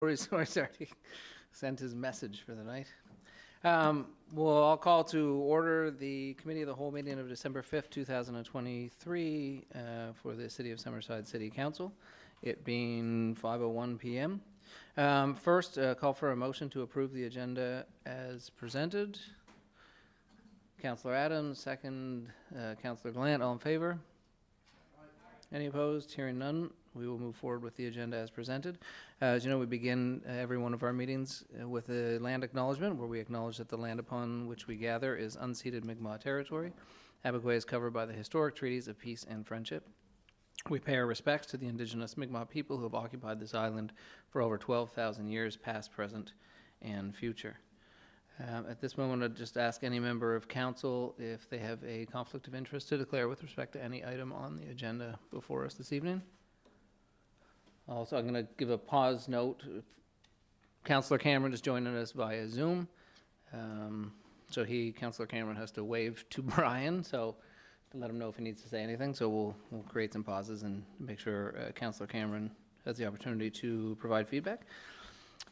He's already sent his message for the night. Well, I'll call to order the Committee of the Whole meeting of December 5th, 2023 for the City of Summerside City Council, it being 5:01 p.m. First, call for a motion to approve the agenda as presented. Councillor Adams, second. Councillor Gallant, all in favor? Any opposed? Hearing none, we will move forward with the agenda as presented. As you know, we begin every one of our meetings with a land acknowledgement, where we acknowledge that the land upon which we gather is unceded Mi'kmaq territory. Abbotsford is covered by the historic treaties of peace and friendship. We pay our respects to the indigenous Mi'kmaq people who have occupied this island for over 12,000 years, past, present, and future. At this moment, I'd just ask any member of council if they have a conflict of interest to declare with respect to any item on the agenda before us this evening. Also, I'm going to give a pause note. Councillor Cameron is joining us via Zoom. So Councillor Cameron has to wave to Brian, so to let him know if he needs to say anything. So we'll create some pauses and make sure Councillor Cameron has the opportunity to provide feedback.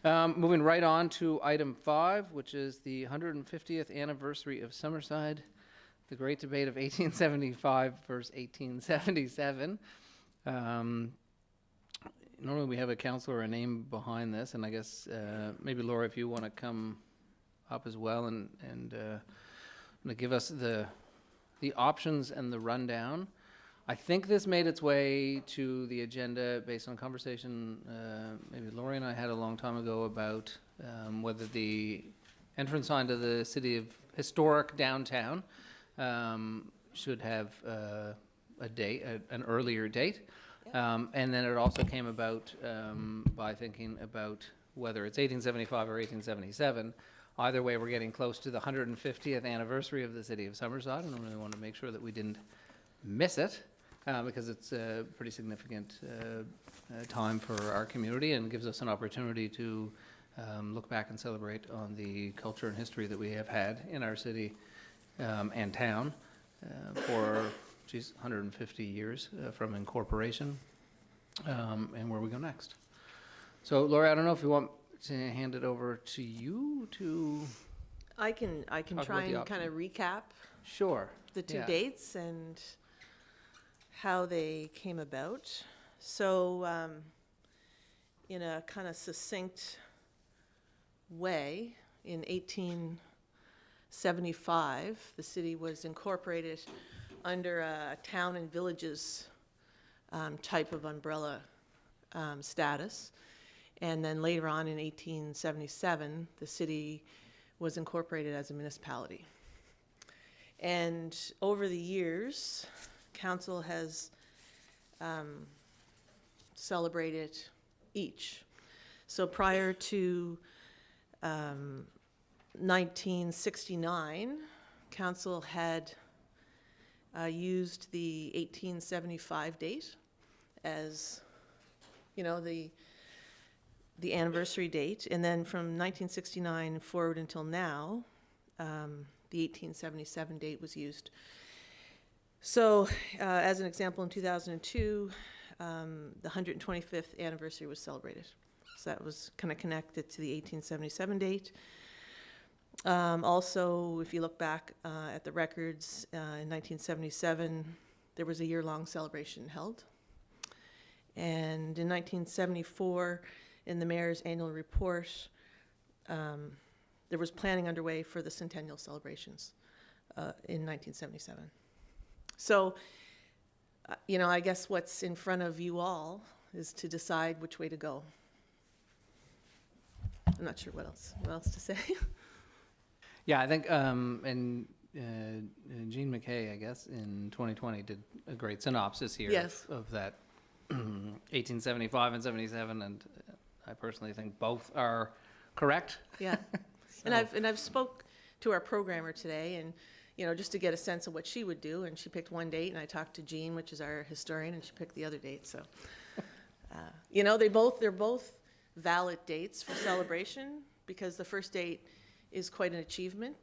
Moving right on to item 5, which is the 150th anniversary of Summerside, the great debate of 1875 versus 1877. Normally we have a councillor or a name behind this, and I guess maybe Laura, if you want to come up as well and give us the options and the rundown. I think this made its way to the agenda based on conversation maybe Lori and I had a long time ago about whether the entrance sign to the city of historic downtown should have a date, an earlier date. And then it also came about by thinking about whether it's 1875 or 1877. Either way, we're getting close to the 150th anniversary of the city of Summerside, and I really want to make sure that we didn't miss it. Because it's a pretty significant time for our community and gives us an opportunity to look back and celebrate on the culture and history that we have had in our city and town for 150 years from incorporation and where we go next. So Laura, I don't know if you want to hand it over to you to I can try and kind of recap the two dates and how they came about. So in a kind of succinct way, in 1875, the city was incorporated under a town and villages type of umbrella status. And then later on in 1877, the city was incorporated as a municipality. And over the years, Council has celebrated each. So prior to 1969, Council had used the 1875 date as, you know, the anniversary date, and then from 1969 forward until now, the 1877 date was used. So, as an example, in 2002, the 125th anniversary was celebrated. So that was kind of connected to the 1877 date. Also, if you look back at the records, in 1977, there was a year-long celebration held. And in 1974, in the mayor's annual report, there was planning underway for the centennial celebrations in 1977. So, you know, I guess what's in front of you all is to decide which way to go. I'm not sure what else to say. Yeah, I think, and Jean McKay, I guess, in 2020 did a great synopsis here of that 1875 and 77, and I personally think both are correct. Yeah, so. and I've spoke to our programmer today, and you know, just to get a sense of what she would do, and she picked one date, and I talked to Jean, which is our historian, and she picked the other date. So, you know, they're both valid dates for celebration, because the first date is quite an achievement,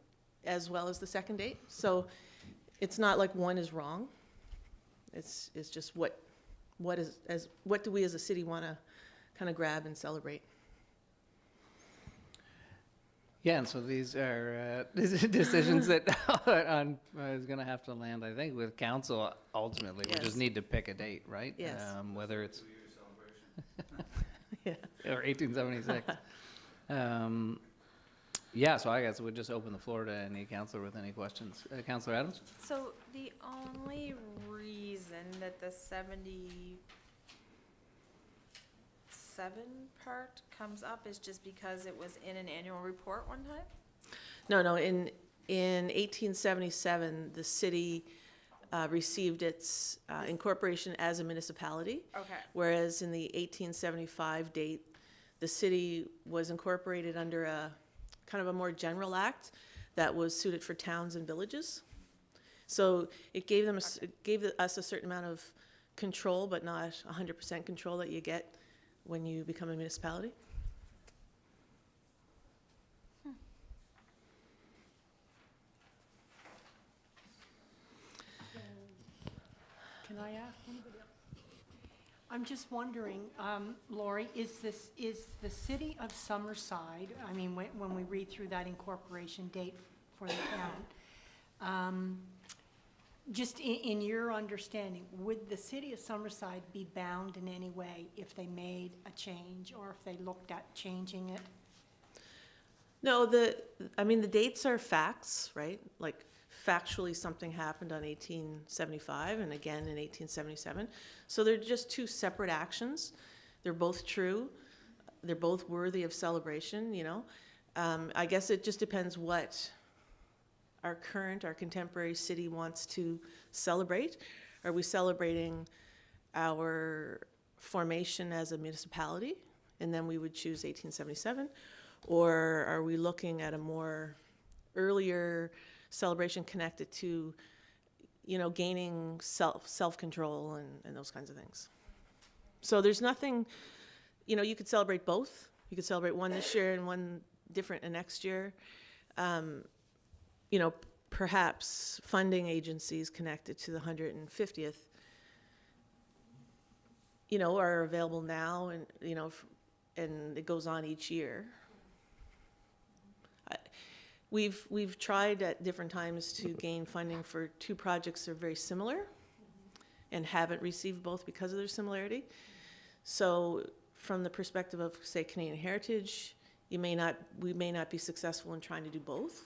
as well as the second date. So, it's not like one is wrong. It's just what do we as a city want to kind of grab and celebrate. Yeah, and so these are decisions that is going to have to land, I think, with council ultimately. We Yes. just need to pick a date, right? Yes. Whether it's Yeah. or 1876. Yeah, so I guess we'll just open the floor to any councillor with any questions. Councillor Adams? So the only reason that the 77 part comes up is just because it was in an annual report one time? No, in 1877, the city received its incorporation as a municipality, Okay, whereas in the 1875 date, the city was incorporated under a kind of a more general act that was suited for towns and villages. So it gave them, it gave us a certain amount of control, but not 100% control that you get when you become a municipality. Can I ask anybody else? I'm just wondering, Lori, is the city of Summerside, I mean, when we read through that incorporation date for the town, just in your understanding, would the city of Summerside be bound in any way if they made a change or if they looked at changing it? No, I mean, the dates are facts, right? Like, factually, something happened on 1875 and again in 1877. So they're just two separate actions. They're both true. They're both worthy of celebration, you know? I guess it just depends what our contemporary city wants to celebrate. Are we celebrating our formation as a municipality? And then we would choose 1877. Or are we looking at a more earlier celebration connected to, you know, gaining self-control and those kinds of things? So there's nothing, you know, you could celebrate both. You could celebrate one this year and one different next year. You know, perhaps funding agencies connected to the 150th, you know, are available now and, you know, and it goes on each year. We've tried at different times to gain funding for two projects that are very similar and haven't received both because of their similarity. So from the perspective of, say, Canadian Heritage, we may not be successful in trying to do both.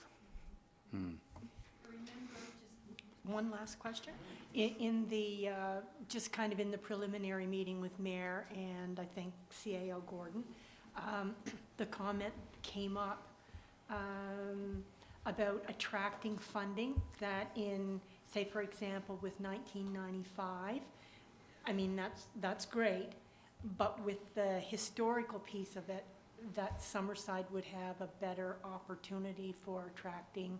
One last question. In the, just kind of in the preliminary meeting with Mayor and I think CAO Gordon, the comment came up about attracting funding that in, say, for example, with 1995, I mean, that's great, but with the historical piece of it, that Summerside would have a better opportunity for attracting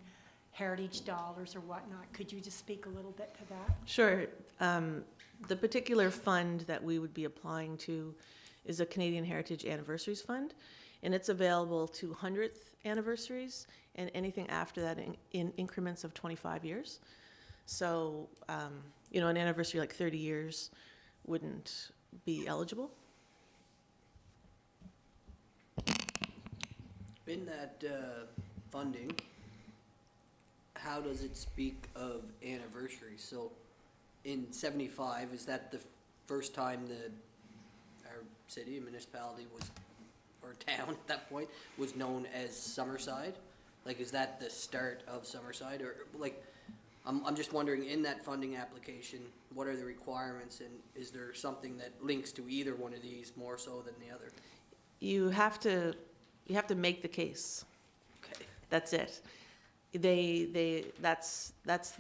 heritage dollars or whatnot. Could you just speak a little bit to that? Sure. The particular fund that we would be applying to is a Canadian Heritage Anniversaries Fund, and it's available to 100th anniversaries and anything after that in increments of 25 years. So, you know, an anniversary like 30 years wouldn't be eligible. In that funding, how does it speak of anniversaries? So in 75, is that the first time our city, municipality was, or town at that point, was known as Summerside? Like, is that the start of Summerside? Or, like, I'm just wondering, in that funding application, what are the requirements, and is there something that links to either one of these more so than the other? You have to make the case. Okay. That's it. That's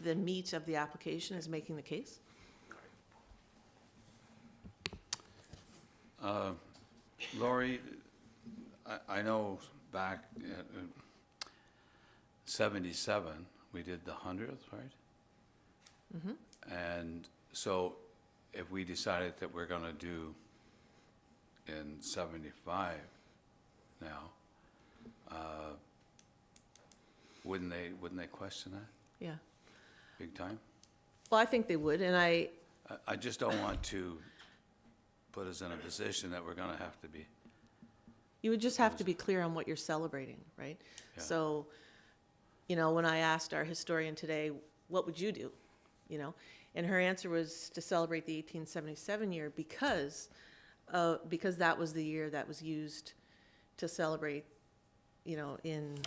the meat of the application, is making the case. Lori, I know back in 77, we did the 100th, right? Mm-hmm. And so if we decided that we're going to do in 75 now, wouldn't they question that Yeah. big time? Well, I think they would, and I just don't want to put us in a position that we're going to have to be. You would just have to be clear on what you're celebrating, right? Yeah. So, you know, when I asked our historian today, what would you do? You know, and her answer was to celebrate the 1877 year because that was the year that was used to celebrate, you know, in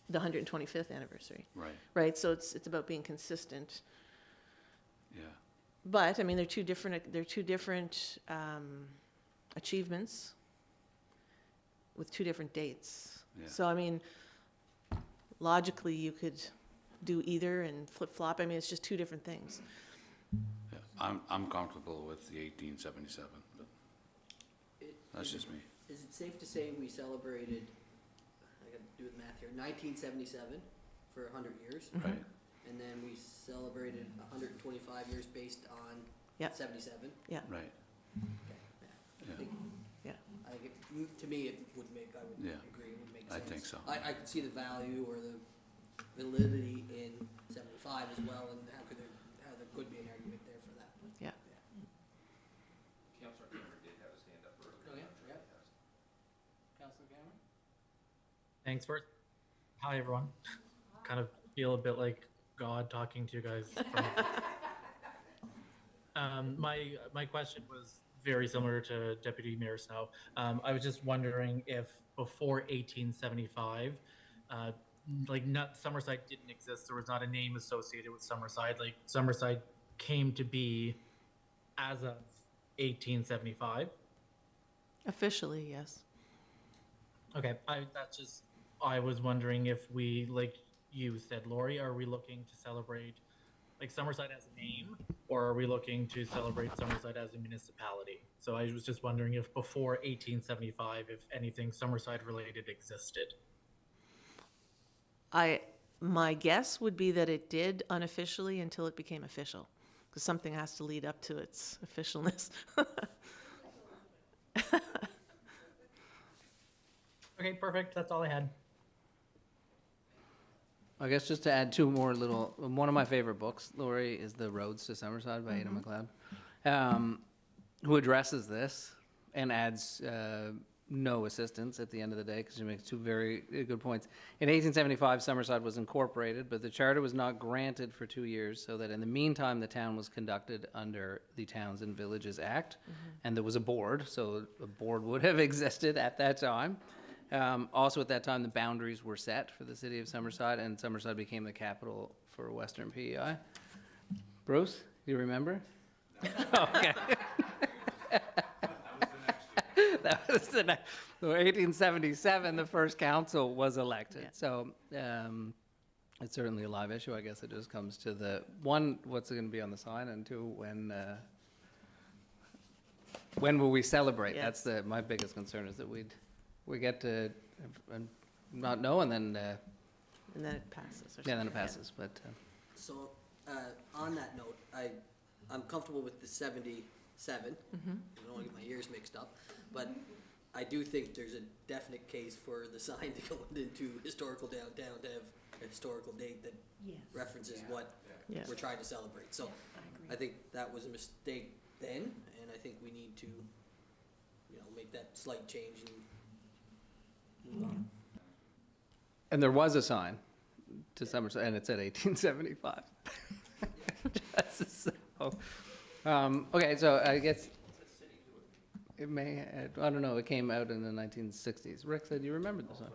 the 125th anniversary, Right, right? So it's about being consistent. yeah, But, I mean, they're two different achievements with two different dates. yeah. So, I mean, logically, you could do either and flip-flop. I mean, it's just two different things. Yeah, I'm comfortable with the 1877, but that's just me. Is it safe to say we celebrated, I gotta do the math here, 1977 for 100 years? Right, And then we celebrated 125 years based on Yep. 77? Yeah, right, Okay, yeah. yeah, I think, yeah. I think to me, it would make, I would Yeah. agree, it would make I sense. think so. I could see the value or the validity in 75 as well, and how there could be an argument there for that. But, Yeah. Councillor Cameron did have his hand up earlier. Oh, yeah? Councillor Cameron? Thanks for it. Hi, everyone. Kind of feel a bit like God talking to you guys. My question was very similar to Deputy Mayor Snow. I was just wondering if before 1875, Summerside didn't exist. There was not a name associated with Summerside. Like Summerside came to be as of 1875. Officially, yes. Okay, I was wondering if we, like you said, Lori, are we looking to celebrate like Summerside as a name, or are we looking to celebrate Summerside as a municipality? So I was just wondering if before 1875, if anything Summerside related existed. My guess would be that it did unofficially until it became official, because something has to lead up to its officialness. Okay, perfect. That's all I had. I guess just to add two more little, one of my favorite books, Lori, is The Roads to Summerside by Ada McLeod, who addresses this and adds no assistance at the end of the day, because she makes two very good points. In 1875, Summerside was incorporated, but the charter was not granted for 2 years, so that in the meantime, the town was conducted under the Towns and Villages Act, and there was a board, so a board would have existed at that time. Also at that time, the boundaries were set for the city of Summerside, and Summerside became the capital for Western PEI. Bruce, you remember? Okay. That was the next. So 1877, the first council was elected. Yeah. So it's certainly a live issue. I guess it just comes to the one, what's going to be on the sign, and two, when will we celebrate? Yes. That's my biggest concern, is that we get to not know, and then And then it passes. Or yeah, then it something. passes. But So, on that note, I'm comfortable with the 77. I don't want to get my years mixed up, but I do think there's a definite case for the sign to go into historical downtown to have a historical date that references what Yes. we're trying to celebrate. So I think that was a mistake then, and I think we need to, make that slight change and move on. and there was a sign to Summerside, and it said 1875. Just so. Okay, so I guess it may. I don't know. It came out in the 1960s. Rick said you remembered the sign.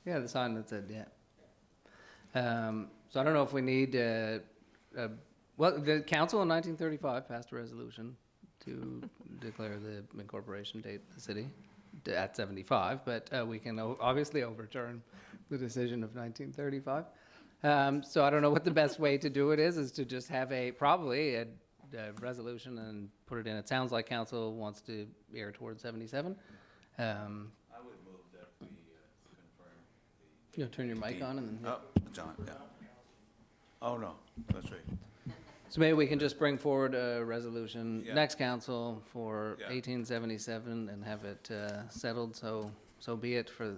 Yeah, the sign that said, so I don't know if we need, well, the council in 1935 passed a resolution to declare the incorporation date of the city at 75, but we can obviously overturn the decision of 1935. So I don't know what the best way to do it is to just have probably a resolution and put it in. It sounds like council wants to err towards 77. I would move that we confirm the. You'll turn your mic on and then. Oh, John, yeah. Oh, no, that's right. So maybe we can just bring forward a resolution Yeah. next council for Yeah. 1877 and have it settled, so be it for,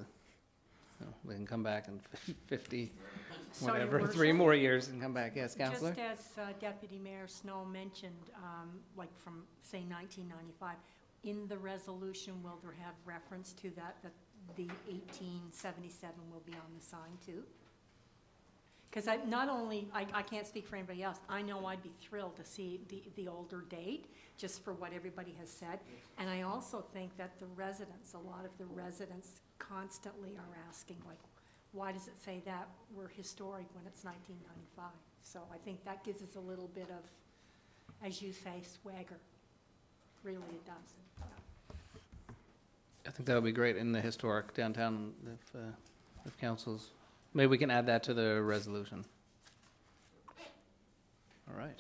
we can come back in 50, Sorry, whatever, Worship. 3 more years and come back. Yes, Councillor? Just as Deputy Mayor Snow mentioned, like from, say, 1995, in the resolution, will there have reference to that the 1877 will be on the sign too? Because I can't speak for anybody else, I know I'd be thrilled to see the older date, just for what everybody has said. And I also think that the residents, a lot of the residents constantly are asking, like, why does it say that we're historic when it's 1995? So I think that gives us a little bit of, as you say, swagger. Really, it does. I think that would be great in the historic downtown if councils, maybe we can add that to the resolution. All right.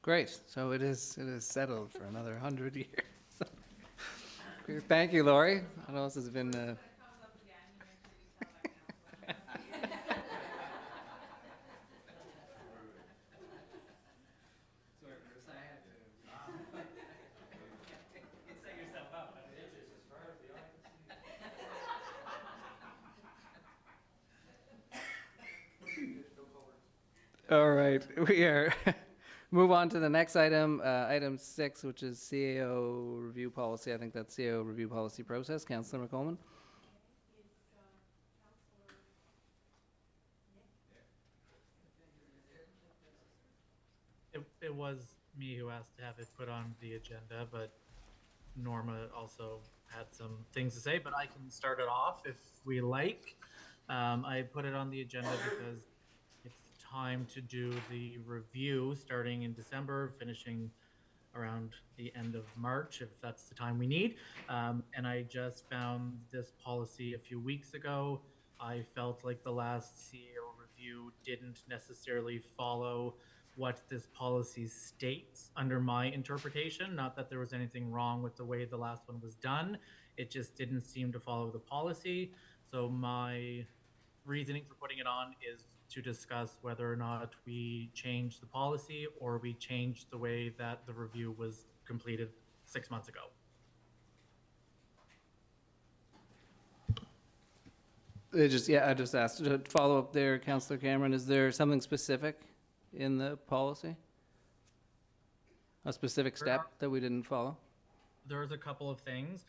Great, so it is settled for another 100 years. Great. Thank you, Lori. What else has been, All right, we are, move on to the next item, item 6, which is CAO review policy. I think that's CAO review policy process. Councillor McColeman? It was me who asked to have it put on the agenda, but Norma also had some things to say, but I can start it off if we like. I put it on the agenda because it's time to do the review starting in December, finishing around the end of March, if that's the time we need. And I just found this policy a few weeks ago. I felt like the last CEO review didn't necessarily follow what this policy states under my interpretation. Not that there was anything wrong with the way the last one was done. It just didn't seem to follow the policy. So my reasoning for putting it on is to discuss whether or not we change the policy or we change the way that the review was completed 6 months ago. I just asked to follow up there, Councillor Cameron. Is there something specific in the policy? A specific step that we didn't follow? There's a couple of things.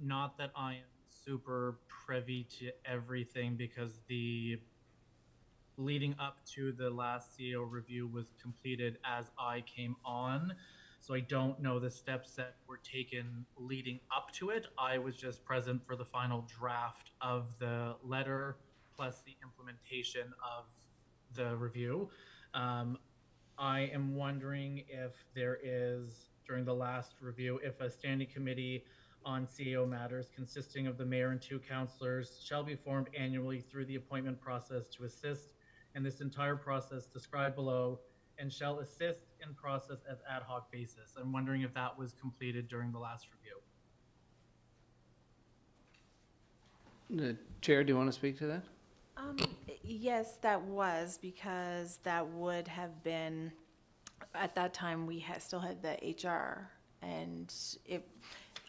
Not that I am super privy to everything, because the leading up to the last CEO review was completed as I came on. So I don't know the steps that were taken leading up to it. I was just present for the final draft of the letter plus the implementation of the review. I am wondering if there is, during the last review, if a standing committee on CEO matters consisting of the mayor and 2 councillors shall be formed annually through the appointment process to assist in this entire process described below, and shall assist in process as ad hoc basis. I'm wondering if that was completed during the last review. The chair, do you want to speak to that? Yes, that was, because that would have been, at that time, we still had the HR, and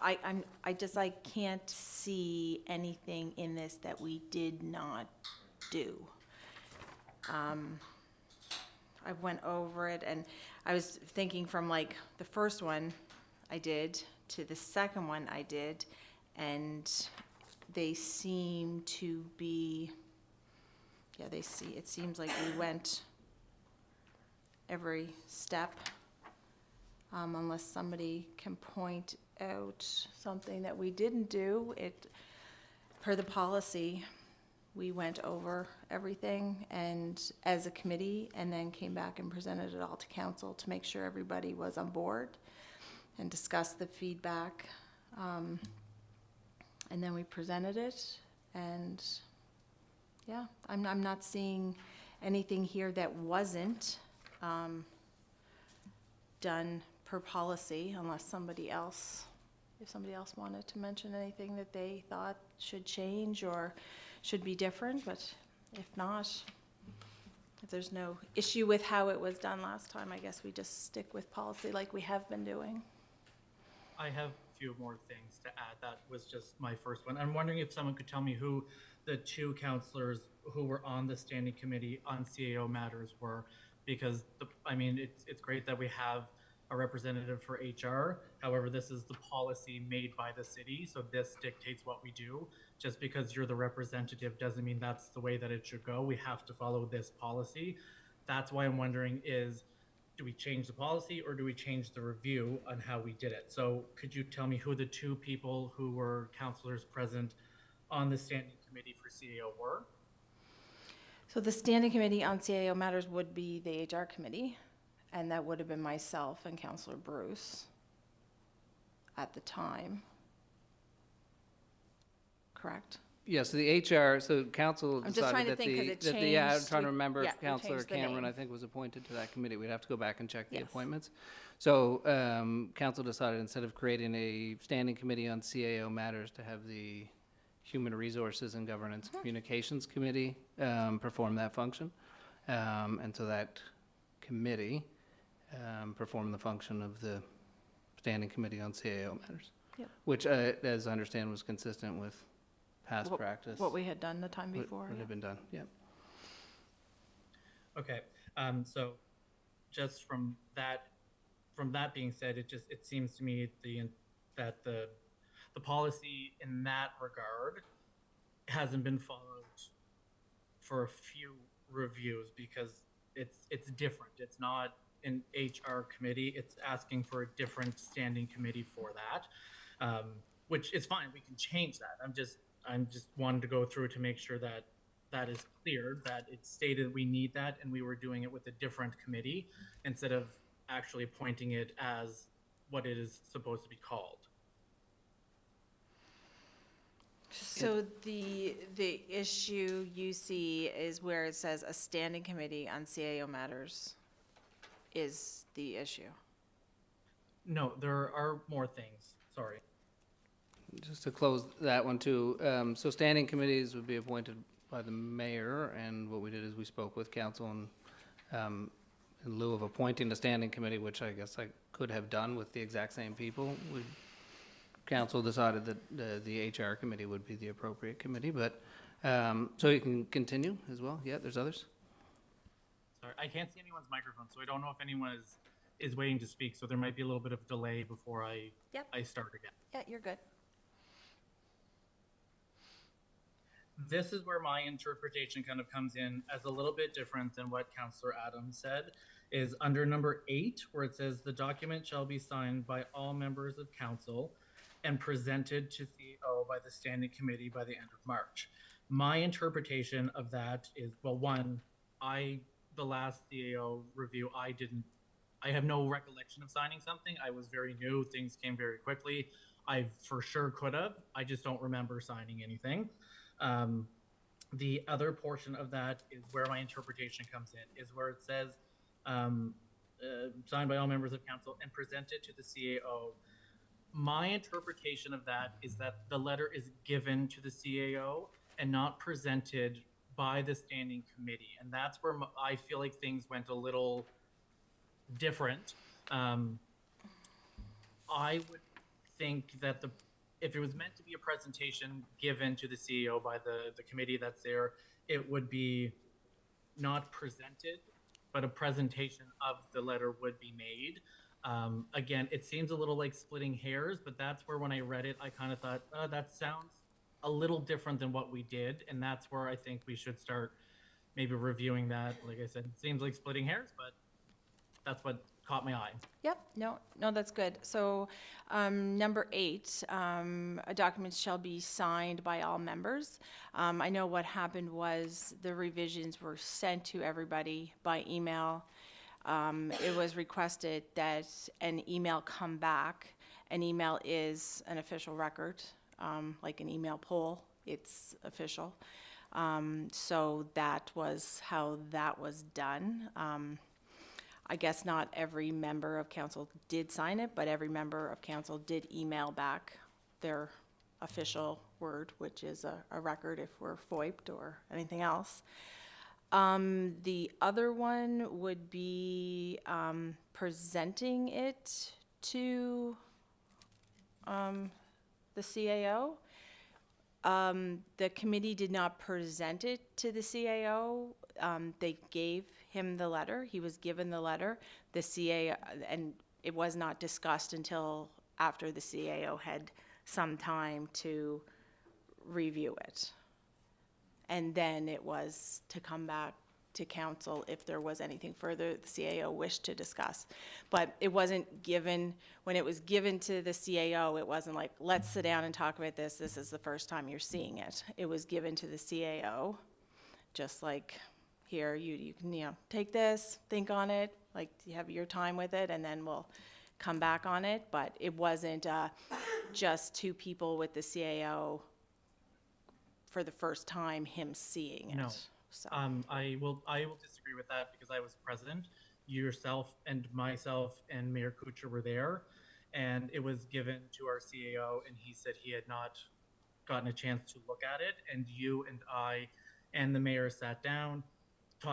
I can't see anything in this that we did not do. I went over it, and I was thinking from like the first one I did to the second one I did, and they seem to be, it seems like we went every step, unless somebody can point out something that we didn't do. Per the policy, we went over everything and as a committee, and then came back and presented it all to council to make sure everybody was on board and discussed the feedback. And then we presented it, and yeah, I'm not seeing anything here that wasn't done per policy, unless somebody else wanted to mention anything that they thought should change or should be different. But if not, if there's no issue with how it was done last time, I guess we just stick with policy like we have been doing. I have a few more things to add. That was just my first one. I'm wondering if someone could tell me who the 2 councillors who were on the standing committee on CAO matters were, because it's great that we have a representative for HR. However, this is the policy made by the city, so this dictates what we do. Just because you're the representative doesn't mean that's the way that it should go. We have to follow this policy. That's why I'm wondering is, do we change the policy or do we change the review on how we did it? So could you tell me who the two people who were councillors present on the standing committee for CAO were? So the standing committee on CAO matters would be the HR committee, and that would have been myself and Councillor Bruce at the time. Correct? Yes, the HR, so council I'm just trying decided to that think, 'cause the, it that the, I'm changed. trying to remember Yeah, if we Councillor changed the Cameron, name. I think, was appointed to that committee. We'd have to go back and check the Yes. appointments. So, council decided instead of creating a standing committee on CAO matters to have the Human Resources and Governance Communications Committee, perform that function. And so that committee, performed the function of the standing committee on CAO matters. Yep. Which, as I understand, was consistent with past What- practice. What we had done the time What- before. What yeah. had been done, yeah. Okay, so just from that being said, it seems to me that the policy in that regard hasn't been followed for a few reviews because it's different. It's not an HR committee. It's asking for a different standing committee for that, which is fine. We can change that. I'm just wanting to go through to make sure that that is clear, that it's stated we need that, and we were doing it with a different committee instead of actually appointing it as what it is supposed to be called. So the issue you see is where it says a standing committee on CAO matters is the issue. No, there are more things. Sorry. Just to close that one too, so standing committees would be appointed by the mayor, and what we did is we spoke with council and, in lieu of appointing a standing committee, which I guess I could have done with the exact same people, council decided that the HR committee would be the appropriate committee, but, so you can continue as well. Yeah, there's others. Sorry, I can't see anyone's microphone, so I don't know if anyone is waiting to speak, so there might be a little bit of delay before I start again. Yeah, you're good. This is where my interpretation kind of comes in as a little bit different than what Councillor Adams said, is under number 8, where it says the document shall be signed by all members of council and presented to CEO by the standing committee by the end of March. My interpretation of that is, well, one, the last CAO review, I have no recollection of signing something. I was very new. Things came very quickly. I for sure could have. I just don't remember signing anything. The other portion of that is where my interpretation comes in, is where it says signed by all members of council and presented to the CAO. My interpretation of that is that the letter is given to the CAO and not presented by the standing committee. And that's where I feel like things went a little different. I would think that if it was meant to be a presentation given to the CEO by the committee that's there, it would be not presented, but a presentation of the letter would be made. Again, it seems a little like splitting hairs, but that's where when I read it, I kind of thought, oh, that sounds a little different than what we did. And that's where I think we should start maybe reviewing that. Like I said, it seems like splitting hairs, but that's what caught my eye. Yep, no, that's good. So, number 8, a document shall be signed by all members. I know what happened was the revisions were sent to everybody by email. It was requested that an email come back. An email is an official record, like an email poll, it's official. So that was how that was done. I guess not every member of council did sign it, but every member of council did email back their official word, which is a record if we're FOIP'd or anything else. The other one would be presenting it to the CAO. The committee did not present it to the CAO. They gave him the letter. He was given the letter. The CAO, and it was not discussed until after the CAO had some time to review it. And then it was to come back to council if there was anything further the CAO wished to discuss. But it wasn't given, when it was given to the CAO, it wasn't like, let's sit down and talk about this. This is the first time you're seeing it. It was given to the CAO, just like here, you can, take this, think on it, like you have your time with it, and then we'll come back on it. But it wasn't just two people with the CAO for the first time, him seeing it. No. So. I will disagree with that because I was president. Yourself and myself and Mayor Kutcher were there, and it was given to our CAO, and he said he had not gotten a chance to look at it. And you and I and the mayor sat down,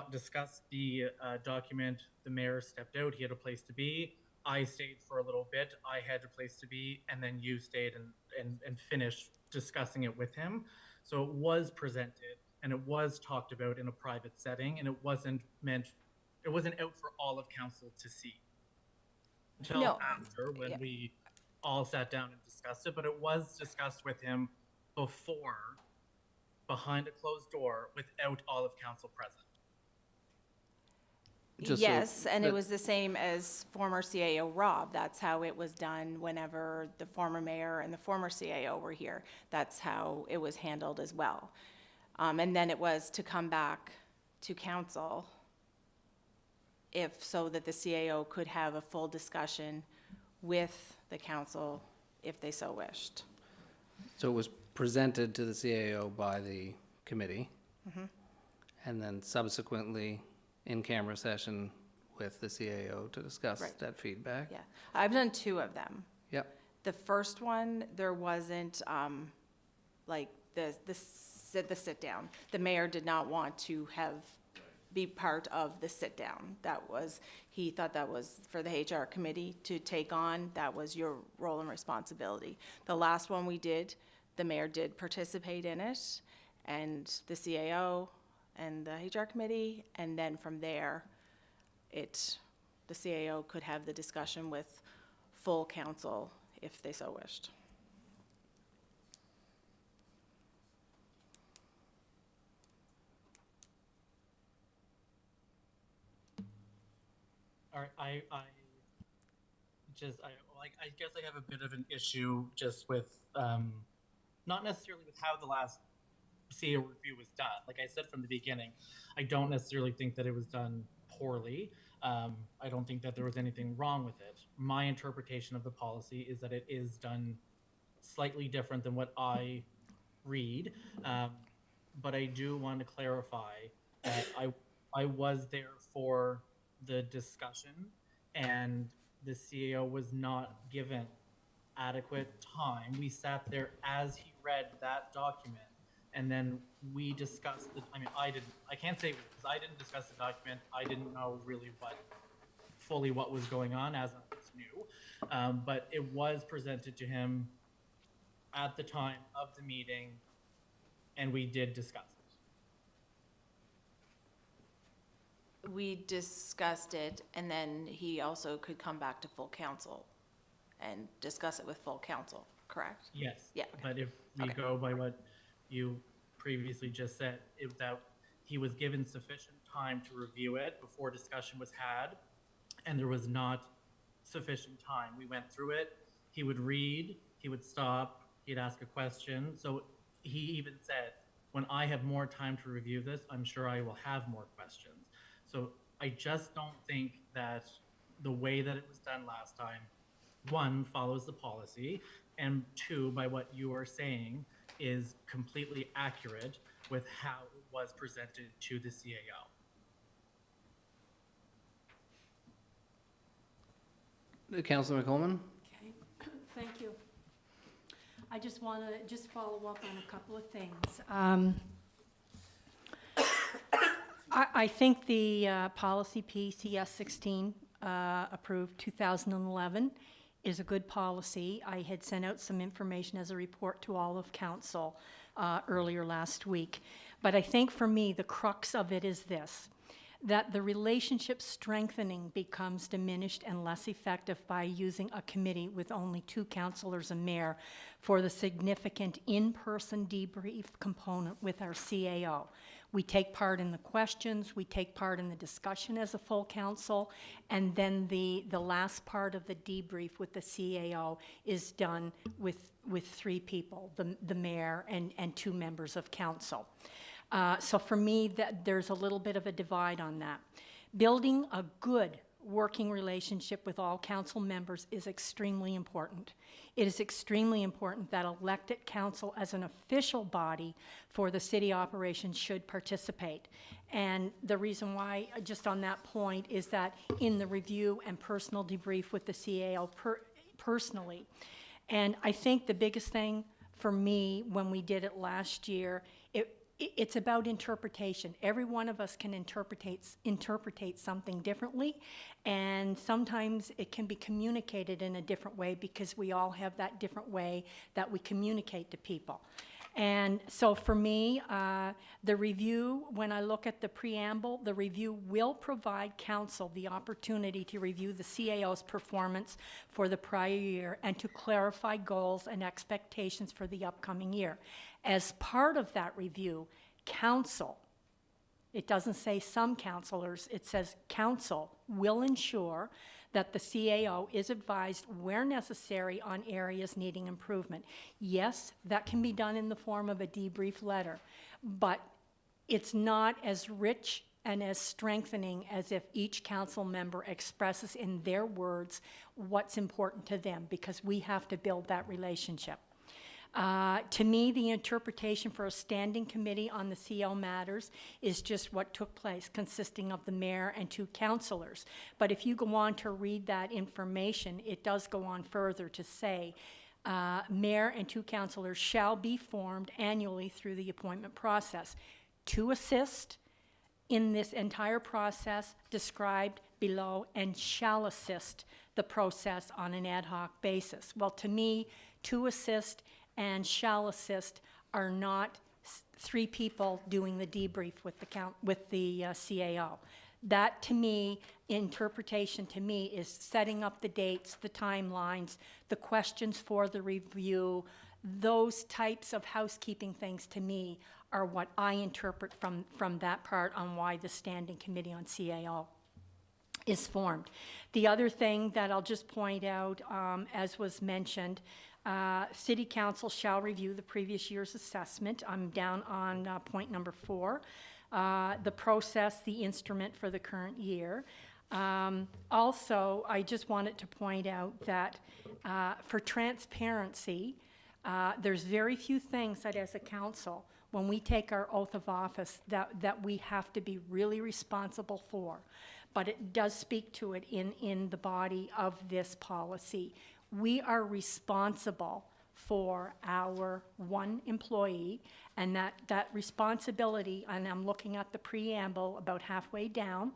discussed the document. The mayor stepped out; he had a place to be. I stayed for a little bit. I had a place to be, and then you stayed and finished discussing it with him. So it was presented. And it was talked about in a private setting, and it wasn't out for all of council to see until No. after when Yeah. we all sat down and discussed it. But it was discussed with him before, behind a closed door, without all of council present. Just so Yes, and it that- was the same as former CAO Rob. That's how it was done whenever the former mayor and the former CAO were here. That's how it was handled as well. And then it was to come back to council so that the CAO could have a full discussion with the council if they so wished. So it was presented to the CAO by the committee, and then subsequently in camera session with the CAO to discuss Right. that feedback. Yeah, I've done two of them. Yep. The first one, there wasn't, like, the sit down. The mayor did not want to be part of the sit down. He thought that was for the HR committee to take on. That was your role and responsibility. The last one we did, the mayor did participate in it, and the CAO and the HR committee, and then from there, the CAO could have the discussion with full council if they so wished. All right, I guess I have a bit of an issue just with, not necessarily with how the last CAO review was done. Like I said from the beginning, I don't necessarily think that it was done poorly. I don't think that there was anything wrong with it. My interpretation of the policy is that it is done slightly different than what I read. But I do want to clarify that I was there for the discussion, and the CAO was not given adequate time. We sat there as he read that document, and then we discussed I can't say because I didn't discuss the document. I didn't know really fully what was going on as I was new. But it was presented to him at the time of the meeting, and we did discuss it. We discussed it, and then he also could come back to full council and discuss it with full council, correct? Yes. Yeah, okay. But if we Okay. go by what you previously just said, that he was given sufficient time to review it before discussion was had, and there was not sufficient time. We went through it. He would read, he would stop, he'd ask a question. So he even said, when I have more time to review this, I'm sure I will have more questions. So I just don't think that the way that it was done last time, one, follows the policy, and two, by what you are saying, is completely accurate with how it was presented to the CAO. Councillor McColeman? Okay, thank you. I just want to follow up on a couple of things. I think the policy PCS 16 approved 2011 is a good policy. I had sent out some information as a report to all of council earlier last week. But I think for me, the crux of it is this. that the relationship strengthening becomes diminished and less effective by using a committee with only 2 councillors and mayor for the significant in-person debrief component with our CAO. We take part in the questions, we take part in the discussion as a full council, and then the last part of the debrief with the CAO is done with 3 people, the mayor and 2 members of council. So for me, there's a little bit of a divide on that. Building a good working relationship with all council members is extremely important. It is extremely important that elected council as an official body for the city operations should participate. And the reason why, just on that point, is that in the review and personal debrief with the CAO personally. And I think the biggest thing for me when we did it last year, it's about interpretation. Every one of us can interpret something differently, and sometimes it can be communicated in a different way because we all have that different way that we communicate to people. And so for me, the review, when I look at the preamble, the review will provide council the opportunity to review the CAO's performance for the prior year and to clarify goals and expectations for the upcoming year. As part of that review, council, it doesn't say some councillors, it says council will ensure that the CAO is advised where necessary on areas needing improvement. Yes, that can be done in the form of a debrief letter, but it's not as rich and as strengthening as if each council member expresses in their words what's important to them, because we have to build that relationship. To me, the interpretation for a standing committee on the CO matters is just what took place, consisting of the mayor and 2 councillors. But if you go on to read that information, it does go on further to say, mayor and 2 councillors shall be formed annually through the appointment process to assist in this entire process described below and shall assist the process on an ad hoc basis. Well, to me, to assist and shall assist are not 3 people doing the debrief with the CAO. That, to me, interpretation to me is setting up the dates, the timelines, the questions for the review. Those types of housekeeping things, to me, are what I interpret from that part on why the Standing Committee on CAO is formed. The other thing that I'll just point out, as was mentioned, City Council shall review the previous year's assessment. I'm down on point number 4. The process, the instrument for the current year. Also, I just wanted to point out that for transparency, there's very few things that as a council, when we take our oath of office, that we have to be really responsible for. But it does speak to it in the body of this policy. We are responsible for our 1 employee, and that responsibility, and I'm looking at the preamble about halfway down,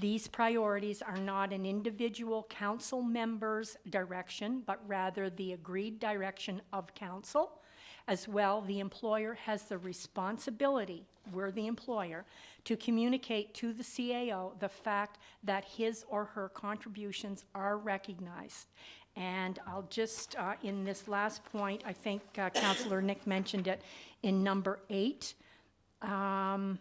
these priorities are not an individual council member's direction, but rather the agreed direction of council. As well, the employer has the responsibility, we're the employer, to communicate to the CAO the fact that his or her contributions are recognized. And I'll just, in this last point, I think Councillor Nick mentioned it in number 8, and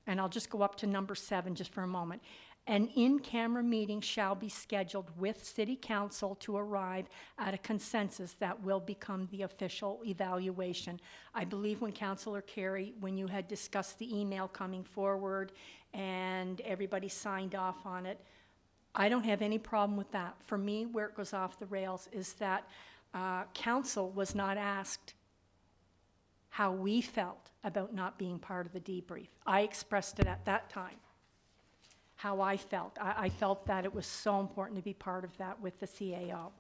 I'll just go up to number 7 just for a moment. An in-camera meeting shall be scheduled with City Council to arrive at a consensus that will become the official evaluation. I believe when Councillor Carey, when you had discussed the email coming forward and everybody signed off on it, I don't have any problem with that. For me, where it goes off the rails is that council was not asked how we felt about not being part of the debrief. I expressed it at that time, how I felt. I felt that it was so important to be part of that with the CAO.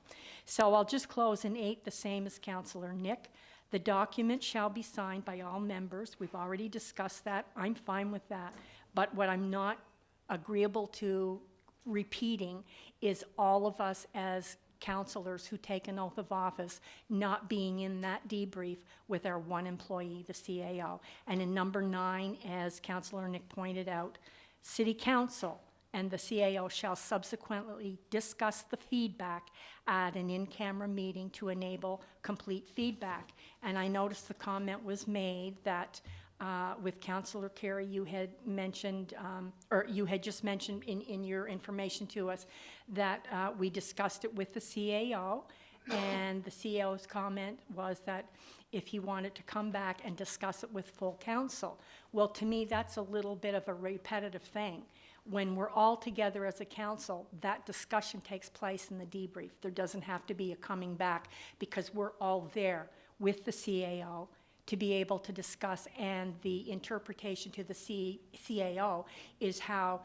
So I'll just close in 8, the same as Councillor Nick. The document shall be signed by all members. We've already discussed that. I'm fine with that. But what I'm not agreeable to repeating is all of us as councillors who take an oath of office not being in that debrief with our 1 employee, the CAO. And in number 9, as Councillor Nick pointed out, City Council and the CAO shall subsequently discuss the feedback at an in-camera meeting to enable complete feedback. And I noticed the comment was made that with Councillor Carey, you had mentioned, or you had just mentioned in your information to us that we discussed it with the CAO, and the CAO's comment was that if he wanted to come back and discuss it with full council. Well, to me, that's a little bit of a repetitive thing. When we're all together as a council, that discussion takes place in the debrief. There doesn't have to be a coming back because we're all there with the CAO to be able to discuss, and the interpretation to the CAO is how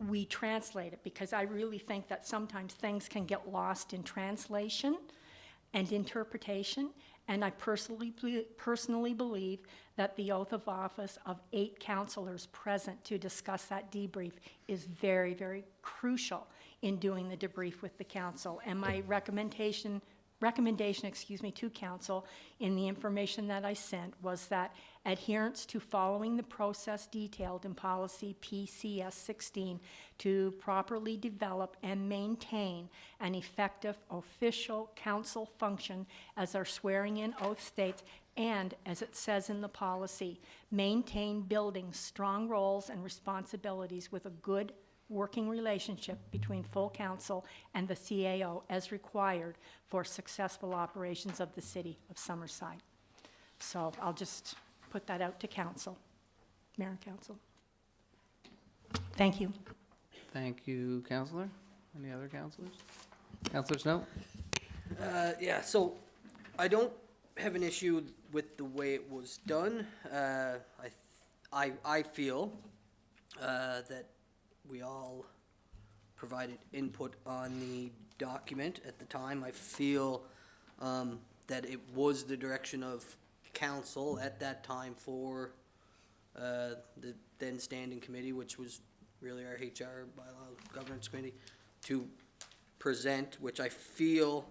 we translate it, because I really think that sometimes things can get lost in translation and interpretation, and I personally believe that the oath of office of 8 councillors present to discuss that debrief is very, very crucial in doing the debrief with the council. And my recommendation, to council in the information that I sent was that adherence to following the process detailed in policy PCS 16 to properly develop and maintain an effective official council function as our swearing-in oath states, and as it says in the policy, maintain building strong roles and responsibilities with a good working relationship between full council and the CAO as required for successful operations of the city of Summerside. So I'll just put that out to council, mayor and council. Thank you. Thank you, Councillor. Any other councillors? Councillor Snow? Yeah, so I don't have an issue with the way it was done. I feel that we all provided input on the document at the time. I feel that it was the direction of council at that time for the then standing committee, which was really our HR bylaw governance committee, to present, which I feel,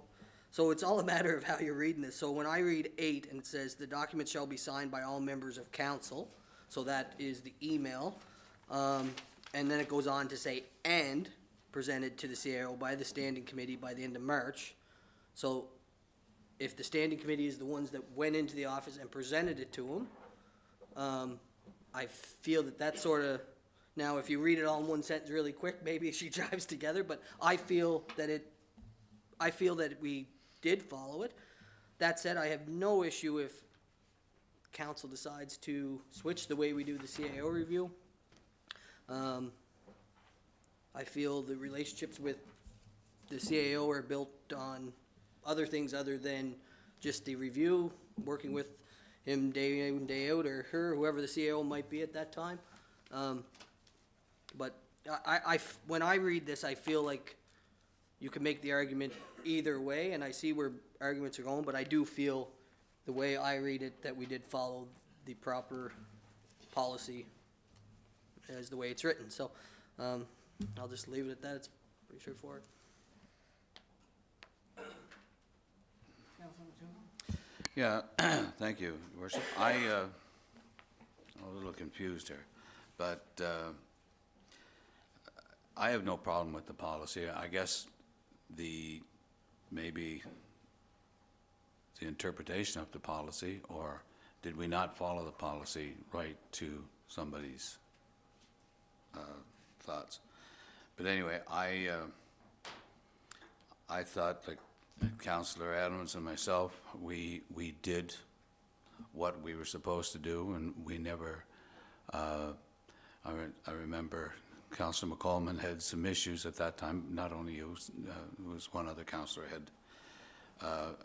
so it's all a matter of how you're reading this. So when I read 8 and it says the document shall be signed by all members of council, so that is the email, and then it goes on to say, and presented to the CAO by the standing committee by the end of March. So if the standing committee is the ones that went into the office and presented it to them, I feel that that sort of, now if you read it all in one sentence really quick, maybe she jives together, but I feel that we did follow it. That said, I have no issue if council decides to switch the way we do the CAO review. I feel the relationships with the CAO are built on other things other than just the review, working with him day in, day out, or her, whoever the CAO might be at that time. But when I read this, I feel like you can make the argument either way, and I see where arguments are going, but I do feel the way I read it that we did follow the proper policy as the way it's written. So I'll just leave it at that. It's pretty straightforward. Yeah, thank you, Your Worship. I'm a little confused here, but I have no problem with the policy. I guess maybe the interpretation of the policy, or did we not follow the policy right to somebody's thoughts? But anyway, I thought, like Councillor Adams and myself, we did what we were supposed to do, and we never, I remember Councillor McColeman had some issues at that time. Not only you, it was one other councillor had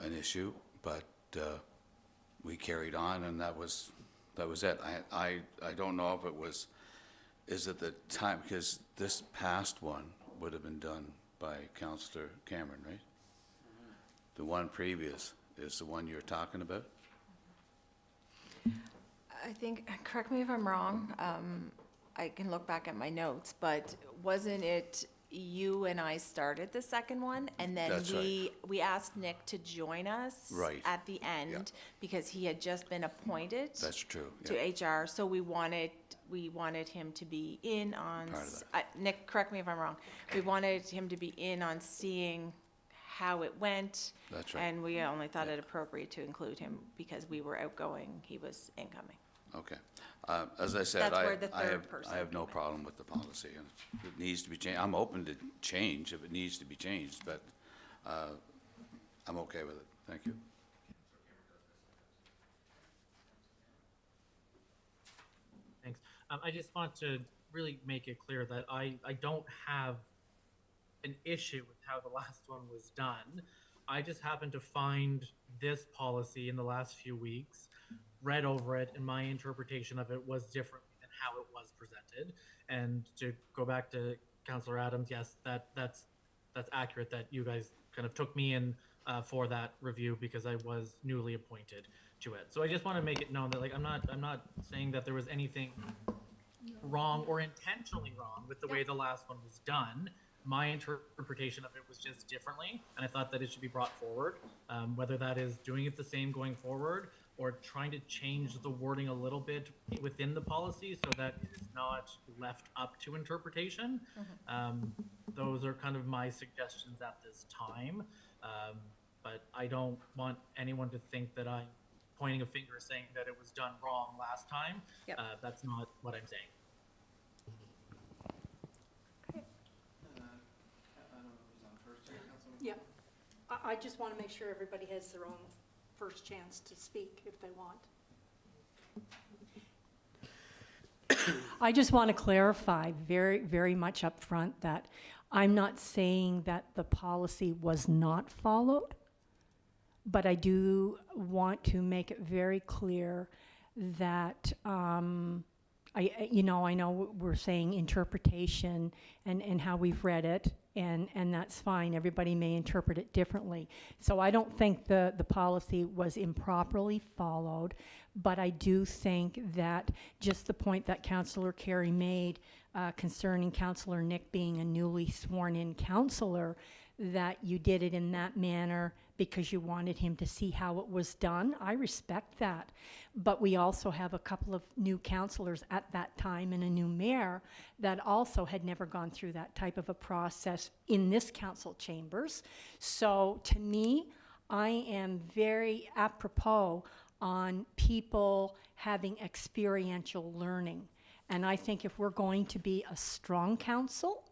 an issue, but we carried on, and that was it. I don't know if it was, is it the time, because this past one would have been done by Councillor Cameron, right? The one previous is the one you're talking about? I think, correct me if I'm wrong, I can look back at my notes, but wasn't it you and I started the second one, and then That's right. we asked Nick to join us Right. at the end because he had just been appointed That's true, to yeah. HR, so we wanted him to be in on, Part of Nick, correct me if I'm wrong, we wanted him to be in on seeing how it went. That's right. And we only thought Yeah. it appropriate to include him because we were outgoing, he was incoming. Okay. As I said, That's I where the I third have, person I have no came in. problem with the policy, and it needs to be changed. I'm open to change if it needs to be changed, but I'm okay with it. Thank you. Thanks. I just want to really make it clear that I don't have an issue with how the last one was done. I just happened to find this policy in the last few weeks, read over it, and my interpretation of it was different than how it was presented. And to go back to Councillor Adams, yes, that's accurate that you guys kind of took me in for that review because I was newly appointed to it. So I just want to make it known that, like, I'm not saying that there was anything wrong or intentionally wrong with the way the last one was done. My interpretation of it was just differently, and I thought that it should be brought forward, whether that is doing it the same going forward or trying to change the wording a little bit within the policy so that it is not left up to interpretation. Those are kind of my suggestions at this time, but I don't want anyone to think that I'm pointing a finger saying that it was done wrong last time. Yep. That's not what I'm saying. Yeah, I just want to make sure everybody has their own first chance to speak if they want. I just want to clarify very, very much up front that I'm not saying that the policy was not followed, but I do want to make it very clear that I know we're saying interpretation and how we've read it, and that's fine. Everybody may interpret it differently. So I don't think the policy was improperly followed, but I do think that just the point that Councillor Carey made concerning Councillor Nick being a newly sworn-in councillor, that you did it in that manner because you wanted him to see how it was done. I respect that. But we also have a couple of new councillors at that time and a new mayor that also had never gone through that type of a process in this council chambers. So to me, I am very apropos on people having experiential learning. And I think if we're going to be a strong council,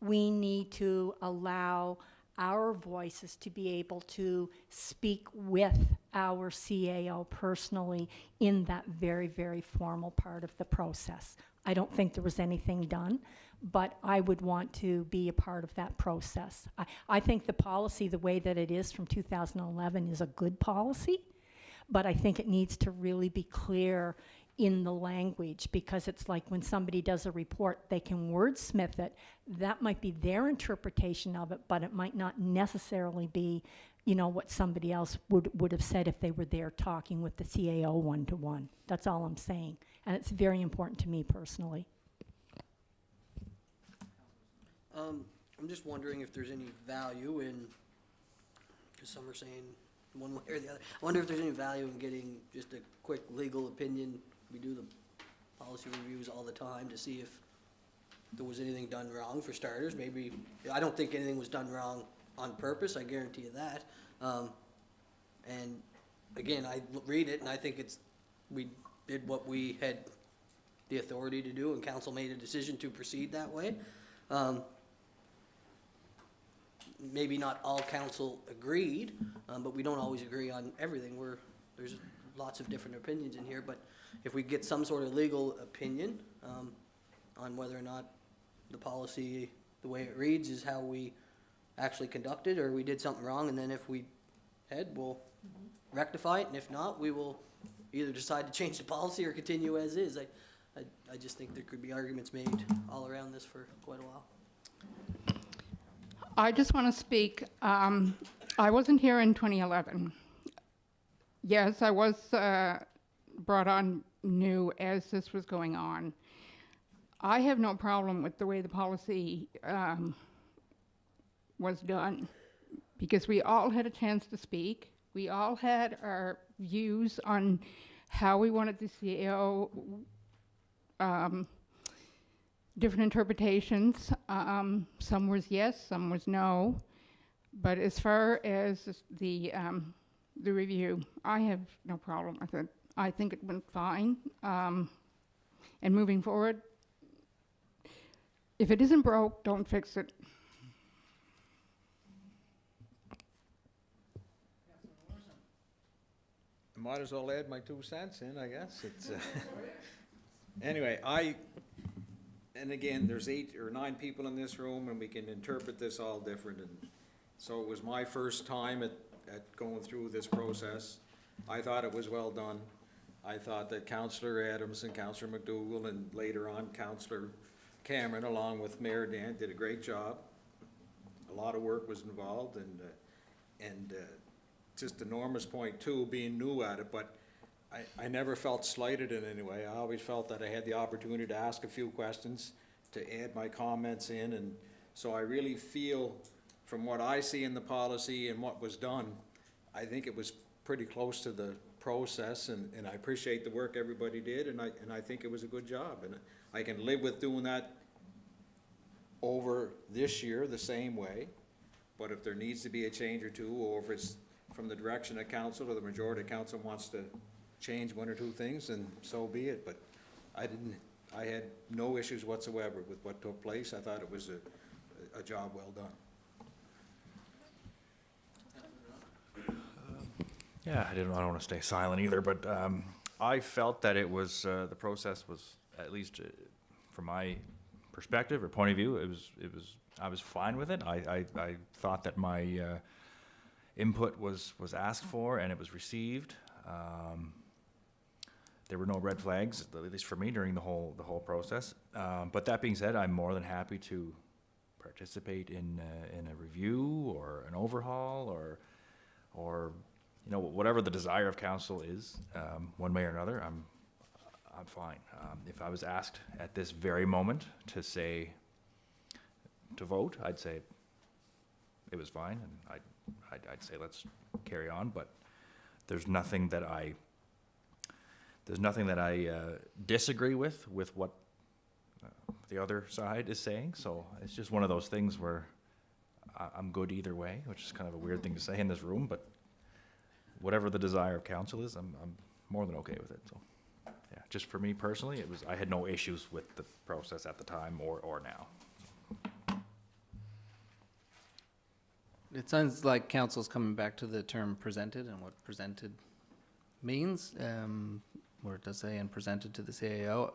we need to allow our voices to be able to speak with our CAO personally in that very, very formal part of the process. I don't think there was anything done, but I would want to be a part of that process. I think the policy, the way that it is from 2011, is a good policy, but I think it needs to really be clear in the language, because it's like when somebody does a report, they can wordsmith it. That might be their interpretation of it, but it might not necessarily be, what somebody else would have said if they were there talking with the CAO one-to-one. That's all I'm saying. And it's very important to me personally. I'm just wondering if there's any value in, because some are saying one way or the other. I wonder if there's any value in getting just a quick legal opinion. We do the policy reviews all the time to see if there was anything done wrong, for starters. Maybe, I don't think anything was done wrong on purpose, I guarantee you that. And again, I read it and I think we did what we had the authority to do, and council made a decision to proceed that way. Maybe not all council agreed, but we don't always agree on everything. There's lots of different opinions in here, but if we get some sort of legal opinion on whether or not the policy, the way it reads, is how we actually conducted, or we did something wrong, and then if we we'll rectify it, and if not, we will either decide to change the policy or continue as is. I just think there could be arguments made all around this for quite a while. I just want to speak. I wasn't here in 2011. Yes, I was brought on new as this was going on. I have no problem with the way the policy was done, because we all had a chance to speak. We all had our views on how we wanted the CAO, different interpretations. Some was yes, some was no. But as far as the review, I have no problem with it. I think it went fine. And moving forward, if it isn't broke, don't fix it. Might as well add my 2 cents in, I guess. It's, anyway, and again, there's 8 or 9 people in this room, and we can interpret this all different. And so it was my first time at going through this process. I thought it was well done. I thought that Councillor Adams and Councillor McDougall and later on Councillor Cameron, along with Mayor Dan, did a great job. A lot of work was involved, and just enormous point too, being new at it, but I never felt slighted in any way. I always felt that I had the opportunity to ask a few questions, to add my comments in, and so I really feel, from what I see in the policy and what was done, I think it was pretty close to the process, and I appreciate the work everybody did, and I think it was a good job, and I can live with doing that over this year the same way, but if there needs to be a change or two, or if it's from the direction of council or the majority of council wants to change 1 or 2 things, then so be it. But I had no issues whatsoever with what took place. I thought it was a job well done. Yeah, I don't want to stay silent either, but I felt that it was, the process was, at least from my perspective or point of view, I was fine with it. I thought that my input was asked for and it was received. There were no red flags, at least for me, during the whole process. But that being said, I'm more than happy to participate in a review or an overhaul or you know, whatever the desire of council is, one way or another. I'm fine. If I was asked at this very moment to vote, I'd say it was fine, and I'd say let's carry on. But there's nothing that I disagree with what the other side is saying. So it's just one of those things where I'm good either way, which is kind of a weird thing to say in this room, but whatever the desire of council is, I'm more than okay with it. So yeah, just for me personally, I had no issues with the process at the time or now. It sounds like council's coming back to the term presented and what presented means, where it does say and presented to the CAO.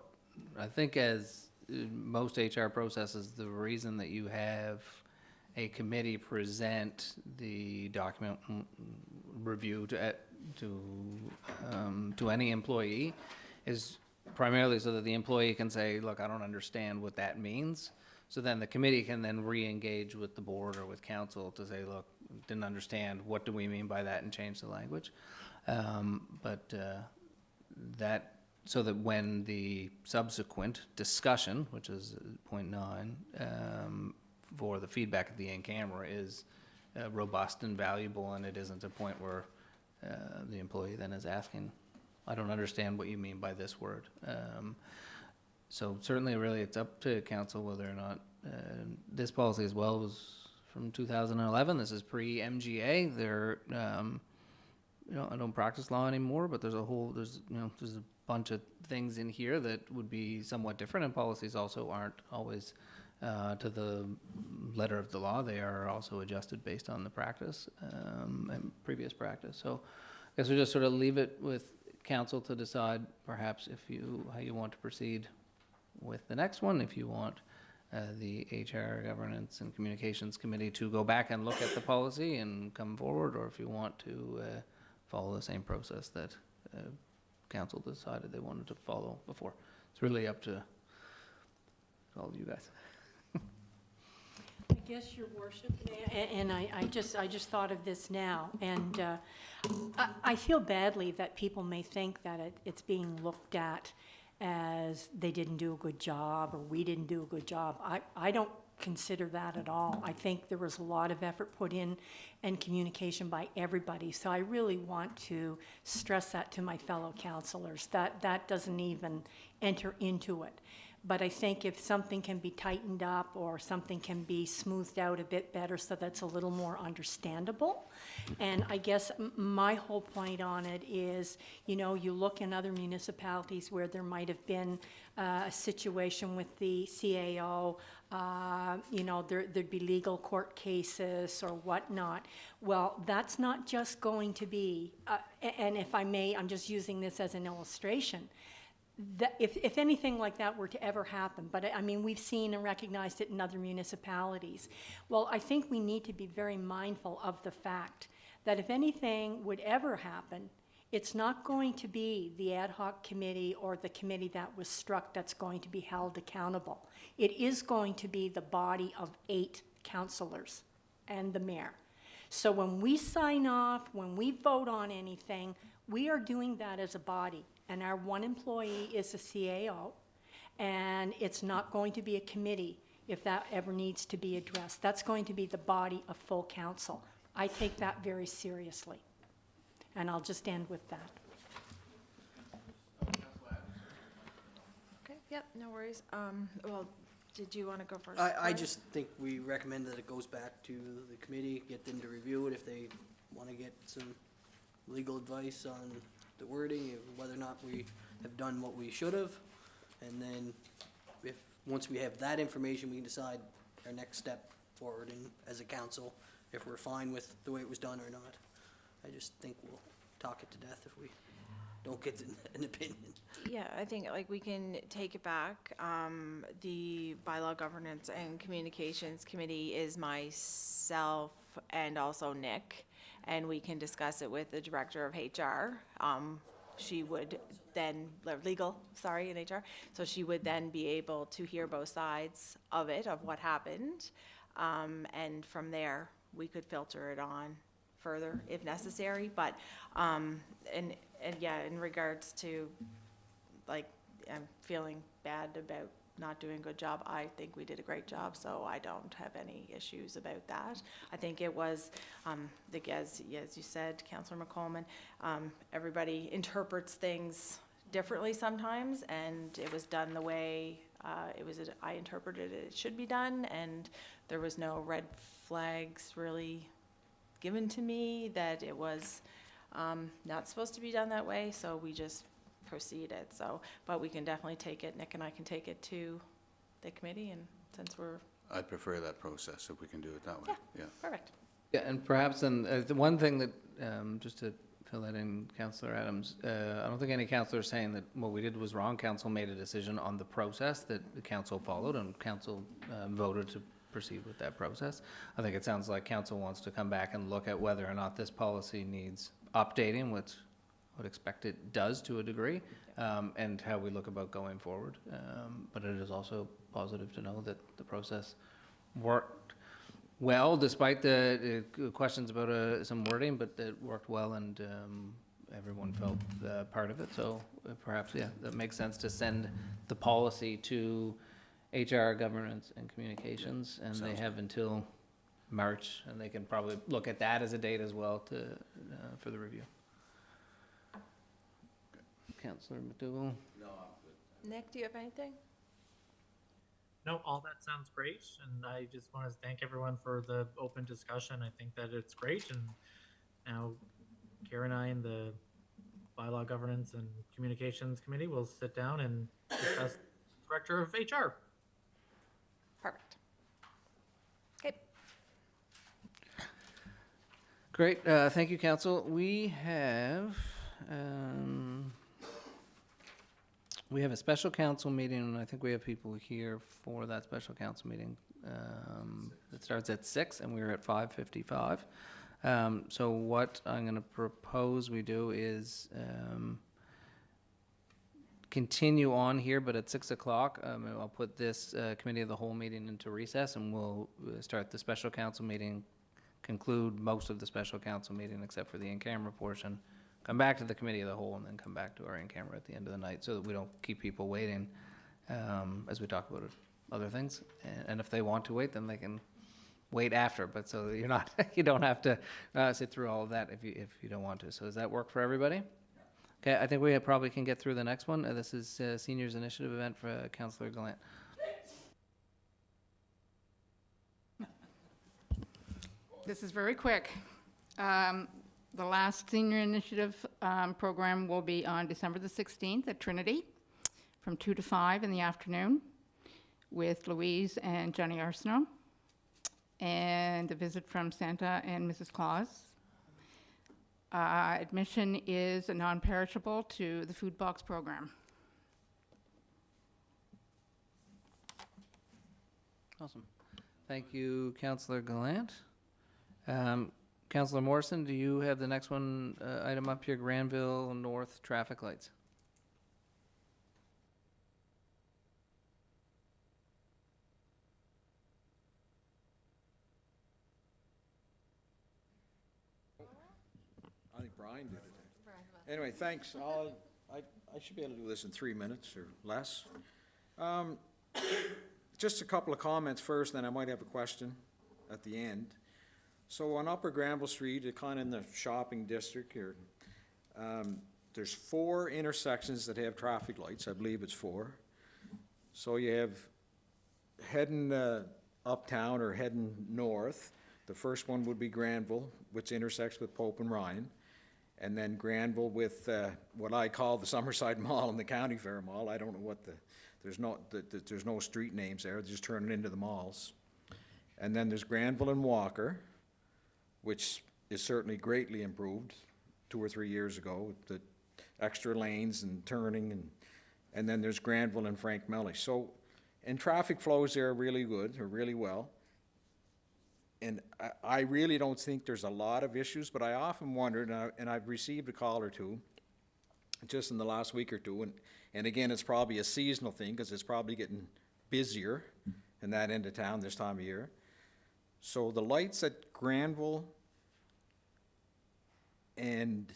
I think as most HR processes, the reason that you have a committee present the document review to any employee is primarily so that the employee can say, look, I don't understand what that means. So then the committee can then re-engage with the board or with council to say, look, didn't understand, what do we mean by that, and change the language. So that when the subsequent discussion, which is point 9, for the feedback at the in-camera is robust and valuable, and it isn't a point where the employee then is asking, I don't understand what you mean by this word. So certainly, really, it's up to council whether or not this policy as well was from 2011. This is pre-MGA. I don't practice law anymore, but there's a bunch of things in here that would be somewhat different, and policies also aren't always to the letter of the law. They are also adjusted based on the practice and previous practice. So I guess we just sort of leave it with council to decide perhaps how you want to proceed with the next one. If you want the HR Governance and Communications Committee to go back and look at the policy and come forward, or if you want to follow the same process that council decided they wanted to follow before. It's really up to all of you guys. I guess, Your Worship, and I just thought of this now, and I feel badly that people may think that it's being looked at as they didn't do a good job or we didn't do a good job. I don't consider that at all. I think there was a lot of effort put in and communication by everybody. So I really want to stress that to my fellow councillors, that doesn't even enter into it. But I think if something can be tightened up or something can be smoothed out a bit better so that's a little more understandable. And I guess my whole point on it is, you know, you look in other municipalities where there might have been a situation with the CAO, you know, there'd be legal court cases or whatnot. Well, that's not just going to be, and if I may, I'm just using this as an illustration, that if anything like that were to ever happen, but I mean, we've seen and recognized it in other municipalities. Well, I think we need to be very mindful of the fact that if anything would ever happen, it's not going to be the ad hoc committee or the committee that was struck that's going to be held accountable. It is going to be the body of 8 councillors and the mayor. So when we sign off, when we vote on anything, we are doing that as a body. And our one employee is a CAO, and it's not going to be a committee if that ever needs to be addressed. That's going to be the body of full council. I take that very seriously. And I'll just end with that. Okay, yep, no worries. Well, did you want to go first? I Brian? just think we recommend that it goes back to the committee, get them to review it if they want to get some legal advice on the wording, whether or not we have done what we should have. And then once we have that information, we can decide our next step forward and as a council, if we're fine with the way it was done or not. I just think we'll talk it to death if we don't get an opinion. Yeah, I think like we can take it back. The Bylaw Governance and Communications Committee is myself and also Nick, and we can discuss it with the Director of HR. She would then, legal, sorry, in HR. So she would then be able to hear both sides of it, of what happened. And from there, we could filter it on further if necessary. But, and yeah, in regards to, like, I'm feeling bad about not doing a good job. I think we did a great job, so I don't have any issues about that. I think it was, like as you said, Councillor McColeman, everybody interprets things differently sometimes, and it was done the way I interpreted it should be done, and there was no red flags really given to me that it was not supposed to be done that way, so we just proceeded. So, but we can definitely take it, Nick and I can take it to the committee, and since we're... I'd prefer that process if we can do it that way, yeah. Perfect. Yeah, and perhaps then, the one thing that, just to fill that in, Councillor Adams, I don't think any councillor is saying that what we did was wrong. Council made a decision on the process that the council followed, and council voted to proceed with that process. I think it sounds like council wants to come back and look at whether or not this policy needs updating, which I would expect it does to a degree, and how we look about going forward. But it is also positive to know that the process worked well, despite the questions about some wording, but it worked well, and everyone felt part of it. So perhaps, yeah, that makes sense to send the policy to HR, Governance, and Communications, and they have until March, and they can probably look at that as a date as well to for the review. Councillor McDougall? No, I'm good. Nick, do you have anything? No, all that sounds great, and I just want to thank everyone for the open discussion. I think that it's great, and now Karen and I and the Bylaw Governance and Communications Committee will sit down and discuss Director of HR. Perfect. Okay. Great, thank you, Council. We have a special council meeting, and I think we have people here for that special council meeting. It starts at 6, and we're at 5:55. So what I'm going to propose we do is continue on here, but at 6 o'clock, I'll put this committee of the whole meeting into recess, and we'll start the special council meeting, conclude most of the special council meeting except for the in-camera portion come back to the committee of the whole and then come back to our in-camera at the end of the night so that we don't keep people waiting as we talk about other things. And if they want to wait, then they can wait after, but so you're not, you don't have to sit through all of that if you don't want to. So does that work for everybody? Okay, I think we probably can get through the next one. This is Seniors Initiative event for Councillor Gallant. This is very quick. The last Senior Initiative program will be on December the 16th at Trinity from 2 to 5 in the afternoon with Louise and Johnny Arsenault, and a visit from Santa and Mrs. Claus. Admission is a non-perishable to the food box program. Awesome. Thank you, Councillor Gallant. Councillor Morrison, do you have the next one item up here, Granville North traffic lights? I think Brian did it. Anyway, thanks. I should be able to do this in 3 minutes or less. Just a couple of comments first, then I might have a question at the end. So on Upper Granville Street, kind of in the shopping district here, there's 4 intersections that have traffic lights. I believe it's 4. So you have heading uptown or heading north. The first one would be Granville, which intersects with Pope and Ryan. And then Granville with what I call the Summerside Mall and the County Fair Mall. I don't know what there's no street names there, they just turn it into the malls. And then there's Granville and Walker, which is certainly greatly improved 2 or 3 years ago with the extra lanes and turning. And then there's Granville and Frank Mellish. So, and traffic flows there are really good, or really well. And I really don't think there's a lot of issues, but I often wondered, and I've received a call or two just in the last week or two, and again, it's probably a seasonal thing because it's probably getting busier in that end of town this time of year. So the lights at Granville and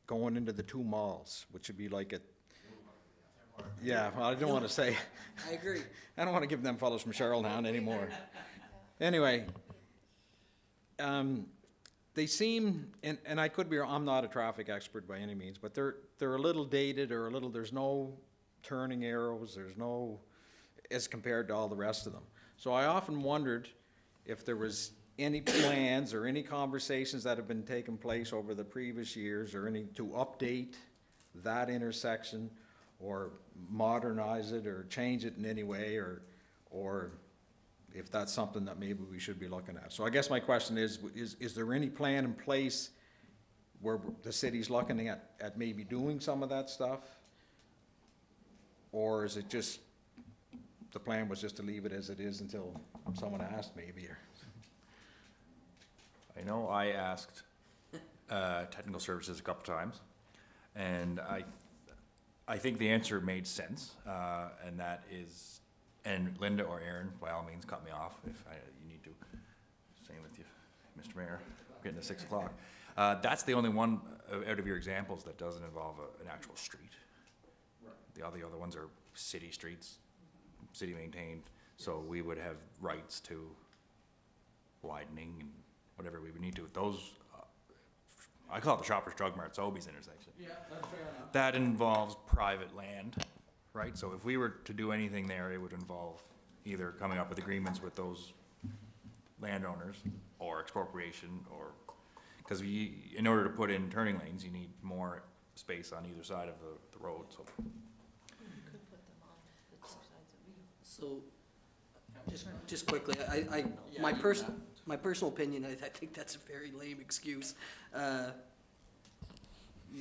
going into the 2 malls, which would be like yeah, well, I don't want to say. I agree. I don't want to give them fellows from Charlottetown anymore. Anyway, they seem, and I could be wrong, I'm not a traffic expert by any means, but they're a little dated or there's no turning arrows, there's no, as compared to all the rest of them. So I often wondered if there was any plans or any conversations that have been taking place over the previous years or any to update that intersection or modernize it or change it in any way or if that's something that maybe we should be looking at. So I guess my question is there any plan in place where the city's looking at maybe doing some of that stuff? Or is it just, the plan was just to leave it as it is until someone asked maybe? Or I know I asked technical services a couple times, and I think the answer made sense, and that is, and Linda or Aaron, by all means, cut me off if you need to. Same with you, Mr. Mayor. I'm getting to 6 o'clock. That's the only one out of your examples that doesn't involve an actual street. Right. All the other ones are city streets, city maintained. So we would have rights to widening and whatever we would need to. Those, I call it the Shoppers Drug Mart, Sobeys intersection. yeah, that's fair enough. That involves private land. Right, so if we were to do anything there, it would involve either coming up with agreements with those landowners or expropriation, or because in order to put in turning lanes, you need more space on either side of the road. So, So, just quickly, my personal opinion, I think that's a very lame excuse. You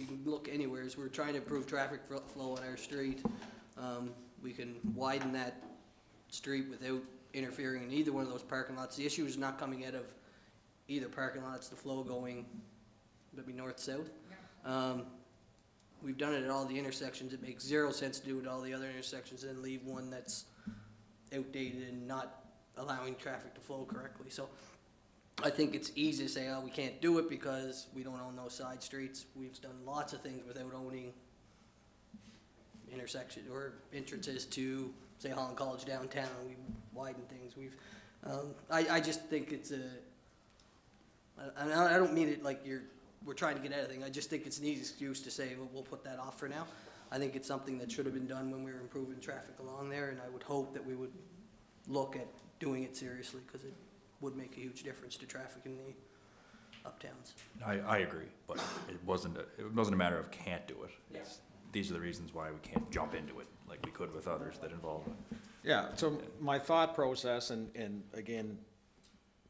can look anywhere, as we're trying to improve traffic flow on our street. We can widen that street without interfering in either one of those parking lots. The issue is not coming out of either parking lots, the flow going, would be north-south. We've done it at all the intersections. It makes 0 sense to do it at all the other intersections and leave one that's outdated and not allowing traffic to flow correctly. So I think it's easy to say, oh, we can't do it because we don't own those side streets. We've done lots of things without owning intersection or entrances to, say, Holland College downtown. We widen things. I just think it's I don't mean it like we're trying to get anything. I just think it's an easy excuse to say, well, we'll put that off for now. I think it's something that should have been done when we were improving traffic along there, and I would hope that we would look at doing it seriously, because it would make a huge difference to traffic in the uptowns. I agree, but it wasn't a matter of can't do it. Yeah. These are the reasons why we can't jump into it like we could with others that involve it. Yeah, so my thought process, and again,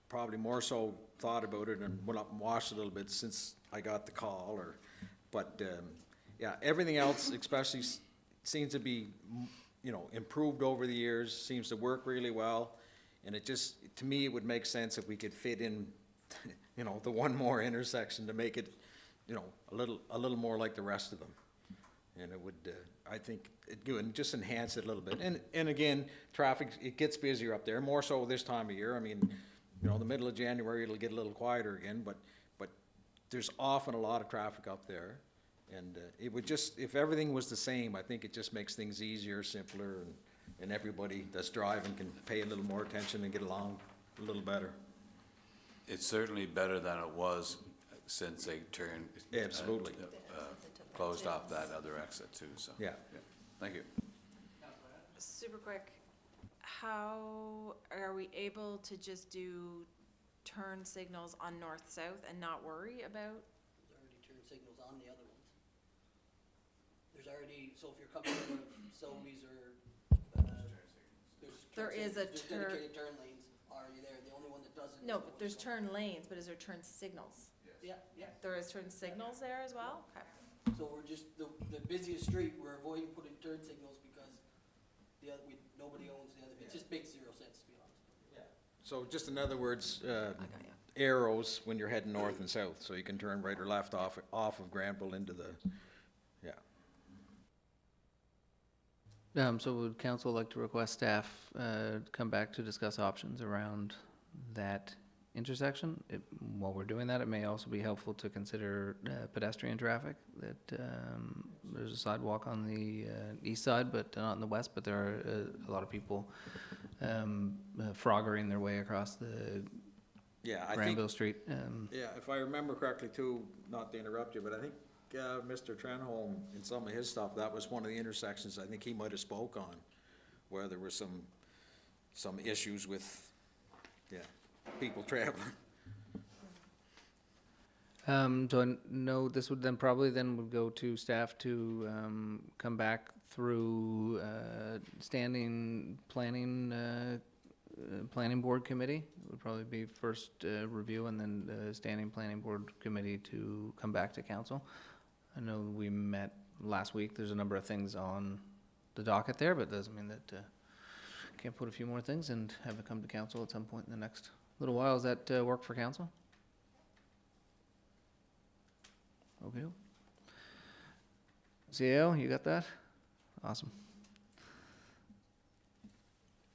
probably more so thought about it and went up and watched a little bit since I got the call, but yeah, everything else especially seems to be, improved over the years, seems to work really well. And it just, to me, it would make sense if we could fit in, the one more intersection to make it, a little more like the rest of them. And it would, I think, it would just enhance it a little bit. And again, traffic, it gets busier up there, more so this time of year. I mean, the middle of January, it'll get a little quieter again, but there's often a lot of traffic up there. And it would just, if everything was the same, I think it just makes things easier, simpler, and everybody that's driving can pay a little more attention and get along a little better. It's certainly better than it was since they turned. Absolutely. Closed off that other exit too, so. Yeah. Thank you. Super quick, how are we able to just do turn signals on north-south and not worry about? There's already turn signals on the other ones. There's already, so if you're coming out of Selby's or, There is a there's dedicated turn lanes already there. The only one that doesn't. No, but there's turn lanes, but is there turn signals? Yeah, yeah. There is turn signals there as well? Okay. So we're just, the busiest street, we're avoiding putting turn signals because nobody owns the other. It just makes zero sense, to be honest. Yeah. So just in other words, I got you. arrows when you're heading north and south, so you can turn right or left off of Granville into the, So would council like to request staff come back to discuss options around that intersection? While we're doing that, it may also be helpful to consider pedestrian traffic, that there's a sidewalk on the east side, but not on the west, but there are a lot of people froggering their way across the I think, Granville Street. yeah, if I remember correctly too, not to interrupt you, but I think Mr. Trenholm, in some of his stuff, that was one of the intersections I think he might have spoke on, where there were some issues with, people traveling. So I know this would then probably would go to staff to come back through standing planning board committee. It would probably be first review and then the standing planning board committee to come back to council. I know we met last week. There's a number of things on the docket there, but it doesn't mean that can't put a few more things and have it come to council at some point in the next little while. Does that work for council? Okay. CAO, you got that? Awesome.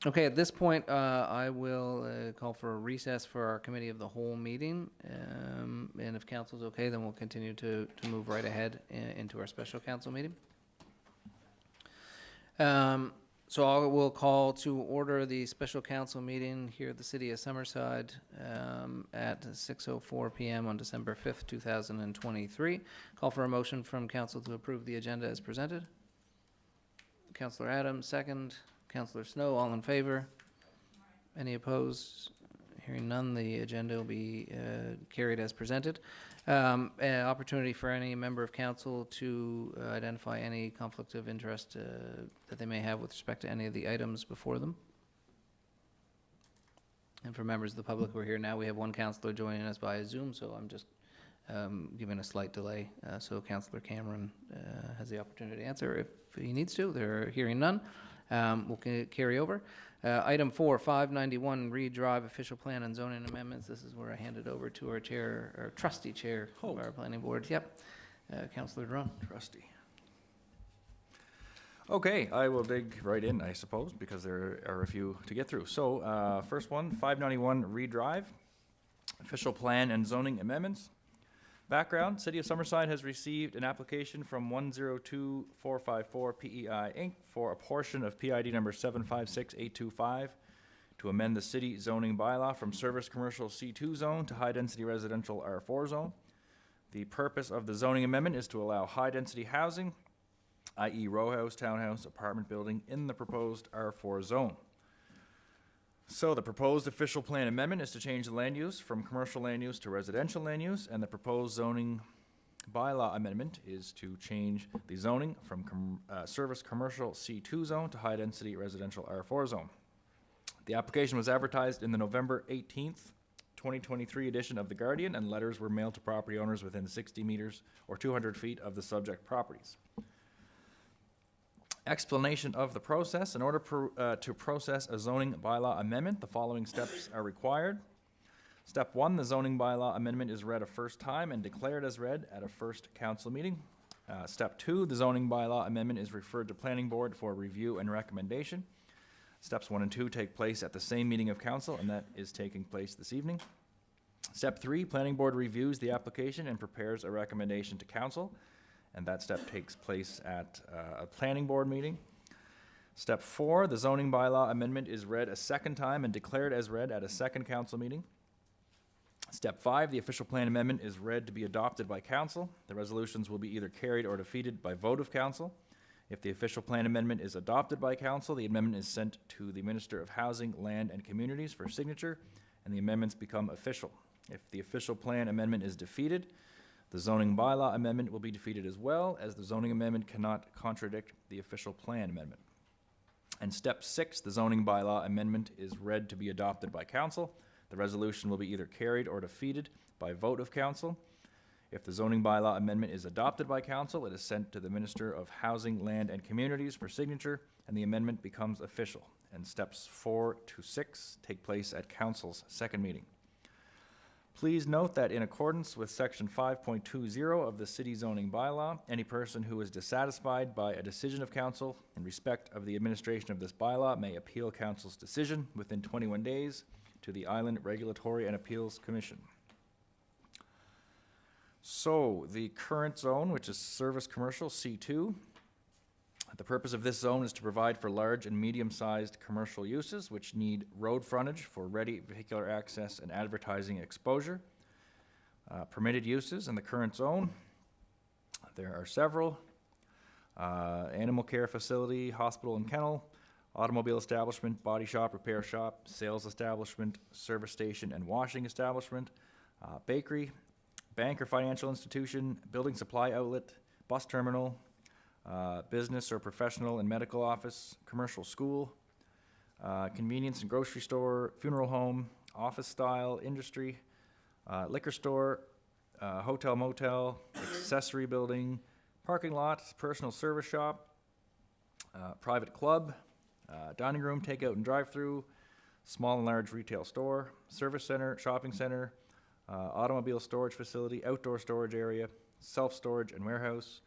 Okay, at this point, I will call for a recess for our committee of the whole meeting. And if council's okay, then we'll continue to move right ahead into our special council meeting. So I will call to order the special council meeting here at the City of Summerside at 6:04 p.m. on December 5th, 2023. Call for a motion from council to approve the agenda as presented. Councillor Adams, second. Councillor Snow, all in favor? Any opposed? Hearing none, the agenda will be carried as presented. An opportunity for any member of council to identify any conflict of interest that they may have with respect to any of the items before them. And for members of the public who are here now, we have one councillor joining us via Zoom, so I'm just giving a slight delay. So Councillor Cameron has the opportunity to answer if he needs to. They're hearing none. We'll carry over. Item 4, 591 Read Drive Official Plan and Zoning Amendments. This is where I hand it over to our chair, our trustee chair of our planning board. Yep, Councillor Drum. Trustee. Okay, I will dig right in, I suppose, because there are a few to get through. So, first one, 591 Read Drive. Official plan and zoning amendments. Background, City of Summerside has received an application from 102454 PEI Inc. for a portion of PID number 756825 to amend the city zoning bylaw from service commercial C2 zone to high-density residential R4 zone. The purpose of the zoning amendment is to allow high-density housing, i.e. row house, townhouse, apartment building, in the proposed R4 zone. So the proposed official plan amendment is to change the land use from commercial land use to residential land use, and the proposed zoning bylaw amendment is to change the zoning from service commercial C2 zone to high-density residential R4 zone. The application was advertised in the November 18th, 2023 edition of The Guardian, and letters were mailed to property owners within 60 meters or 200 feet of the subject properties. Explanation of the process. In order to process a zoning bylaw amendment, the following steps are required. Step 1, the zoning bylaw amendment is read a first time and declared as read at a first council meeting. Step 2, the zoning bylaw amendment is referred to planning board for review and recommendation. Steps 1 and 2 take place at the same meeting of council, and that is taking place this evening. Step 3, planning board reviews the application and prepares a recommendation to council, and that step takes place at a planning board meeting. Step 4, the zoning bylaw amendment is read a second time and declared as read at a second council meeting. Step 5, the official plan amendment is read to be adopted by council. The resolutions will be either carried or defeated by vote of council. If the official plan amendment is adopted by council, the amendment is sent to the Minister of Housing, Land and Communities for signature, and the amendments become official. If the official plan amendment is defeated, the zoning bylaw amendment will be defeated as well, as the zoning amendment cannot contradict the official plan amendment. And step 6, the zoning bylaw amendment is read to be adopted by council. The resolution will be either carried or defeated by vote of council. If the zoning bylaw amendment is adopted by council, it is sent to the Minister of Housing, Land and Communities for signature, and the amendment becomes official. And steps 4 to 6 take place at council's second meeting. Please note that in accordance with section 5.20 of the city zoning bylaw, any person who is dissatisfied by a decision of council in respect of the administration of this bylaw may appeal council's decision within 21 days to the Island Regulatory and Appeals Commission. So the current zone, which is service commercial C2, the purpose of this zone is to provide for large and medium-sized commercial uses which need road frontage for ready vehicular access and advertising exposure. Permitted uses in the current zone, there are several. Animal care facility, hospital and kennel, automobile establishment, body shop, repair shop, sales establishment, service station and washing establishment, bakery, bank or financial institution, building supply outlet, bus terminal, business or professional and medical office, commercial school, convenience and grocery store, funeral home, office style, industry, liquor store, hotel motel, accessory building, parking lot, personal service shop, private club, dining room, takeout and drive-through, small and large retail store, service center, shopping center, automobile storage facility, outdoor storage area, self-storage and warehouse,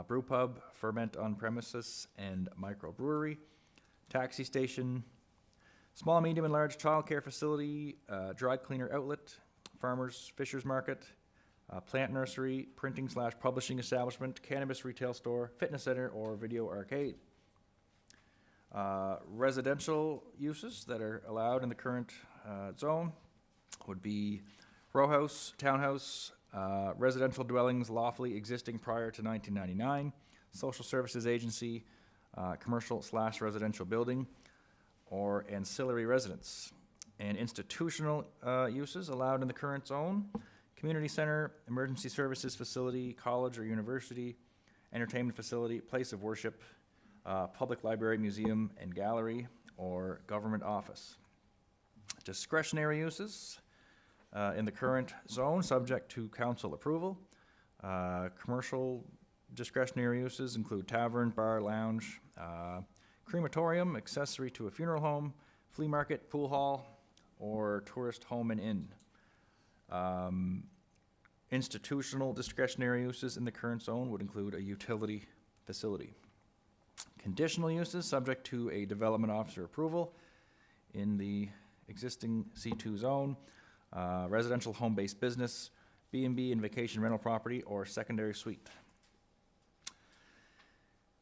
brew pub, ferment on premises and microbrewery, taxi station, small, medium, and large childcare facility, dry cleaner outlet, farmers, fishers market, plant nursery, printing/publishing establishment, cannabis retail store, fitness center, or video arcade. Residential uses that are allowed in the current zone would be row house, townhouse, residential dwellings lawfully existing prior to 1999, social services agency, commercial/residential building, or ancillary residence. And institutional uses allowed in the current zone: community center, emergency services facility, college or university, entertainment facility, place of worship, public library, museum and gallery, or government office. Discretionary uses in the current zone, subject to council approval. Commercial discretionary uses include tavern, bar, lounge, crematorium, accessory to a funeral home, flea market, pool hall, or tourist home and inn. Institutional discretionary uses in the current zone would include a utility facility. Conditional uses subject to a development officer approval in the existing C2 zone. residential home-based business, B&B and vacation rental property, or secondary suite.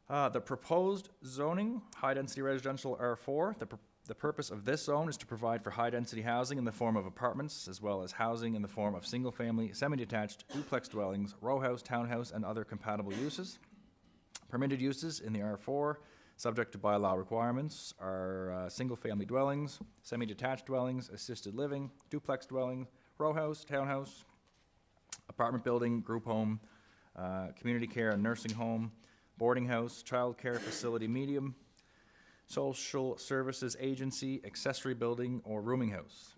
The proposed zoning, high-density residential R4, the purpose of this zone is to provide for high-density housing in the form of apartments, as well as housing in the form of single-family, semi-detached, duplex dwellings, row house, townhouse, and other compatible uses. Permitted uses in the R4, subject to bylaw requirements, are single-family dwellings, semi-detached dwellings, assisted living, duplex dwelling, row house, townhouse, apartment building, group home, community care and nursing home, boarding house, child care facility medium, social services agency, accessory building, or rooming house.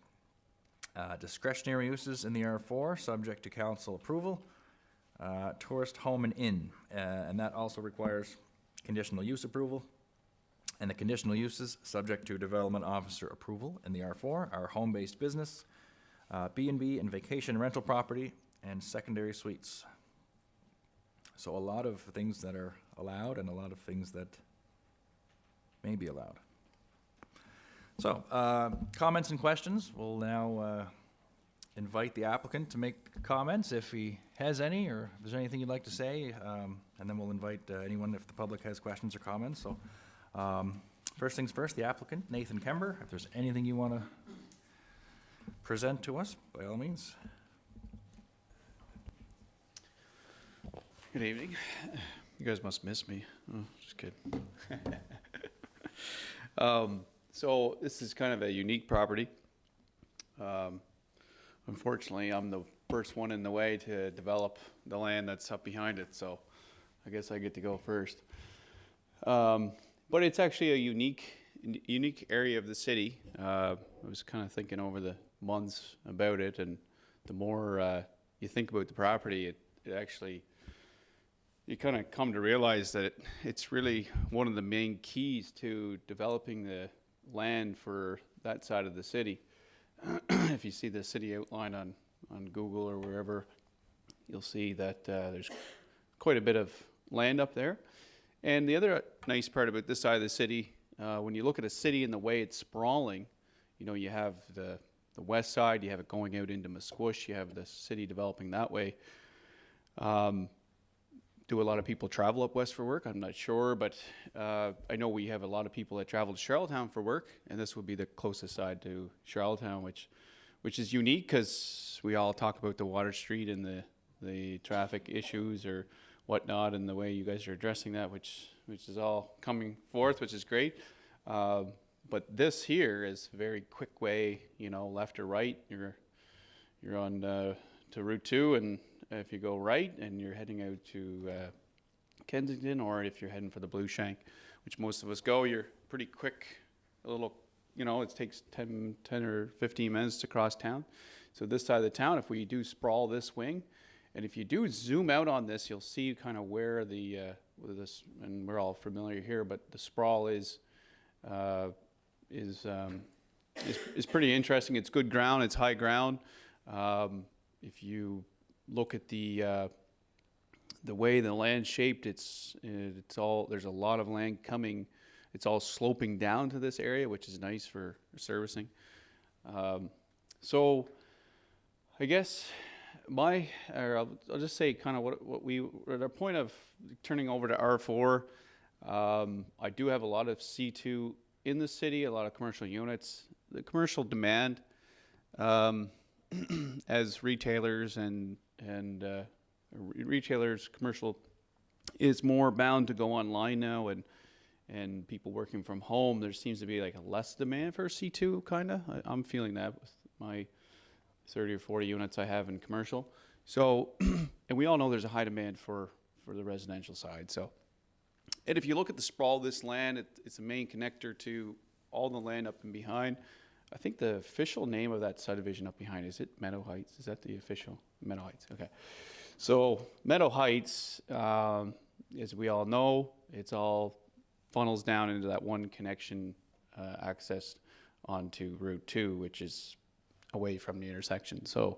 Discretionary uses in the R4, subject to council approval, tourist home and inn, and that also requires conditional use approval. And the conditional uses, subject to development officer approval in the R4, are home-based business, B&B and vacation rental property, and secondary suites. So a lot of things that are allowed and a lot of things that may be allowed. So, comments and questions. We'll now invite the applicant to make comments if he has any, or if there's anything you'd like to say, and then we'll invite anyone if the public has questions or comments. So, first things first, the applicant, Nathan Kember. If there's anything you want to present to us, by all means. Good evening. You guys must miss me. Oh, just kidding. So this is kind of a unique property. Unfortunately, I'm the first one in the way to develop the land that's up behind it, so I guess I get to go first. But it's actually a unique area of the city. I was kind of thinking over the months about it, and the more you think about the property, it actually, you kind of come to realize that it's really one of the main keys to developing the land for that side of the city. If you see the city outline on Google or wherever, you'll see that there's quite a bit of land up there. And the other nice part about this side of the city, when you look at a city and the way it's sprawling, you know, you have the west side, you have it going out into Musquesh, you have the city developing that way. Do a lot of people travel up west for work? I'm not sure, but I know we have a lot of people that travel to Charlottetown for work, and this would be the closest side to Charlottetown, which is unique because we all talk about the Water Street and the traffic issues or whatnot, and the way you guys are addressing that, which is all coming forth, which is great. But this here is a very quick way, you know, left or right. You're on to Route 2, and if you go right and you're heading out to Kensington, or if you're heading for the Blue Shank, which most of us go, you're pretty quick, a little, you know, it takes 10 or 15 minutes to cross town. So this side of the town, if we do sprawl this wing, and if you do zoom out on this, you'll see kind of where this, and we're all familiar here, but the sprawl is pretty interesting. It's good ground, it's high ground. If you look at the way the land's shaped, it's all, there's a lot of land coming. It's all sloping down to this area, which is nice for servicing. So I guess I'll just say kind of what we were at a point of turning over to R4. I do have a lot of C2 in the city, a lot of commercial units. The commercial demand, as retailers and retailers, commercial is more bound to go online now, and people working from home, there seems to be like a less demand for C2 kind of. I'm feeling that with my 30 or 40 units I have in commercial. So, and we all know there's a high demand for the residential side. So, and if you look at the sprawl of this land, it's a main connector to all the land up and behind. I think the official name of that subdivision up behind, is it Meadow Heights? Is that the official? Meadow Heights, okay. So Meadow Heights, as we all know, it's all funnels down into that one connection access onto Route 2, which is away from the intersection. So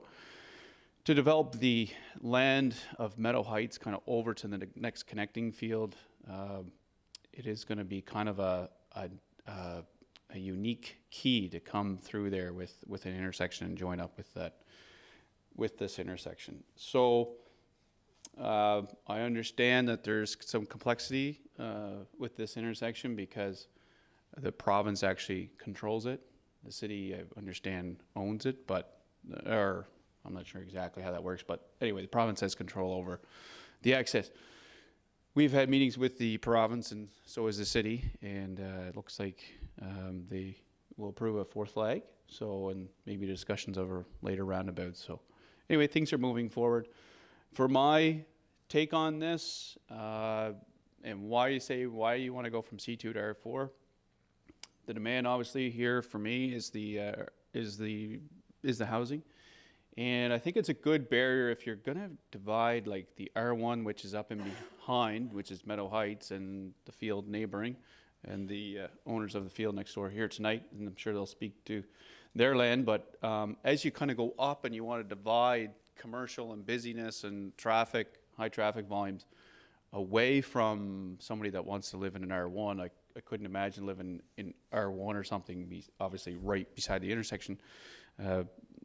to develop the land of Meadow Heights kind of over to the next connecting field, it is going to be kind of a a unique key to come through there with an intersection and join up with this intersection. So I understand that there's some complexity with this intersection because the province actually controls it. The city, I understand, owns it, or I'm not sure exactly how that works, but anyway, the province has control over the access. We've had meetings with the province, and so has the city, and it looks like they will approve a fourth flag. So, and maybe discussions over later roundabouts. So, anyway, things are moving forward. For my take on this, and why you want to go from C2 to R4, the demand obviously here for me is the housing. And I think it's a good barrier if you're going to divide like the R1, which is up and behind, which is Meadow Heights, and the field neighboring, and the owners of the field next door here tonight, and I'm sure they'll speak to their land. But as you kind of go up and you want to divide commercial and busyness and traffic, high traffic volumes, away from somebody that wants to live in an R1, I couldn't imagine living in R1 or something, obviously right beside the intersection.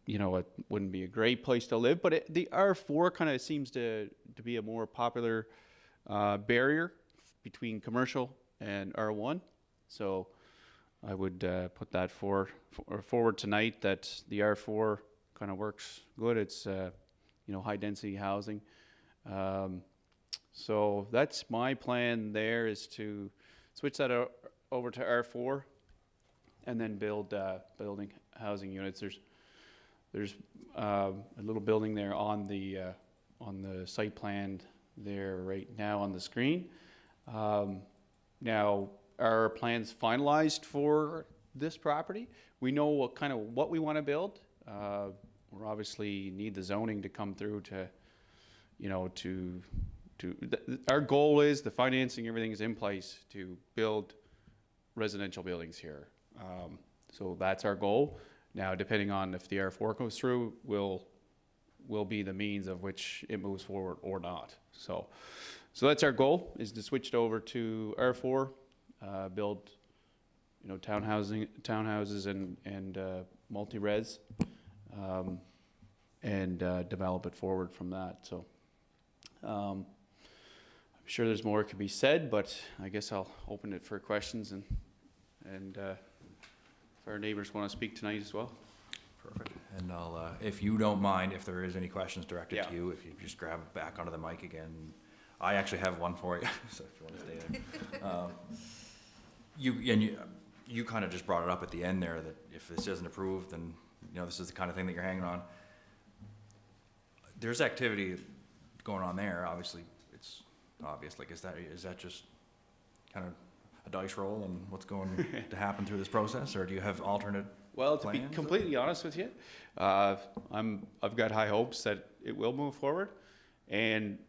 You know, it wouldn't be a great place to live, but the R4 kind of seems to be a more popular barrier between commercial and R1. So I would put that forward tonight, that the R4 kind of works good. It's, you know, high density housing. So that's my plan there, is to switch that over to R4 and then build building housing units. There's a little building there on the site plan there right now on the screen. Now, our plans finalized for this property. We know what we want to build. We obviously need the zoning to come through to, you know, our goal is the financing, everything is in place to build residential buildings here. So that's our goal. Now, depending on if the R4 goes through, will be the means of which it moves forward or not. So that's our goal, is to switch it over to R4, build, you know, townhouses and multi-res, and develop it forward from that. So I'm sure there's more could be said, but I guess I'll open it for questions and if our neighbors want to speak tonight as well. Perfect. And I'll, if you don't mind, if there is any questions directed Yeah. to you, if you just grab it back onto the mic again. I actually have one for you, so if you want to stay there. You kind of just brought it up at the end there, that if this isn't approved, then, you know, this is the kind of thing that you're hanging on. There's activity going on there, obviously. It's obvious. Like, is that just kind of a dice roll and what's going to happen through this process, or do you have alternate Well, to plans? be completely honest with you, I've got high hopes that it will move forward, and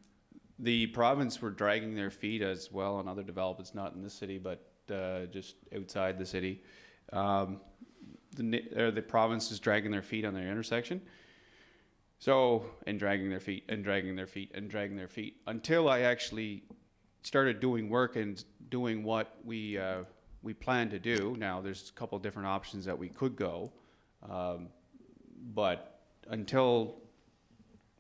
the province were dragging their feet as well on other developments, not in the city, but just outside the city. The province is dragging their feet on their intersection. So, and dragging their feet and dragging their feet and dragging their feet until I actually started doing work and doing what we plan to do. Now, there's a couple of different options that we could go, but until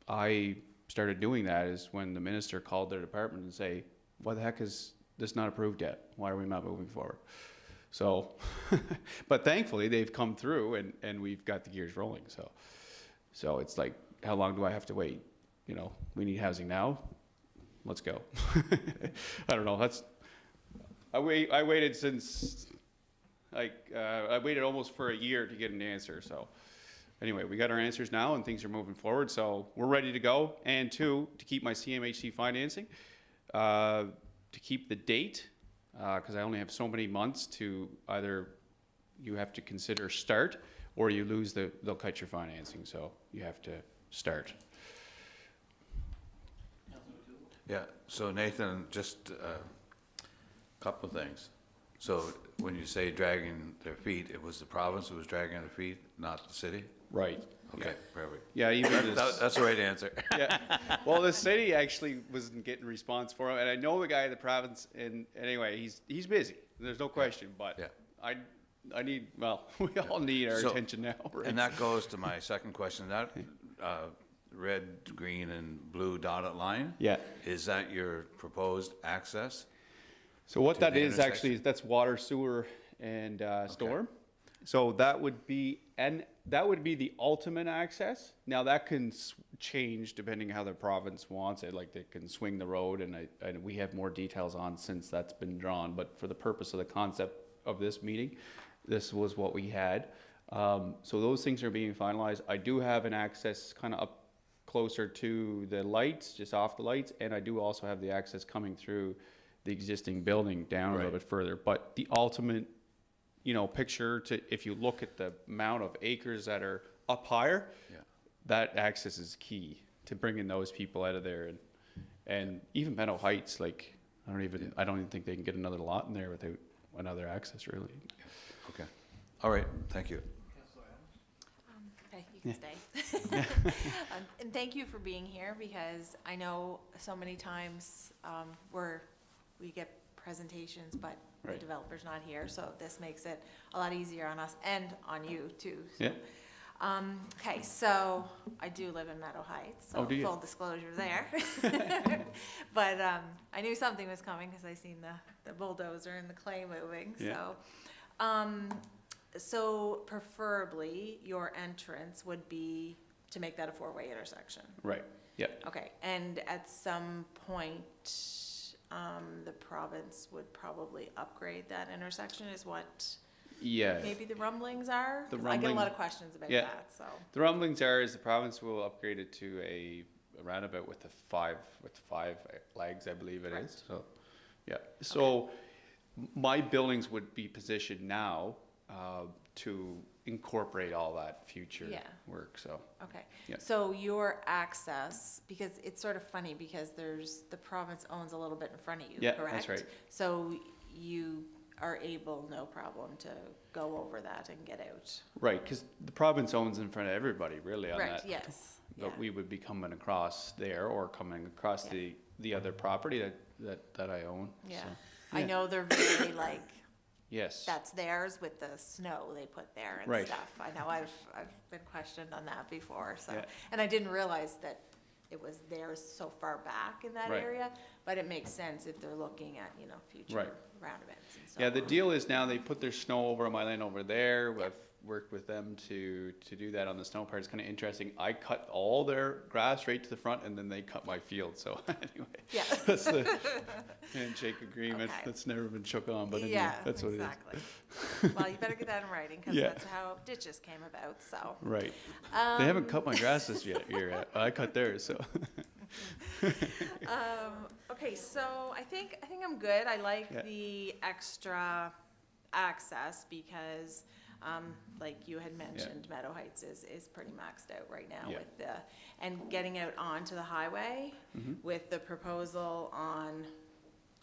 I started doing that is when the minister called their department and say, "Why the heck is this not approved yet? Why are we not moving forward?" So, but thankfully they've come through and we've got the gears rolling. So it's like, how long do I have to wait? You know, we need housing now. Let's go. I don't know. I waited since, I waited almost for a year to get an answer. So anyway, we got our answers now and things are moving forward. So we're ready to go. And two, to keep my CMHC financing, to keep the date, because I only have so many months to either, you have to consider start or you lose they'll cut your financing. So you have to start. Yeah, so Nathan, just a couple of things. So when you say dragging their feet, it was the province who was dragging their feet, not the city? Right. Okay, perfect. Yeah, even That's the right answer. yeah. Well, the city actually wasn't getting response for him, and I know the guy in the province. And anyway, he's busy. There's no question. But Yeah. well, we all need our So- attention now, right? And that goes to my second question, that red, green, and blue dotted line? Yeah. Is that your proposed access? So what to that the is actually, intersection? that's water, sewer, and storm. So that would be, and that would be the ultimate access. Now that can change depending how the province wants it, like they can swing the road, and we have more details on since that's been drawn. But for the purpose of the concept of this meeting, this was what we had. So those things are being finalized. I do have an access kind of up closer to the lights, just off the lights, and I do also have the access coming through the existing building down a little Right. bit further. But the ultimate, picture to, if you look at the amount of acres that are up higher, Yeah. that access is key to bringing those people out of there. And even Meadow Heights, like, I don't even think they can get another lot in there without another access, really. Okay. All right, thank you. Okay, you can stay. And thank you for being here, because I know so many times we get presentations, but the Right. developer's not here, so this makes it a lot easier on us and on you too. So. Yeah. Okay, so I do live in Meadow Heights, so Oh, do you? full disclosure there. But I knew something was coming because I seen the bulldozer and the clay moving, Yeah. so preferably your entrance would be to make that a four-way intersection. Right, yeah. Okay, and at some point, the province would probably upgrade that intersection is what Yeah. maybe the rumblings are? The 'Cause I get a lot rumbling- of questions about yeah. that, so. The rumblings are the province will upgrade it to a roundabout with five legs, I believe it is. So, yeah. So my buildings would be positioned now to incorporate all that future Yeah. work. So Okay, Yeah. so your access, because it's sort of funny, because the province owns a little bit in front of you, Yeah, correct? that's right. So you are able, no problem, to go over that and get out? right, because the province owns in front of everybody really on that. Right, yes, But yeah. we would be coming across there or coming across Yeah. the other property that I own. Yeah, so, I yeah. know they're very like, Yes. that's theirs with the snow they put there and Right. stuff. I know I've been questioned on that before, so. Yeah. And I didn't realize that it was theirs so far back in that Right. area, but it makes sense if they're looking at, future Right. roundabouts and so Yeah, the on. deal is now they put their snow over on my land over there. I've worked with them to do that on the snow part. It's kind of interesting. I cut all their grass right to the front, and then they cut my field. So anyway, Yeah. that's the handshake agreement Okay. that's never been shook on. But anyway, Yeah, that's what exactly. Well, you better get that in writing, because Yeah. that's how ditches came about, so. it is. Right. They haven't cut my grass this year yet. I cut theirs. So Okay, so I think I'm good. I like Yeah. the extra access because, like you had mentioned, Meadow Heights is pretty maxed out right now Yeah. with and getting out onto the highway with the proposal on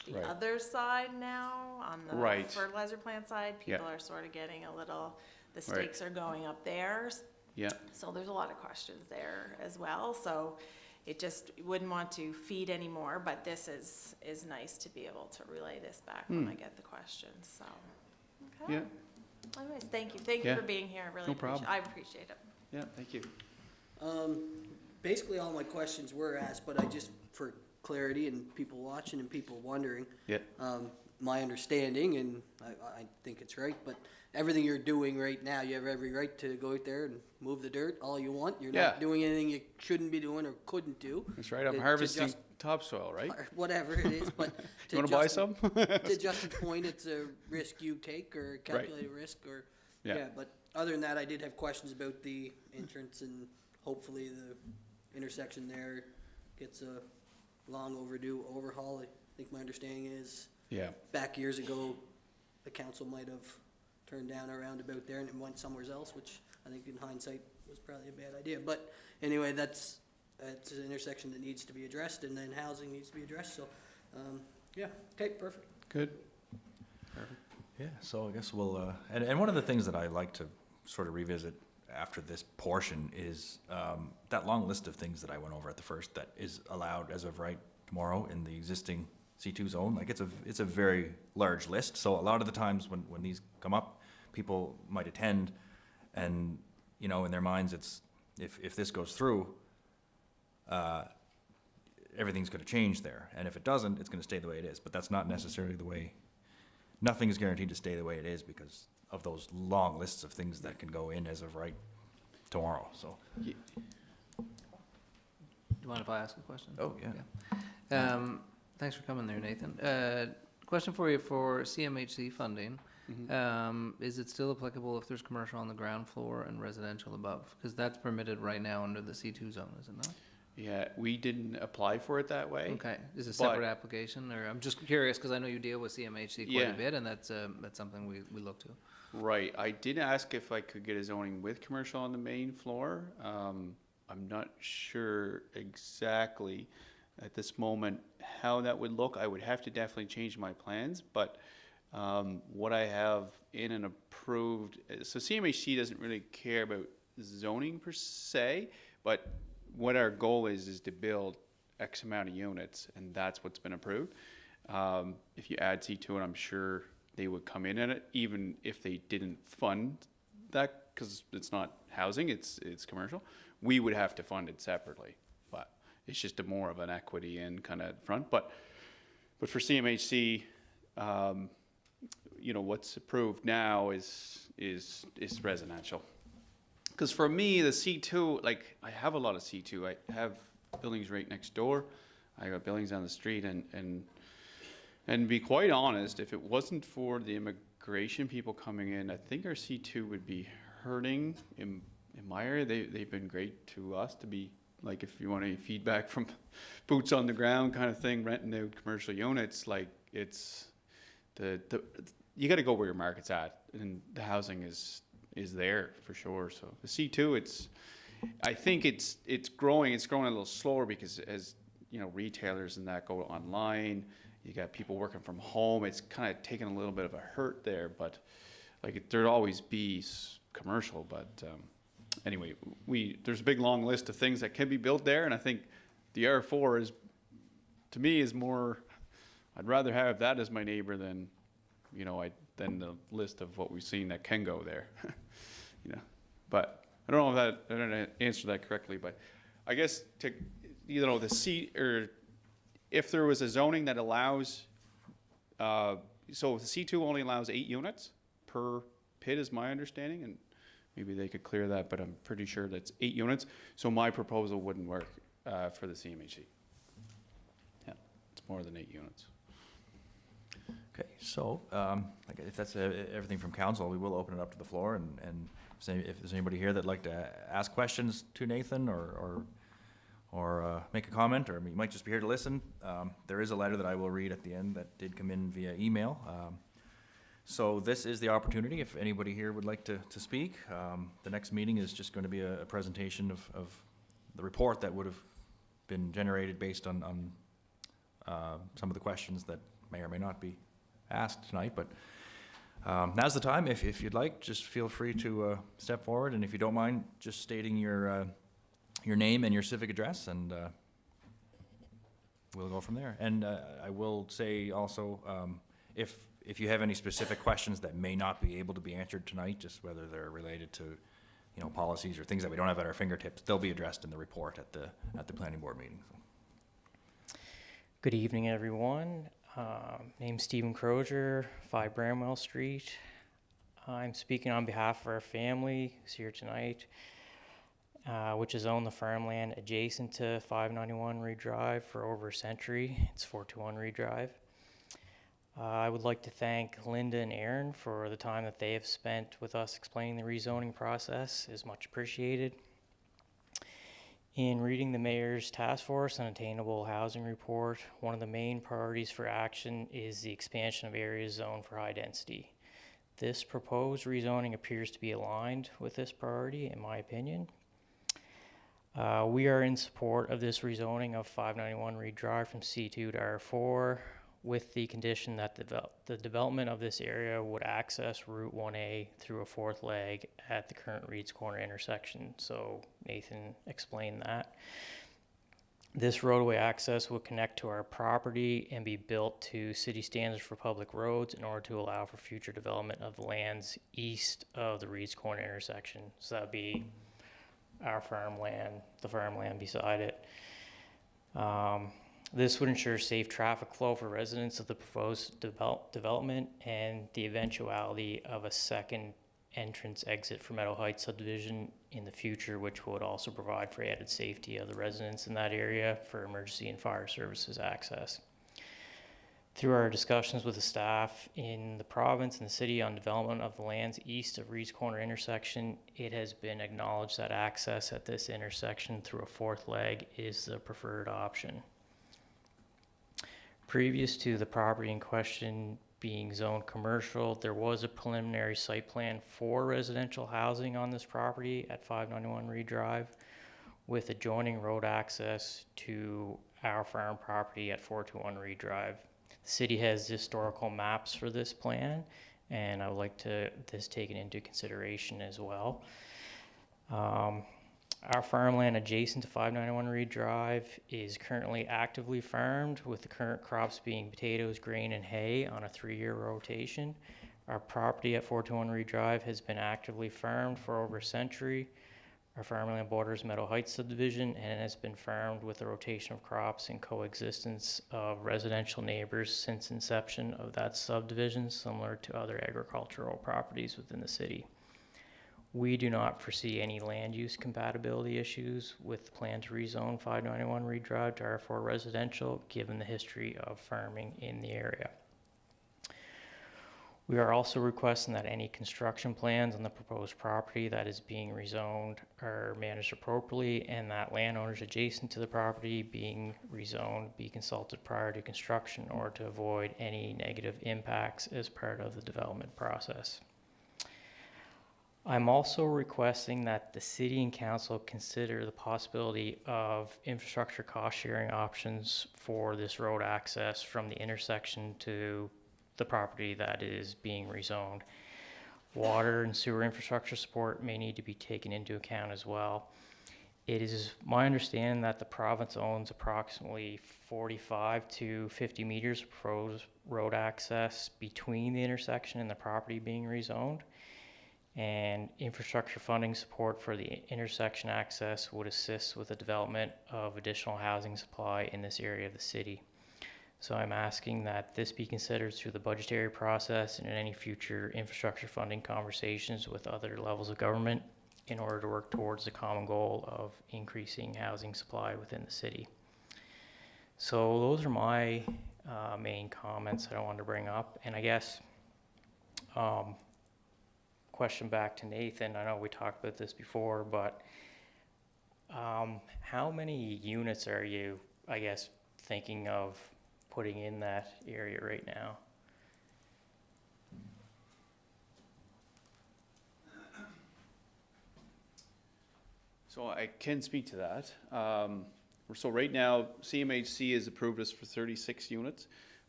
the Right. other side now, on the Right. fertilizer plant side, Yeah. people are sort of getting a little, the stakes are going up there. yeah, So there's a lot of questions there as well, so it just, wouldn't want to feed anymore, but this is nice to be able to relay this back when I get the questions, so. Okay. yeah, Anyways, thank you Yeah. for being here, I really No appreciate, problem. I appreciate it. yeah. Thank you. Basically, all my questions were asked, but I just, for clarity and people watching and people wondering, Yeah. my understanding, and I think it's right, but everything you're doing right now, you have every right to go out there and move the dirt all you want. You're Yeah. not doing anything you shouldn't be doing or couldn't do. That's right. I'm To harvesting just- topsoil, right? Or whatever it is, but You want to buy just- some? to Justin's point, it's a risk you take or calculated risk or, Yeah. yeah, but other than that, I did have questions about the entrance and hopefully the intersection there gets a long overdue overhaul. I think my understanding is Yeah. back years ago, the council might have turned down a roundabout there and it went somewhere else, which I think in hindsight was probably a bad idea. But anyway, that's an intersection that needs to be addressed, and then housing needs to be addressed, so, yeah, okay, perfect. Good. Yeah, so I guess we'll, and one of the things that I like to sort of revisit after this portion is that long list of things that I went over at the first that is allowed as of right tomorrow in the existing C2 zone. Like it's a very large list, so a lot of the times when these come up, people might attend, and, you know, in their minds, it's, if this goes through, everything's gonna change there, and if it doesn't, it's gonna stay the way it is, but that's not necessarily the way, nothing is guaranteed to stay the way it is because of those long lists of things that can go in as of right tomorrow, so. Do you mind if I ask a question? Oh, yeah. Thanks for coming there, Nathan. Question for you for CMHC funding. Is it still applicable if there's commercial on the ground floor and residential above? Because that's permitted right now under the C2 zone, is it not? Yeah, we didn't apply for it that way. Okay, is it a But- separate application, or I'm just curious, because I know you deal with CMHC quite Yeah. a bit, and that's something we look to. Right, I did ask if I could get a zoning with commercial on the main floor. I'm not sure exactly at this moment how that would look. I would have to definitely change my plans, but what I have in an approved, so CMHC doesn't really care about zoning per se, but what our goal is to build X amount of units, and that's what's been approved. If you add C to it, I'm sure they would come in at it, even if they didn't fund that, because it's not housing, it's commercial. We would have to fund it separately, but it's just more of an equity in kind of front. But for CMHC, you know, what's approved now is residential. Because for me, the C2, like, I have a lot of C2. I have buildings right next door. I got buildings down the street, and to be quite honest, if it wasn't for the immigration people coming in, I think our C2 would be hurting in my area. They've been great to us, to be, like, if you want any feedback from boots on the ground kind of thing, renting out commercial units, like, it's you got to go where your market's at, and the housing is there for sure. So the C2, I think it's growing. It's growing a little slower because, as you know, retailers and that go online. You got people working from home. It's kind of taken a little bit of a hurt there, but like there'd always be commercial. But anyway, there's a big long list of things that can be built there, and I think the R4 is, to me, is more. I'd rather have that as my neighbor than, you know, than the list of what we've seen that can go there. You know, but I don't know if I don't answer that correctly, but I guess to, you know, if there was a zoning that allows, so the C2 only allows 8 units per pit is my understanding, and maybe they could clear that, but I'm pretty sure that's 8 units. So my proposal wouldn't work for the CMHC. Yeah, it's more than 8 units. Okay, so, like, if that's everything from council, we will open it up to the floor, and if there's anybody here that'd like to ask questions to Nathan, or make a comment, or you might just be here to listen, there is a letter that I will read at the end that did come in via email. So this is the opportunity, if anybody here would like to speak. The next meeting is just going to be a presentation of the report that would have been generated based on some of the questions that may or may not be asked tonight, but now's the time. If you'd like, just feel free to step forward, and if you don't mind, just stating your name and your civic address, and we'll go from there. And I will say also, if you have any specific questions that may not be able to be answered tonight, just whether they're related to, you know, policies or things that we don't have at our fingertips, they'll be addressed in the report at the planning board meeting. So. Good evening, everyone. Name's Stephen Crozier, 5 Bramwell Street. I'm speaking on behalf of our family who's here tonight, which has owned the farmland adjacent to 591 Read Drive for over a century. It's 421 Read Drive. I would like to thank Linda and Aaron for the time that they have spent with us explaining the rezoning process. It is much appreciated. In reading the Mayor's Task Force on Attainable Housing Report, one of the main priorities for action is the expansion of areas zoned for high density. This proposed rezoning appears to be aligned with this priority, in my opinion. We are in support of this rezoning of 591 Read Drive from C2 to R4, with the condition that the development of this area would access Route 1A through a 4th leg at the current Reed's Corner intersection. So Nathan explained that. This roadway access will connect to our property and be built to city standards for public roads in order to allow for future development of the lands east of the Reed's Corner intersection. So that'd be our farmland, the farmland beside it. This would ensure safe traffic flow for residents of the proposed development and the eventuality of a second entrance exit for Meadow Heights subdivision in the future, which would also provide for added safety of the residents in that area for emergency and fire services access. Through our discussions with the staff in the province and the city on development of the lands east of Reed's Corner intersection, it has been acknowledged that access at this intersection through a fourth leg is the preferred option. Previous to the property in question being zoned commercial, there was a preliminary site plan for residential housing on this property at 591 Reed Drive with adjoining road access to our farm property at 421 Reed Drive. The city has historical maps for this plan, and I would like this taken into consideration as well. Our farmland adjacent to 591 Reed Drive is currently actively farmed, with the current crops being potatoes, grain, and hay on a 3-year rotation. Our property at 421 Reed Drive has been actively farmed for over a century. Our farmland borders Meadow Heights subdivision and has been farmed with a rotation of crops and coexistence of residential neighbors since inception of that subdivision, similar to other agricultural properties within the city. We do not foresee any land use compatibility issues with the plan to rezone 591 Reed Drive to R4 residential, given the history of farming in the area. We are also requesting that any construction plans on the proposed property that is being rezoned are managed appropriately, and that landowners adjacent to the property being rezoned be consulted prior to construction or to avoid any negative impacts as part of the development process. I'm also requesting that the city and council consider the possibility of infrastructure cost sharing options for this road access from the intersection to the property that is being rezoned. Water and sewer infrastructure support may need to be taken into account as well. It is my understanding that the province owns approximately 45 to 50 meters of proposed road access between the intersection and the property being rezoned. And infrastructure funding support for the intersection access would assist with the development of additional housing supply in this area of the city. So I'm asking that this be considered through the budgetary process and in any future infrastructure funding conversations with other levels of government in order to work towards the common goal of increasing housing supply within the city. So those are my main comments that I wanted to bring up. And I guess question back to Nathan. I know we talked about this before, but how many units are you, I guess, thinking of putting in that area right now? So I can speak to that. So right now, CMHC has approved us for 36 units,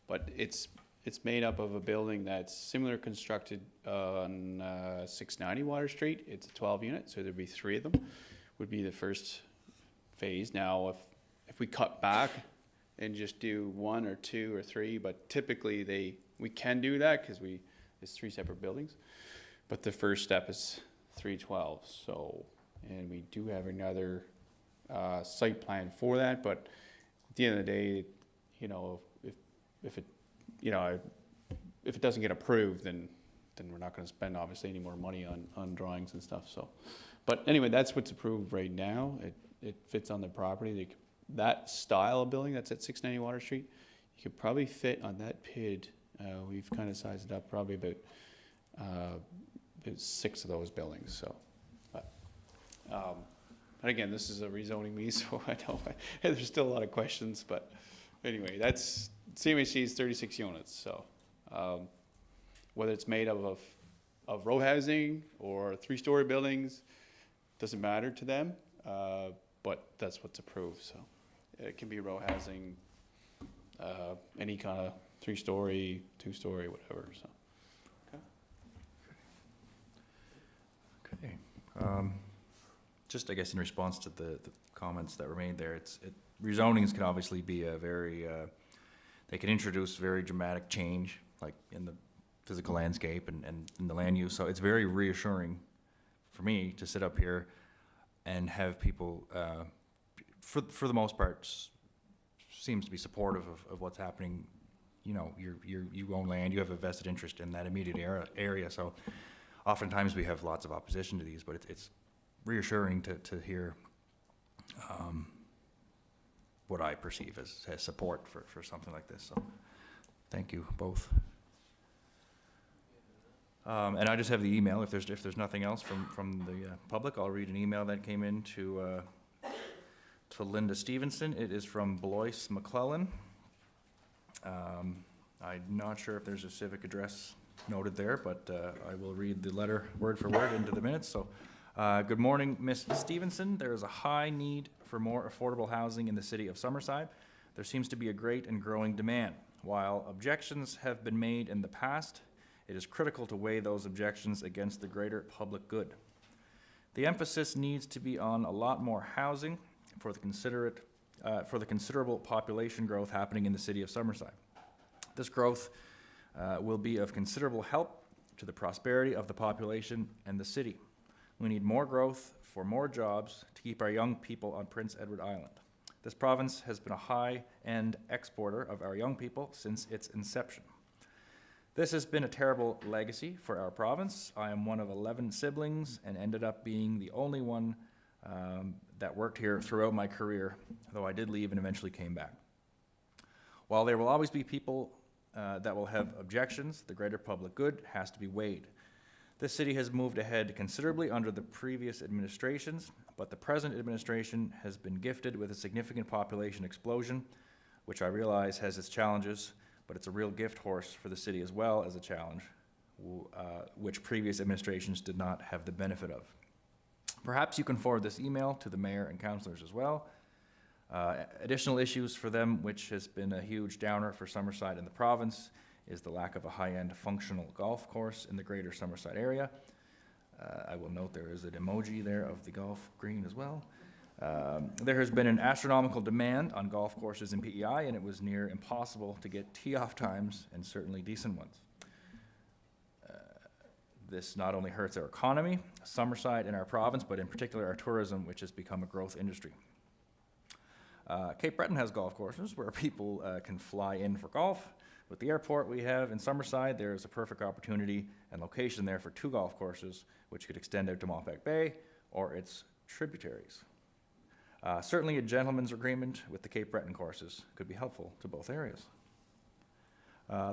but it's made up of a building that's similar constructed on 690 Water Street. It's a 12 unit, so there'd be 3 of them, would be the first phase. Now, if we cut back and just do 1 or 2 or 3, but typically we can do that because it's 3 separate buildings. But the first step is 312. So, and we do have another site plan for that. But at the end of the day, you know, if it doesn't get approved, then we're not going to spend obviously any more money on drawings and stuff. So, but anyway, that's what's approved right now. It fits on the property. That style of building that's at 690 Water Street, you could probably fit on that PID. We've kind of sized it up probably about 6 of those buildings. So, and again, this is a rezoning me, so I know there's still a lot of questions. But anyway, that's CMHC is 36 units. So whether it's made of row housing or 3-story buildings, doesn't matter to them. But that's what's approved. So it can be row housing, any kind of 3-story, 2-story, whatever. So. Okay. Just I guess in response to the comments that were made there, rezonings can obviously be a very, they can introduce very dramatic change, like in the physical landscape and in the land use. So it's very reassuring for me to sit up here and have people, for the most part, seems to be supportive of what's happening. You know, you own land, you have a vested interest in that immediate area. So oftentimes we have lots of opposition to these, but it's reassuring to hear what I perceive as support for something like this. So thank you both. And I just have the email. If there's nothing else from the public, I'll read an email that came in to Linda Stevenson. It is from Blois McClellan. I'm not sure if there's a civic address noted there, but I will read the letter word for word into the minutes. So, good morning, Ms. Stevenson. There is a high need for more affordable housing in the city of Summerside. There seems to be a great and growing demand. While objections have been made in the past, it is critical to weigh those objections against the greater public good. The emphasis needs to be on a lot more housing for the considerable population growth happening in the city of Summerside. This growth will be of considerable help to the prosperity of the population and the city. We need more growth for more jobs to keep our young people on Prince Edward Island. This province has been a high-end exporter of our young people since its inception. This has been a terrible legacy for our province. I am one of 11 siblings and ended up being the only one that worked here throughout my career, though I did leave and eventually came back. While there will always be people that will have objections, the greater public good has to be weighed. This city has moved ahead considerably under the previous administrations, but the present administration has been gifted with a significant population explosion, which I realize has its challenges, but it's a real gift horse for the city as well as a challenge, which previous administrations did not have the benefit of. Perhaps you can forward this email to the mayor and councillors as well. Additional issues for them, which has been a huge downer for Summerside and the province, is the lack of a high-end functional golf course in the greater Summerside area. I will note there is an emoji there of the golf green as well. There has been an astronomical demand on golf courses in PEI, and it was near impossible to get tee-off times, and certainly decent ones. This not only hurts our economy, Summerside, and our province, but in particular our tourism, which has become a growth industry. Cape Breton has golf courses where people can fly in for golf. With the airport we have in Summerside, there is a perfect opportunity and location there for 2 golf courses, which could extend out to Montbec Bay or its tributaries. Certainly a gentleman's agreement with the Cape Breton courses could be helpful to both areas.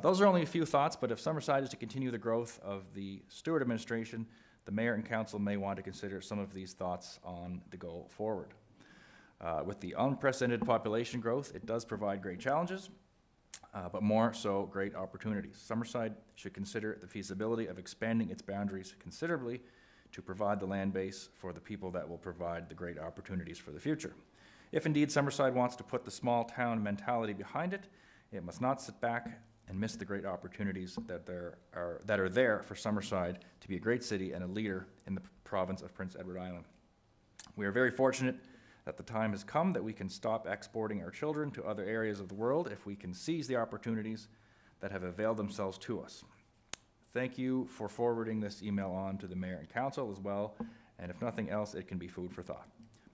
Those are only a few thoughts, but if Summerside is to continue the growth of the Stewart administration, the mayor and council may want to consider some of these thoughts on the go forward. With the unprecedented population growth, it does provide great challenges, but more so great opportunities. Summerside should consider the feasibility of expanding its boundaries considerably to provide the land base for the people that will provide the great opportunities for the future. If indeed Summerside wants to put the small town mentality behind it, it must not sit back and miss the great opportunities that are there for Summerside to be a great city and a leader in the province of Prince Edward Island. We are very fortunate that the time has come that we can stop exporting our children to other areas of the world if we can seize the opportunities that have availed themselves to us. Thank you for forwarding this email on to the mayor and council as well, and if nothing else, it can be food for thought.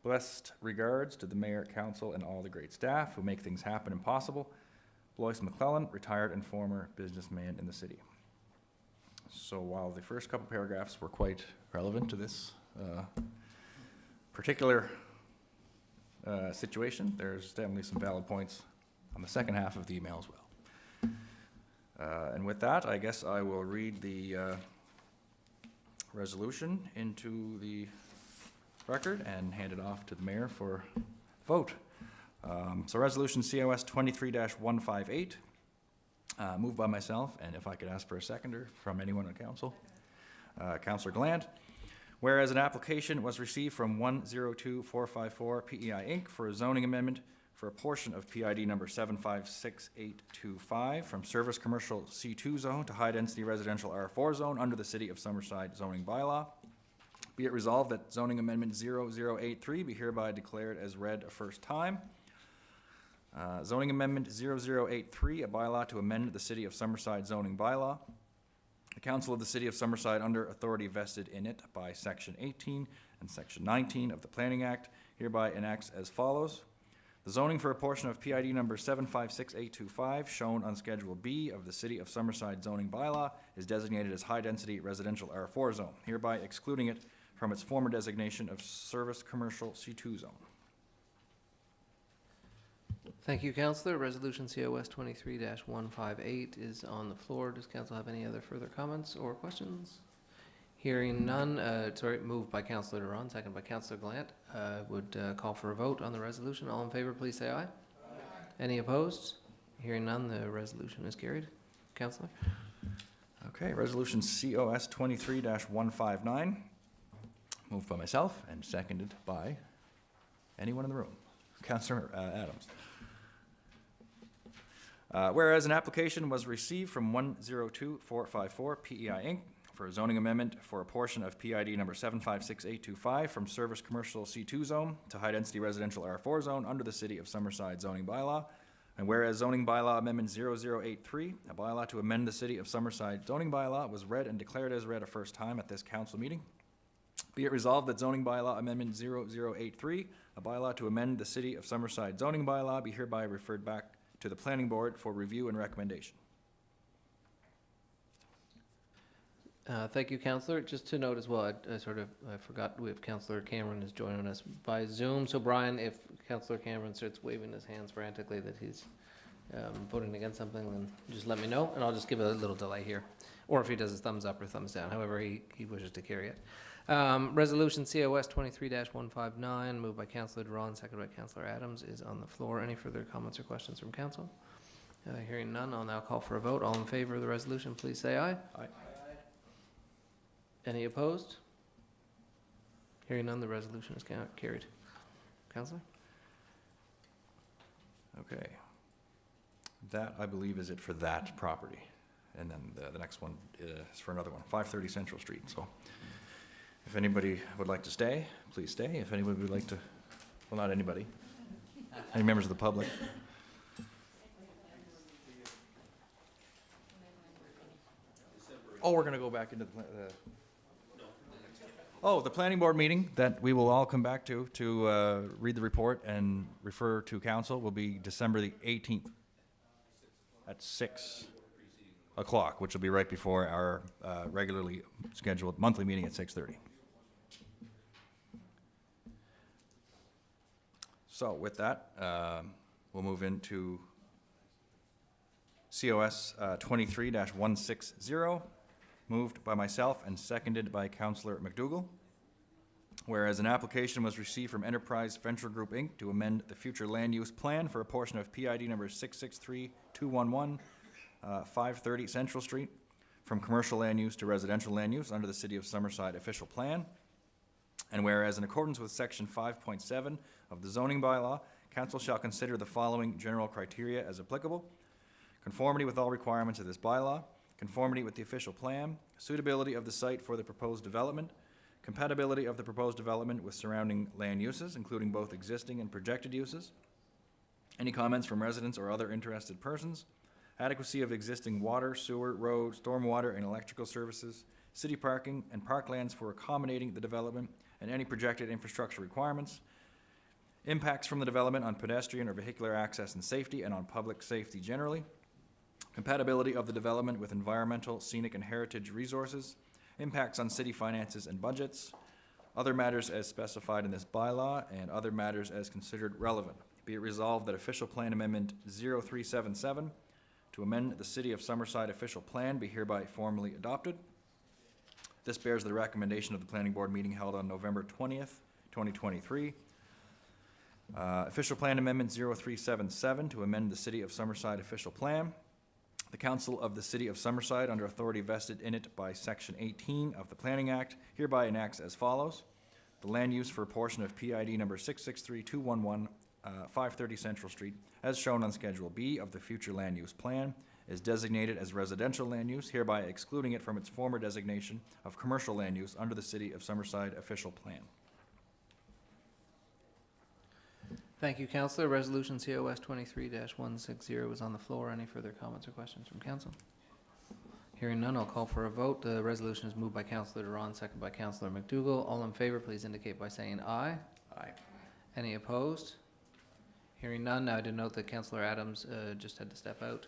Blessed regards to the mayor, council, and all the great staff who make things happen and possible. Blois McClellan, retired and former businessman in the city. So while the first couple paragraphs were quite relevant to this particular situation, there's definitely some valid points on the second half of the email as well. And with that, I guess I will read the resolution into the record and hand it off to the mayor for vote. So resolution COS 23-158, moved by myself, and if I could ask for a seconder from anyone on council, Councillor Gallant. Whereas an application was received from 102454 PEI Inc. for a zoning amendment for a portion of PID number 756825 from service commercial C2 zone to high density residential R4 zone under the City of Summerside zoning bylaw. Be it resolved that zoning amendment 0083 be hereby declared as read a first time. Zoning Amendment 0083, a bylaw to amend the City of Summerside zoning bylaw. The Council of the City of Summerside, under authority vested in it by Section 18 and Section 19 of the Planning Act, hereby enacts as follows. The zoning for a portion of PID number 756825, shown on Schedule B of the City of Summerside zoning bylaw, is designated as high-density residential R4 zone, hereby excluding it from its former designation of service commercial C2 zone. Thank you, Councillor. Resolution COS 23-158 is on the floor. Does council have any other further comments or questions? Hearing none, moved by Councillor Duran, second by Councillor Gallant. Would call for a vote on the resolution. All in favor, please say aye. Aye. Any opposed? Hearing none, the resolution is carried. Councillor? Okay, resolution COS 23-159, moved by myself and seconded by anyone in the room. Councillor Adams. Whereas an application was received from 102454 PEI Inc. for a zoning amendment for a portion of PID number 756825 from service commercial C2 zone to high-density residential R4 zone under the City of Summerside zoning bylaw. And whereas zoning bylaw amendment 0083, a bylaw to amend the City of Summerside zoning bylaw, was read and declared as read a first time at this council meeting. Be it resolved that zoning bylaw amendment 0083, a bylaw to amend the City of Summerside zoning bylaw, be hereby referred back to the planning board for review and recommendation. Thank you, Councillor. Just to note as well, I forgot we have Councillor Cameron is joining us by Zoom. So Brian, if Councillor Cameron starts waving his hands frantically that he's voting against something, then just let me know, and I'll just give a little delay here. Or if he does his thumbs up or thumbs down, however he wishes to carry it. Resolution COS 23-159, moved by Councillor Duran, seconded by Councillor Adams, is on the floor. Any further comments or questions from council? Hearing none, I'll now call for a vote. All in favor of the resolution, please say aye. Aye. Any opposed? Hearing none, the resolution is carried. Councillor? Okay. That, I believe, is it for that property. And then the next one is for another one, 530 Central Street. So if anybody would like to stay, please stay. If anybody would like to, well, not anybody, any members of the public. Oh, we're going to go back into the planning board meeting that we will all come back to read the report and refer to council will be December the 18th at 6 o'clock, which will be right before our regularly scheduled monthly meeting at 6:30. So with that, we'll move into COS 23-160, moved by myself and seconded by Councillor McDougall. Whereas an application was received from Enterprise Venture Group Inc. to amend the future land use plan for a portion of PID number 663211, 530 Central Street, from commercial land use to residential land use under the City of Summerside official plan. And whereas in accordance with section 5.7 of the zoning bylaw, council shall consider the following general criteria as applicable: conformity with all requirements of this bylaw, conformity with the official plan, suitability of the site for the proposed development, compatibility of the proposed development with surrounding land uses, including both existing and projected uses, any comments from residents or other interested persons, adequacy of existing water, sewer, road, stormwater, and electrical services, city parking, and parklands for accommodating the development, and any projected infrastructure requirements, impacts from the development on pedestrian or vehicular access and safety and on public safety generally, compatibility of the development with environmental, scenic, and heritage resources, impacts on city finances and budgets, other matters as specified in this bylaw, and other matters as considered relevant. Be it resolved that official plan amendment 0377 to amend the City of Summerside official plan be hereby formally adopted. This bears the recommendation of the planning board meeting held on November 20th, 2023. Official plan amendment 0377 to amend the City of Summerside official plan. The Council of the City of Summerside, under authority vested in it by Section 18 of the Planning Act, hereby enacts as follows. The land use for a portion of PID number 663211, 530 Central Street, as shown on Schedule B of the future land use plan, is designated as residential land use, hereby excluding it from its former designation of commercial land use under the City of Summerside official plan. Thank you, Councillor. Resolution COS 23-160 is on the floor. Any further comments or questions from council? Hearing none, I'll call for a vote. The resolution is moved by Councillor Duran, second by Councillor McDougall. All in favor, please indicate by saying aye. Aye. Any opposed? Hearing none, now I did note that Councillor Adams just had to step out,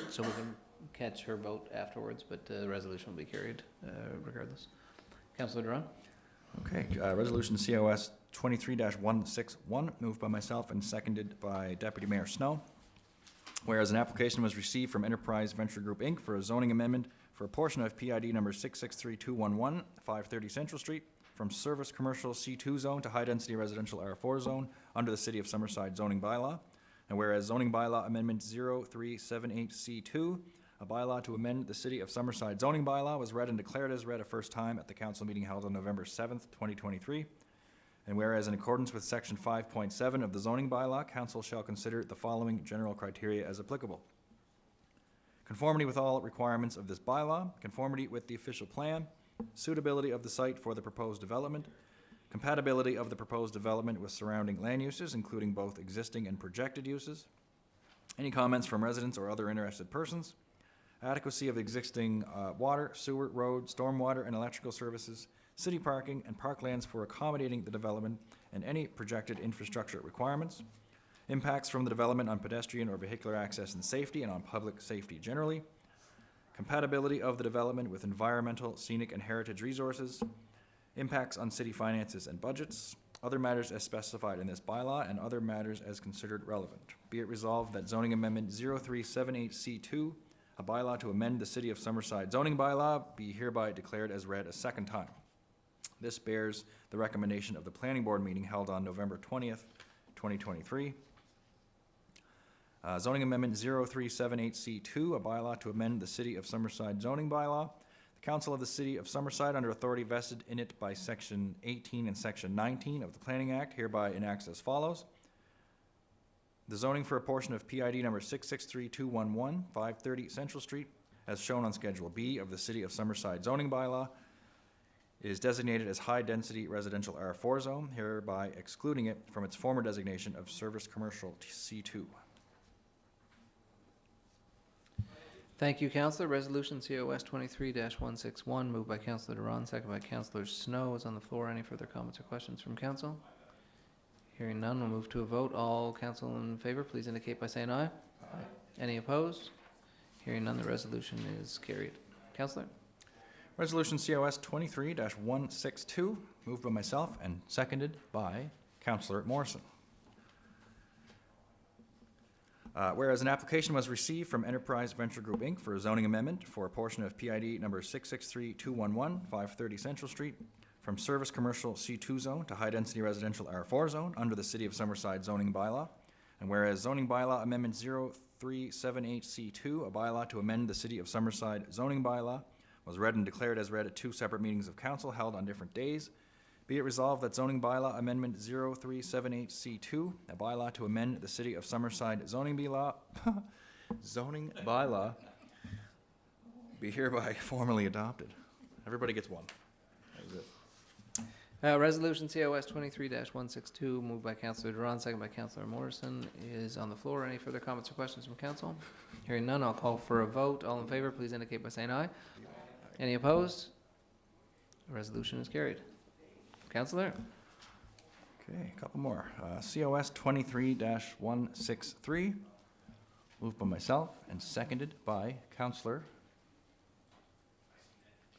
so we can catch her vote afterwards, but the resolution will be carried regardless. Councillor Duran? Okay, resolution COS 23-161, moved by myself and seconded by Deputy Mayor Snow. Whereas an application was received from Enterprise Venture Group, Inc. for a zoning amendment for a portion of PID number 663211, 530 Central Street, from Service Commercial C2 Zone to High Density Residential R4 Zone under the City of Summerside zoning bylaw. And whereas zoning bylaw amendment 0378C2, a bylaw to amend the City of Summerside zoning bylaw, was read and declared as read a first time at the council meeting held on November 7th, 2023. And whereas in accordance with section 5.7 of the zoning bylaw, council shall consider the following general criteria as applicable: conformity with all requirements of this bylaw, conformity with the official plan, suitability of the site for the proposed development, compatibility of the proposed development with surrounding land uses, including both existing and projected uses, any comments from residents or other interested persons, adequacy of existing water, sewer, road, stormwater, and electrical services, city parking, and parklands for accommodating the development, and any projected infrastructure requirements, impacts from the development on pedestrian or vehicular access and safety and on public safety generally, compatibility of the development with environmental, scenic, and heritage resources, impacts on city finances and budgets, other matters as specified in this bylaw, and other matters as considered relevant. Be it resolved that zoning amendment 0378C2, a bylaw to amend the City of Summerside zoning bylaw, be hereby declared as read a second time. This bears the recommendation of the planning board meeting held on November 20th, 2023. Zoning amendment 0378C2, a bylaw to amend the City of Summerside zoning bylaw. The Council of the City of Summerside, under authority vested in it by Section 18 and Section 19 of the Planning Act, hereby enacts as follows. The zoning for a portion of PID number 663211, 530 Central Street, as shown on Schedule B of the City of Summerside zoning bylaw, is designated as high-density residential R4 zone, hereby excluding it from its former designation of Service Commercial C2. Thank you, Councillor. Resolution COS 23-161, moved by Councillor Duran, second by Councillor Snow, is on the floor. Any further comments or questions from council? Hearing none, we'll move to a vote. All council in favor, please indicate by saying aye. Aye. Any opposed? Hearing none, the resolution is carried. Councillor? Resolution COS 23-162, moved by myself and seconded by Councillor Morrison. Whereas an application was received from Enterprise Venture Group, Inc. for a zoning amendment for a portion of PID number 663211, 530 Central Street, from Service Commercial C2 Zone to High Density Residential R4 Zone under the City of Summerside zoning bylaw. And whereas zoning bylaw amendment 0378C2, a bylaw to amend the City of Summerside zoning bylaw, was read and declared as read at two separate meetings of council held on different days. Be it resolved that zoning bylaw amendment 0378C2, a bylaw to amend the City of Summerside zoning bylaw, be hereby formally adopted. Everybody gets one. That was it. Resolution COS 23-162, moved by Councillor Duran, second by Councillor Morrison, is on the floor. Any further comments or questions from council? Hearing none, I'll call for a vote. All in favor, please indicate by saying aye. Any opposed? The resolution is carried. Councillor? Okay, a couple more. COS 23-163, moved by myself and seconded by Councillor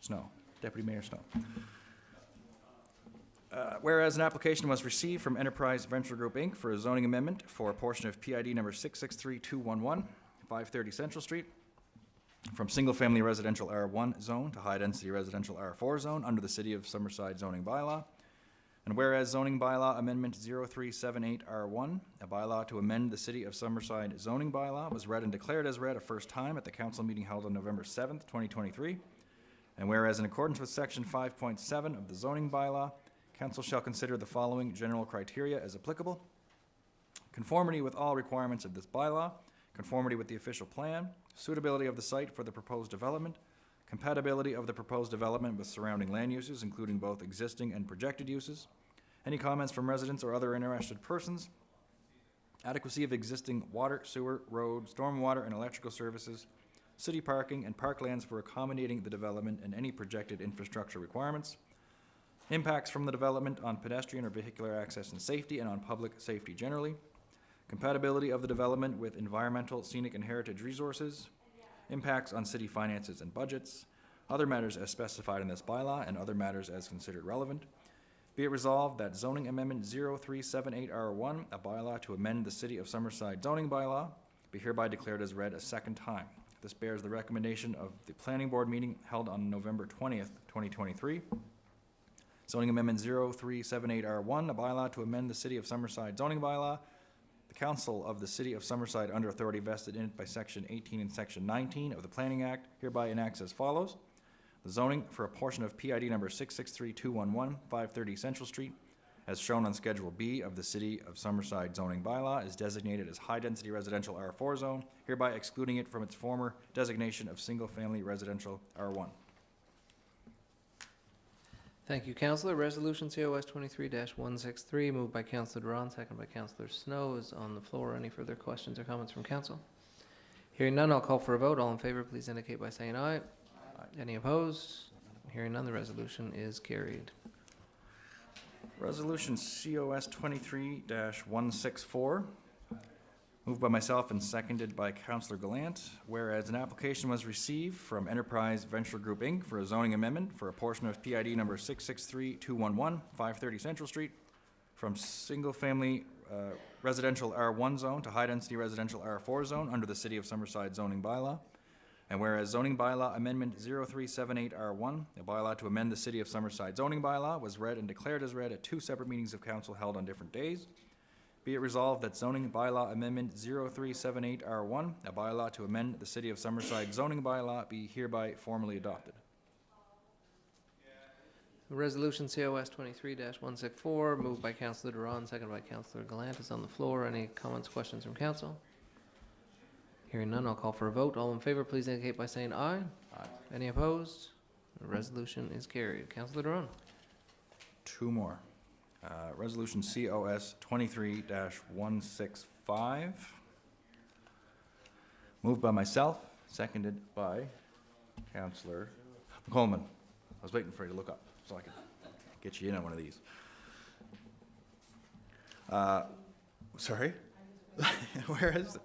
Snow, Deputy Mayor Snow. Whereas an application was received from Enterprise Venture Group, Inc. for a zoning amendment for a portion of PID number 663211, 530 Central Street, from single-family residential R1 zone to high-density residential R4 zone under the City of Summerside zoning bylaw. And whereas zoning bylaw amendment 0378R1, a bylaw to amend the City of Summerside zoning bylaw, was read and declared as read a first time at the council meeting held on November 7th, 2023. And whereas in accordance with section 5.7 of the zoning bylaw, council shall consider the following general criteria as applicable: conformity with all requirements of this bylaw, conformity with the official plan, suitability of the site for the proposed development, compatibility of the proposed development with surrounding land uses, including both existing and projected uses, Any comments from residents or other interested persons? Adequacy of existing water, sewer, road, stormwater, and electrical services, city parking, and parklands for accommodating the development and any projected infrastructure requirements. Impacts from the development on pedestrian or vehicular access and safety and on public safety generally. Compatibility of the development with environmental, scenic, and heritage resources. Impacts on city finances and budgets. Other matters as specified in this bylaw and other matters as considered relevant. Be it resolved that zoning amendment 0378R1, a bylaw to amend the City of Summerside zoning bylaw, be hereby declared as read a second time. This bears the recommendation of the planning board meeting held on November 20th, 2023. Zoning amendment 0378R1, a bylaw to amend the City of Summerside zoning bylaw. The Council of the City of Summerside, under authority vested in it by Section 18 and Section 19 of the Planning Act, hereby enacts as follows. The zoning for a portion of PID number 663211, 530 Central Street, as shown on Schedule B of the City of Summerside zoning bylaw, is designated as high-density residential R4 zone, hereby excluding it from its former designation of single-family residential R1. Thank you, Councillor. Resolution COS 23-163, moved by Councillor Duran, second by Councillor Snow, is on the floor. Any further questions or comments from council? Hearing none, I'll call for a vote. All in favor, please indicate by saying aye. Aye. Any opposed? Hearing none, the resolution is carried. Resolution COS 23-164, moved by myself and seconded by Councillor Gallant, whereas an application was received from Enterprise Venture Group, Inc. for a zoning amendment for a portion of PID number 663211, 530 Central Street, from single-family residential R1 zone to high-density residential R4 zone under the City of Summerside zoning bylaw. And whereas zoning bylaw amendment 0378R1, a bylaw to amend the City of Summerside zoning bylaw, was read and declared as read at two separate meetings of council held on different days. Be it resolved that zoning bylaw amendment 0378R1, a bylaw to amend the City of Summerside zoning bylaw, be hereby formally adopted. Resolution COS 23-164, moved by Councillor Duran, seconded by Councillor Gallant, is on the floor. Any comments, questions from council? Hearing none, I'll call for a vote. All in favor, please indicate by saying aye. Aye. Any opposed? The resolution is carried. Councillor Duran. Two more. Resolution COS 23-165, moved by myself, seconded by Councillor McColeman. I was waiting for you to look up so I could get you in on one of these. Sorry? Whereas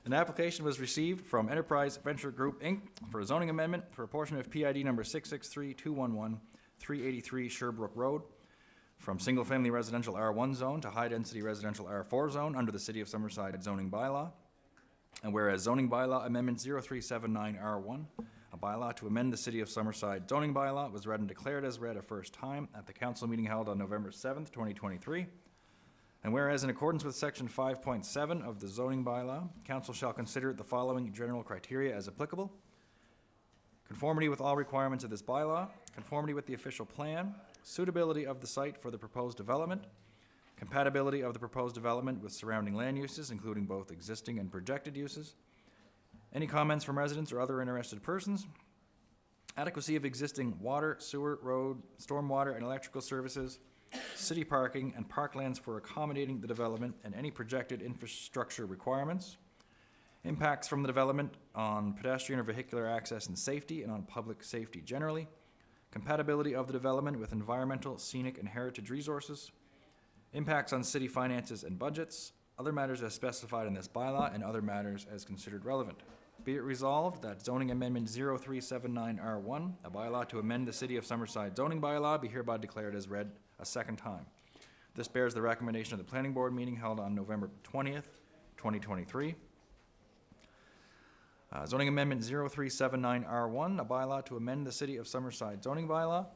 an application was received from Enterprise Venture Group, Inc. for a zoning amendment for a portion of PID number 663211, 383 Sherbrooke Road, from single-family residential R1 zone to high-density residential R4 zone under the City of Summerside zoning bylaw. And whereas zoning bylaw amendment 0379R1, a bylaw to amend the City of Summerside zoning bylaw, was read and declared as read a first time at the council meeting held on November 7th, 2023. And whereas in accordance with section 5.7 of the zoning bylaw, council shall consider the following general criteria as applicable: conformity with all requirements of this bylaw, conformity with the official plan, suitability of the site for the proposed development, compatibility of the proposed development with surrounding land uses, including both existing and projected uses, any comments from residents or other interested persons, adequacy of existing water, sewer, road, stormwater, and electrical services, city parking, and parklands for accommodating the development and any projected infrastructure requirements, impacts from the development on pedestrian or vehicular access and safety and on public safety generally, compatibility of the development with environmental, scenic, and heritage resources, impacts on city finances and budgets, other matters as specified in this bylaw, and other matters as considered relevant. Be it resolved that zoning amendment 0379R1, a bylaw to amend the City of Summerside zoning bylaw, be hereby declared as read a second time. This bears the recommendation of the planning board meeting held on November 20th, 2023. Zoning amendment 0379R1, a bylaw to amend the City of Summerside zoning bylaw.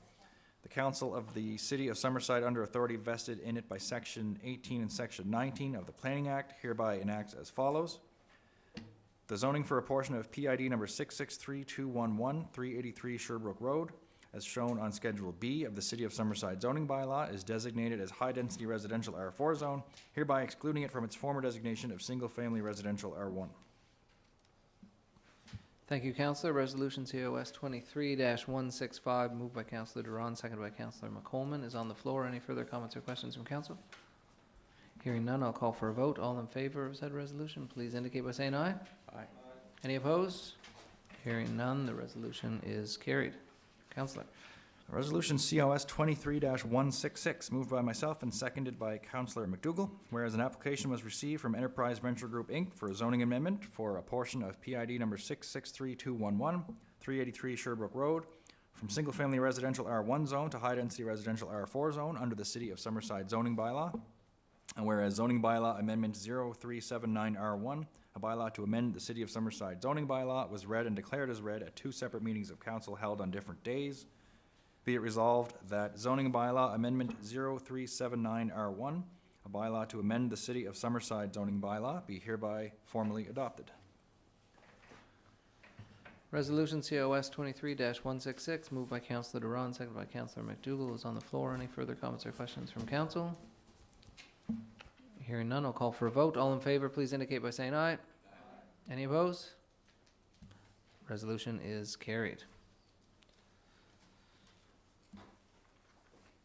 The Council of the City of Summerside, under authority vested in it by Section 18 and Section 19 of the Planning Act, hereby enacts as follows. The zoning for a portion of PID number 663211, 383 Sherbrooke Road, as shown on Schedule B of the City of Summerside zoning bylaw, is designated as high-density residential R4 zone, hereby excluding it from its former designation of single-family residential R1. Thank you, Councillor. Resolution COS 23-165, moved by Councillor Duran, seconded by Councillor McColeman, is on the floor. Any further comments or questions from council? Hearing none, I'll call for a vote. All in favor of said resolution, please indicate by saying aye. Aye. Any opposed? Hearing none, the resolution is carried. Councillor. Resolution COS 23-166, moved by myself and seconded by Councillor McDougall, whereas an application was received from Enterprise Venture Group, Inc. for a zoning amendment for a portion of PID number 663211, 383 Sherbrooke Road, from single-family residential R1 zone to high-density residential R4 zone under the City of Summerside zoning bylaw. And whereas zoning bylaw amendment 0379R1, a bylaw to amend the City of Summerside zoning bylaw, was read and declared as read at 2 separate meetings of council held on different days. Be it resolved that zoning bylaw amendment 0379R1, a bylaw to amend the City of Summerside zoning bylaw, be hereby formally adopted. Resolution COS 23-166, moved by Councillor Duran, seconded by Councillor McDougall, is on the floor. Any further comments or questions from council? Hearing none, I'll call for a vote. All in favor, please indicate by saying aye. Aye. Any opposed? Resolution is carried.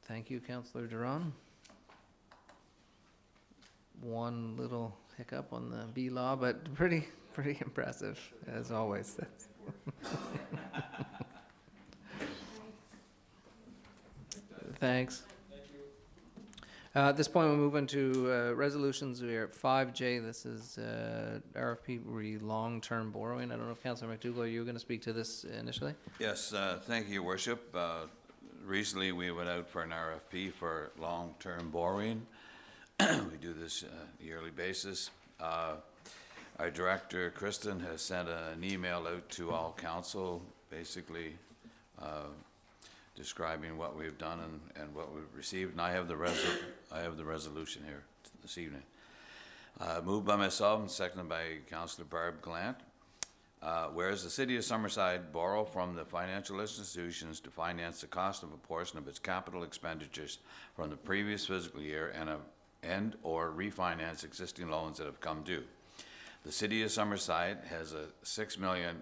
Thank you, Councillor Duran. One little hiccup on the B law, but pretty impressive, as always. Thanks. At this point, we move into resolutions. We are at 5J. This is RFP long-term borrowing. I don't know if Councillor McDougall, are you going to speak to this initially? Yes, thank you, Your Worship. Recently, we went out for an RFP for long-term borrowing. We do this yearly basis. Our director, Kristen, has sent an email out to all council, basically describing what we've done and what we've received. And I have the resolution here this evening. Moved by myself and seconded by Councillor Gallant. Whereas the City of Summerside borrow from the financial institutions to finance the cost of a portion of its capital expenditures from the previous fiscal year and or refinance existing loans that have come due. The City of Summerside has a $6 million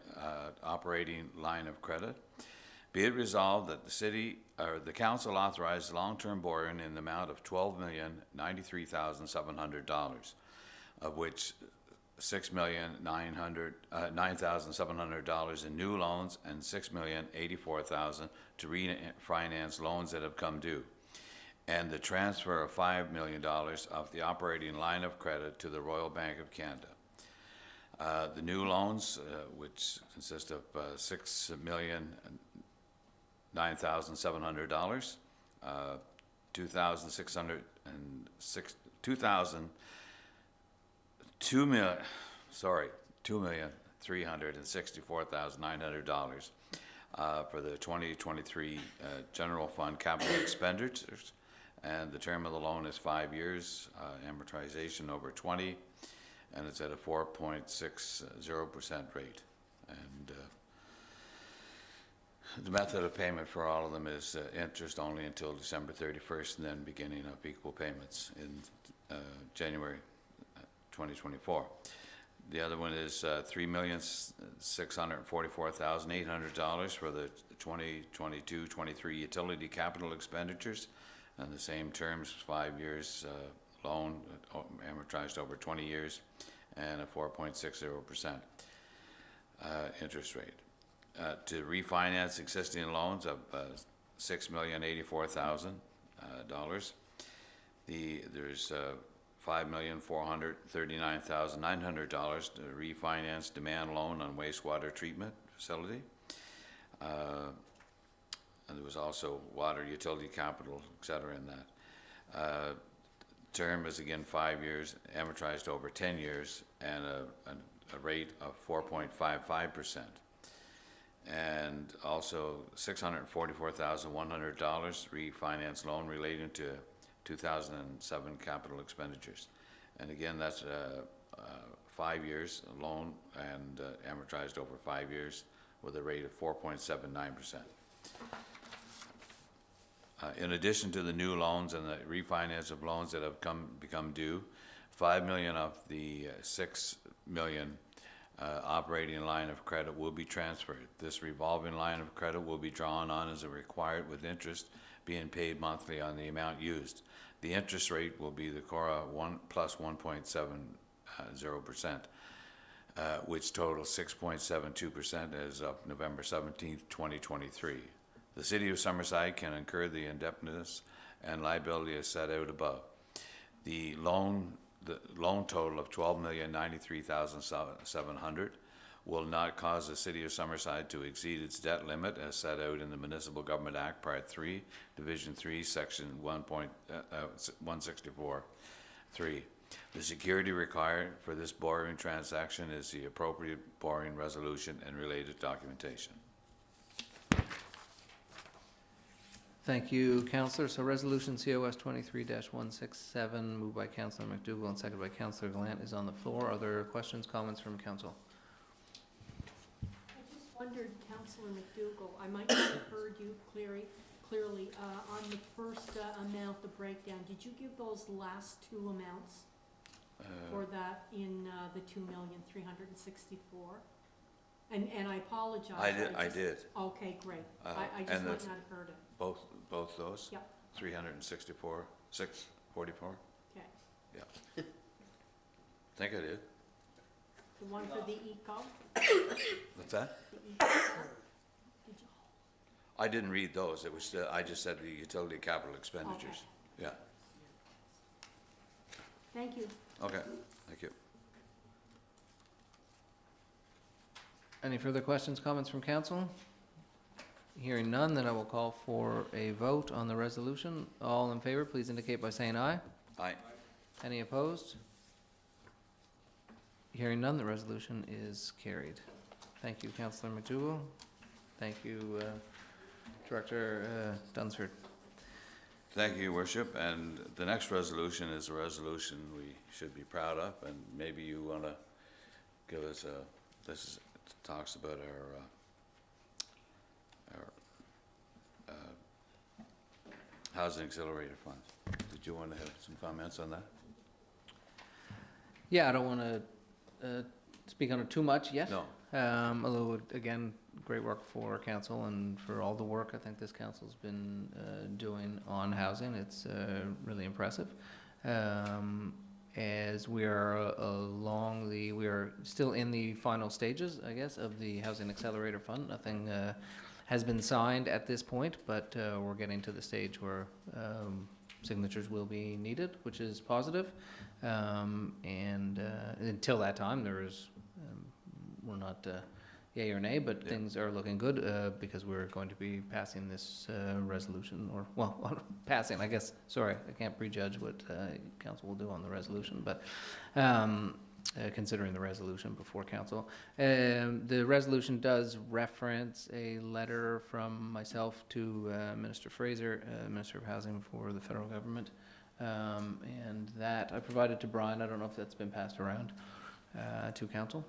operating line of credit. Be it resolved that the council authorized long-term borrowing in the amount of $12,093,700, of which $6,909,700 in new loans and $6,084,000 to refinance loans that have come due, and the transfer of $5 million of the operating line of credit to the Royal Bank of Canada. The new loans, which consist of $6,009,700, $2,364,900 for the 2023 general fund capital expenditures, and the term of the loan is 5 years, amortization over 20, and it's at a 4.60% rate. And the method of payment for all of them is interest only until December 31st, and then beginning of equal payments in January 2024. The other one is $3,644,800 for the 2022-23 utility capital expenditures, and the same terms, 5 years loan, amortized over 20 years, and a 4.60% interest rate. To refinance existing loans of $6,084,000. There's $5,439,900 to refinance demand loan on wastewater treatment facility. And there was also water utility capital, et cetera, in that. Term is again 5 years, amortized over 10 years, and a rate of 4.55%. And also $644,100 refinance loan relating to 2007 capital expenditures. And again, that's 5 years loan and amortized over 5 years with a rate of 4.79%. In addition to the new loans and the refinance of loans that have become due, $5 million of the $6 million operating line of credit will be transferred. This revolving line of credit will be drawn on as required, with interest being paid monthly on the amount used. The interest rate will be the CORA 1 plus 1.70%, which totals 6.72% as of November 17th, 2023. The City of Summerside can incur the indebtedness and liability as set out above. The loan total of $12,093,700 will not cause the City of Summerside to exceed its debt limit as set out in the Municipal Government Act, Part 3, Division 3, Section 164.3. The security required for this borrowing transaction is the appropriate borrowing resolution and related documentation. Thank you, Councillor. So resolution COS 23-167, moved by Councillor McDougall and seconded by Councillor Gallant, is on the floor. Are there questions, comments from council? I just wondered, Councillor McDougall, I might not have heard you clearly, on the first amount, the breakdown, did you give those last two amounts for that in the 2,364,000? And I apologize. I did. Okay, great. I just and might not have heard it. Both those? Yep. 364, 644? Okay. Yeah. I think I did. The one for the eco? What's that? The eco? Did you? I didn't read those. It was, I just said the utility capital expenditures. Okay. Yeah. Thank you. Okay, thank you. Any further questions, comments from council? Hearing none, then I will call for a vote on the resolution. All in favor, please indicate by saying aye. Aye. Any opposed? Hearing none, the resolution is carried. Thank you, Councillor McDougall. Thank you, Director Dunsford. Thank you, Your Worship. And the next resolution is a resolution we should be proud of, and maybe you want to give us a, talks about our housing accelerator funds. Did you want to have some comments on that? Yeah, I don't want to speak on it too much yet. No. Although, again, great work for council and for all the work I think this council's been doing on housing. It's really impressive. As we are we are still in the final stages, I guess, of the Housing Accelerator Fund. Nothing has been signed at this point, but we're getting to the stage where signatures will be needed, which is positive. And until that time, we're not yay or nay, but things are looking good because we're going to be passing this resolution, or, well, passing, I guess. Sorry, I can't prejudge what council will do on the resolution, but considering the resolution before council. The resolution does reference a letter from myself to Minister Fraser, Minister of Housing for the federal government, and that I provided to Brian. I don't know if that's been passed around to council.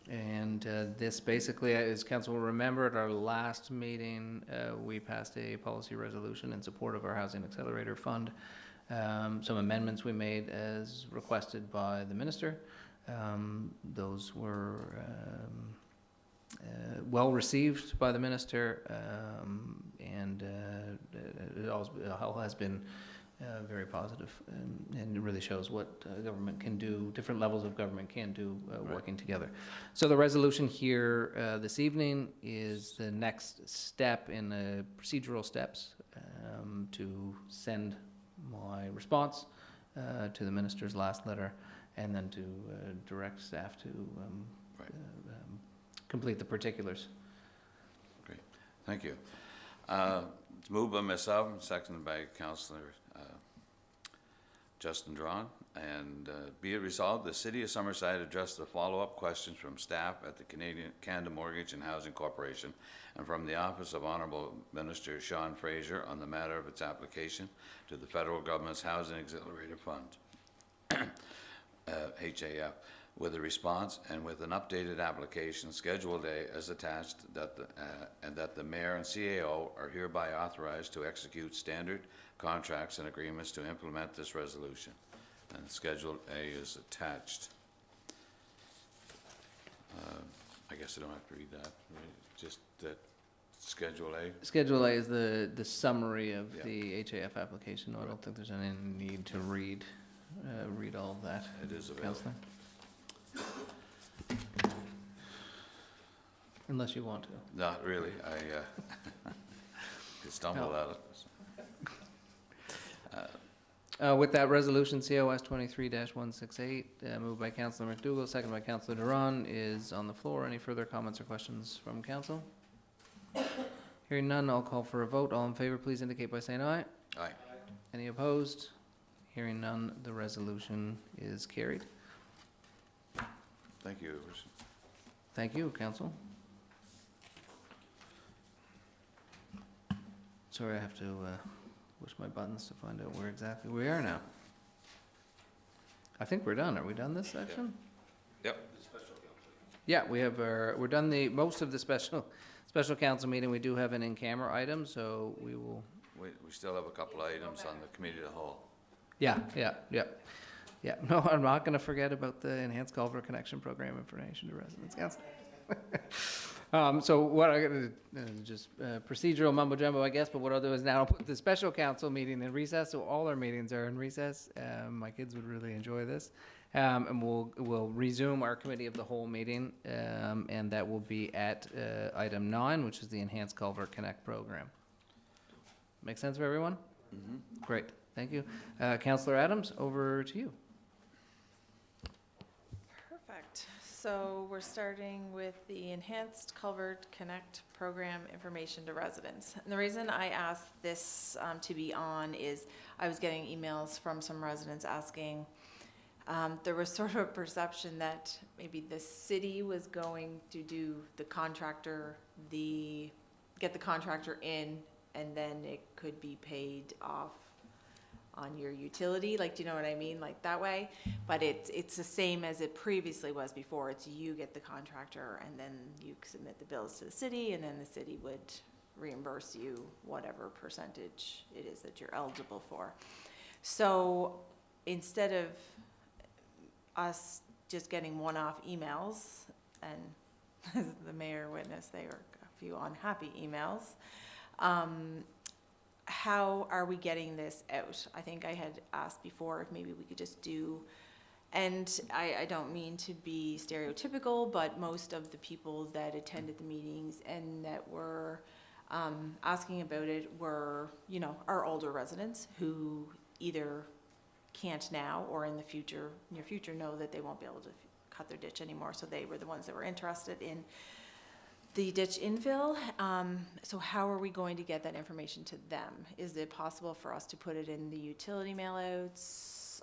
And this basically, as council will remember, at our last meeting, we passed a policy resolution in support of our Housing Accelerator Fund. Some amendments we made as requested by the minister. Those were well received by the minister, and it all has been very positive, and it really shows what government can do, different levels of government can do working together. So the resolution here this evening is the next step in the procedural steps to send my response to the minister's last letter, and then to direct staff to complete the particulars. Great, thank you. It's moved by myself and seconded by Councillor Justin Drawn, and be it resolved, the City of Summerside addressed the follow-up questions from staff at the Canada Mortgage and Housing Corporation and from the Office of Honourable Minister Sean Fraser on the matter of its application to the federal government's Housing Accelerator Fund, HAF, with a response and with an updated application Schedule A as attached, and that the Mayor and CAO are hereby authorized to execute standard contracts and agreements to implement this resolution. And Schedule A is attached. I guess I don't have to read that, right? Just that Schedule A? Schedule A is the summary of Yeah. the HAF application. No, I don't think there's any need to read all of that. It is available. Counselor? Unless you want to. Not really, I stumbled at it. With that resolution, COS 23-168, moved by Councillor McDougall, second by Councillor Duran, is on the floor. Any further comments or questions from council? Hearing none, I'll call for a vote. All in favor, please indicate by saying aye. Aye. Any opposed? Hearing none, the resolution is carried. Thank you, Your Worship. Thank you, council. Sorry, I have to push my buttons to find out where exactly we are now. I think we're done. Are we done this section? Yep. Yeah, we have, we're done most of the special council meeting. We do have an in-camera item, so we will. We still have a couple of items on the committee of the whole. Yeah. No, I'm not gonna forget about the enhanced Culvert connection program information to residents. Council. So what I gotta just procedural mumbo jumbo, I guess. But what I'll do is now I'll put the special council meeting in recess. So all our meetings are in recess. My kids would really enjoy this. And we'll resume our committee of the whole meeting, and that will be at item 9, which is the enhanced Culvert Connect program. Make sense for everyone? Mm-hmm. Great, thank you. Councillor Adams, over to you. Perfect. So we're starting with the Enhanced Culvert Connect Program information to residents. And the reason I asked this to be on is I was getting emails from some residents asking, there was sort of a perception that maybe the city was going to do the contractor, get the contractor in, and then it could be paid off on your utility, like, do you know what I mean? Like that way, but it's the same as it previously was before. It's you get the contractor and then you submit the bills to the city, and then the city would reimburse you whatever percentage it is that you're eligible for. So instead of us just getting one-off emails, and as the mayor witnessed, they were a few unhappy emails, how are we getting this out? I think I had asked before if maybe we could just do, and I don't mean to be stereotypical, but most of the people that attended the meetings and that were asking about it were, our older residents who either can't now or in the future, near future, know that they won't be able to cut their ditch anymore. So they were the ones that were interested in the ditch infill. So how are we going to get that information to them? Is it possible for us to put it in the utility mailouts?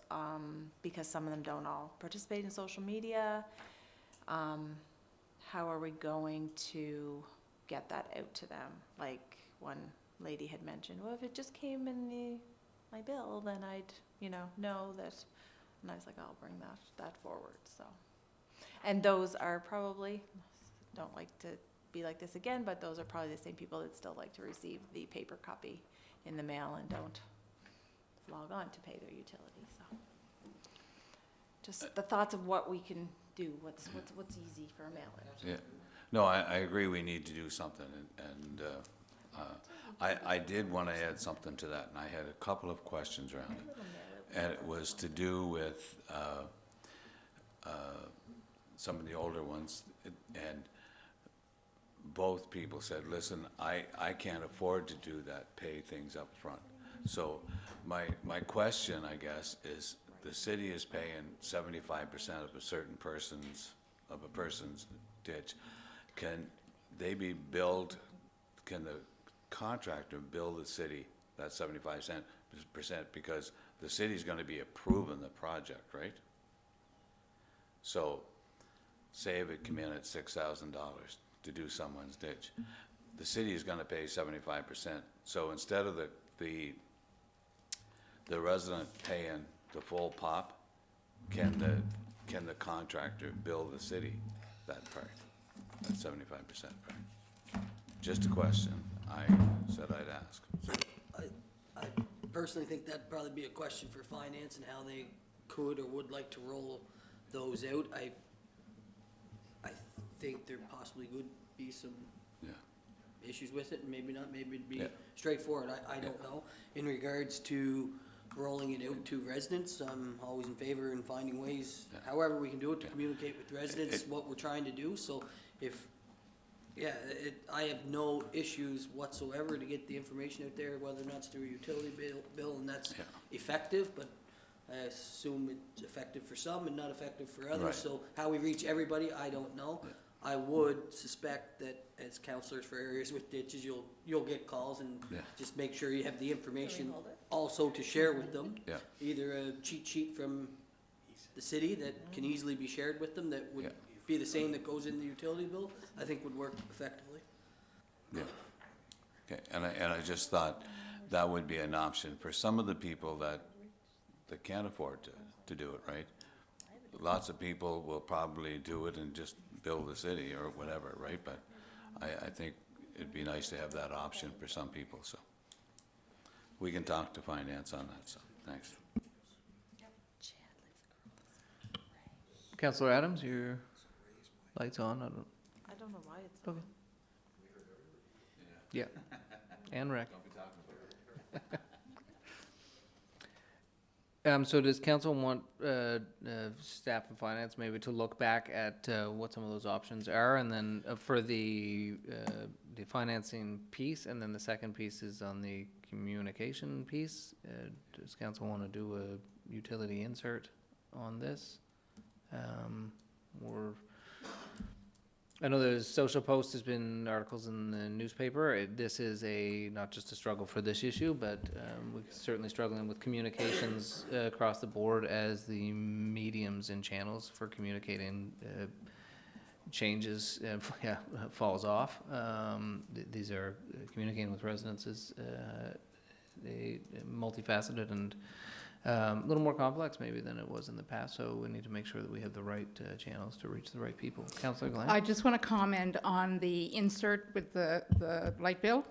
Because some of them don't all participate in social media. How are we going to get that out to them? Like one lady had mentioned, well, if it just came in my bill, then I'd, know that. And I was like, I'll bring that forward. So, and those are probably, don't like to be like this again, but those are probably the same people that still like to receive the paper copy in the mail and don't log on to pay their utility. So just the thoughts of what we can do, what's easy for a mail-in. Yeah. No, I agree we need to do something, and I did want to add something to that, and I had a couple of questions around it. And it was to do with some of the older ones, and both people said, listen, I can't afford to do that, pay things up front. So my question, I guess, is the city is paying 75% of a person's ditch. Can they be billed, can the contractor bill the city that 75%, because the city's going to be approving the project, right? So say if it came in at $6,000 to do someone's ditch, the city is going to pay 75%. So instead of the resident paying the full pop, can the contractor bill the city that part, that 75% part? Just a question I said I'd ask. I personally think that'd probably be a question for finance and how they could or would like to roll those out. think there possibly would be some Yeah. issues with it, and maybe not, maybe it'd be Yeah. straightforward, I don't know. In regards to rolling it out to residents, I'm always in favor in finding ways, Yeah. however we can do it, to Yeah. communicate with residents It- what we're trying to do, so if, yeah, I have no issues whatsoever to get the information out there, whether or not it's through a utility bill, and that's Yeah. effective, but I assume it's effective for some and not effective for others, Right. so how we reach everybody, I don't know. Yeah. I would suspect that as counselors for areas with ditches, you'll get calls, and Yeah. just make sure you have the information hold it? also to share with them. Yeah. Either a cheat sheet from the city that can easily be shared with them, that would Yeah. be the same that goes in the utility bill, I think would work effectively. Yeah. Okay, and I just thought that would be an option for some of the people that can't afford to do it, right? Lots of people will probably do it and just bill the city or whatever, right? But I think it'd be nice to have that option for some people, so. We can talk to finance on that, so, thanks. Councillor Adams, your light's on. I don't know why it's. Okay. Yeah. And Rick. So does council want staff and finance maybe to look back at what some of those options are, and then for the financing piece, and then the second piece is on the communication piece? Does council want to do a utility insert on this? Or I know there's social post, has been articles in the newspaper. This is not just a struggle for this issue, but we're certainly struggling with communications across the board as the mediums and channels for communicating changes, falls off. These are communicating with residents is multifaceted and a little more complex maybe than it was in the past, so we need to make sure that we have the right channels to reach the right people. Councillor Gallant? I just want to comment on the insert with the light bill.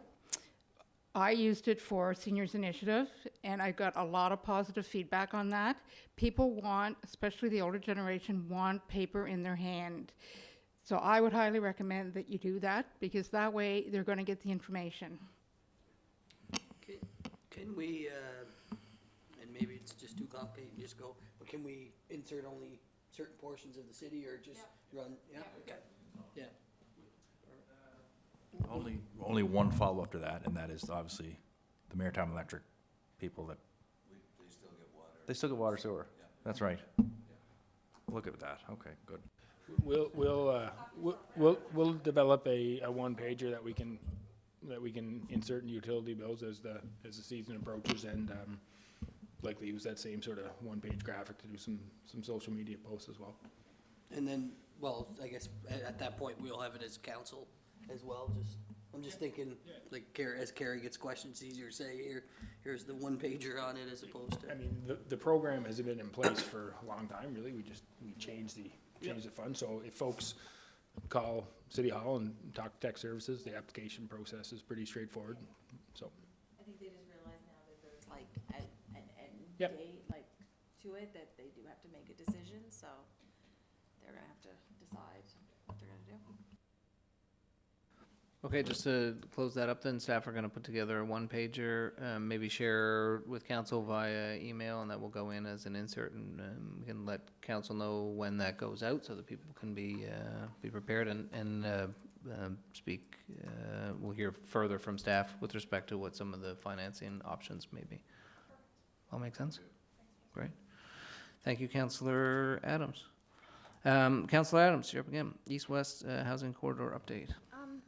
I used it for Seniors Initiative, and I got a lot of positive feedback on that. People want, especially the older generation, want paper in their hand. So I would highly recommend that you do that, because that way they're going to get the information. Can we, and maybe it's just too complicated, and just go, but can we insert only certain portions of the city, or just run, okay, yeah. Only one follow-up to that, and that is obviously the Maritime Electric people that. They still get water. They still get water sewer. Yeah. That's right. Look at that. Okay, good. We'll develop a one-pager that we can insert in utility bills as the season approaches, and likely use that same sort of one-page graphic to do some social media posts as well. And then, well, I guess at that point, we'll have it as council as well, I'm just thinking, like, as Carrie gets questions, it's easier to say, here's the one pager on it, as opposed to. I mean, the program hasn't been in place for a long time, really. We changed the fund, so if folks call City Hall and talk to tech services, the application process is pretty straightforward, so. I think they just realize now that there's like an end Yep. date, like, to it, that they do have to make a decision, so they're gonna have to decide what they're gonna do. Okay, just to close that up then, staff are gonna put together a one-pager, maybe share with council via email, and that will go in as an insert, and we can let council know when that goes out, so that people can be prepared and speak. We'll hear further from staff with respect to what some of the financing options may be. All make sense? Great. Thank you, Councillor Adams. Councillor Adams, you're up again. East-West Housing Corridor update.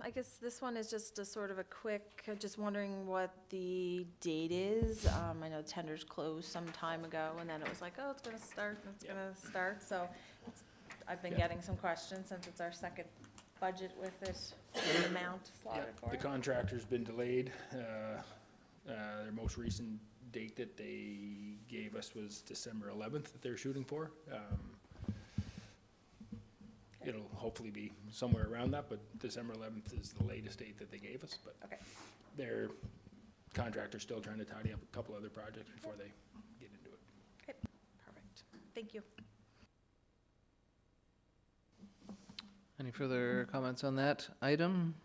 I guess this one is just a sort of a quick, just wondering what the date is. I know tenders closed some time ago, and then it was like, oh, it's gonna start, so I've been getting some questions since it's our second budget with this amount slotted for The it. contractor's been delayed. Their most recent date that they gave us was December 11th that they're shooting for. It'll hopefully be somewhere around that, but December 11th is the latest date that they gave us, but Okay. their contractor's still trying to tidy up a couple other projects before they get into it. Okay, perfect. Thank you. Any further comments on that item?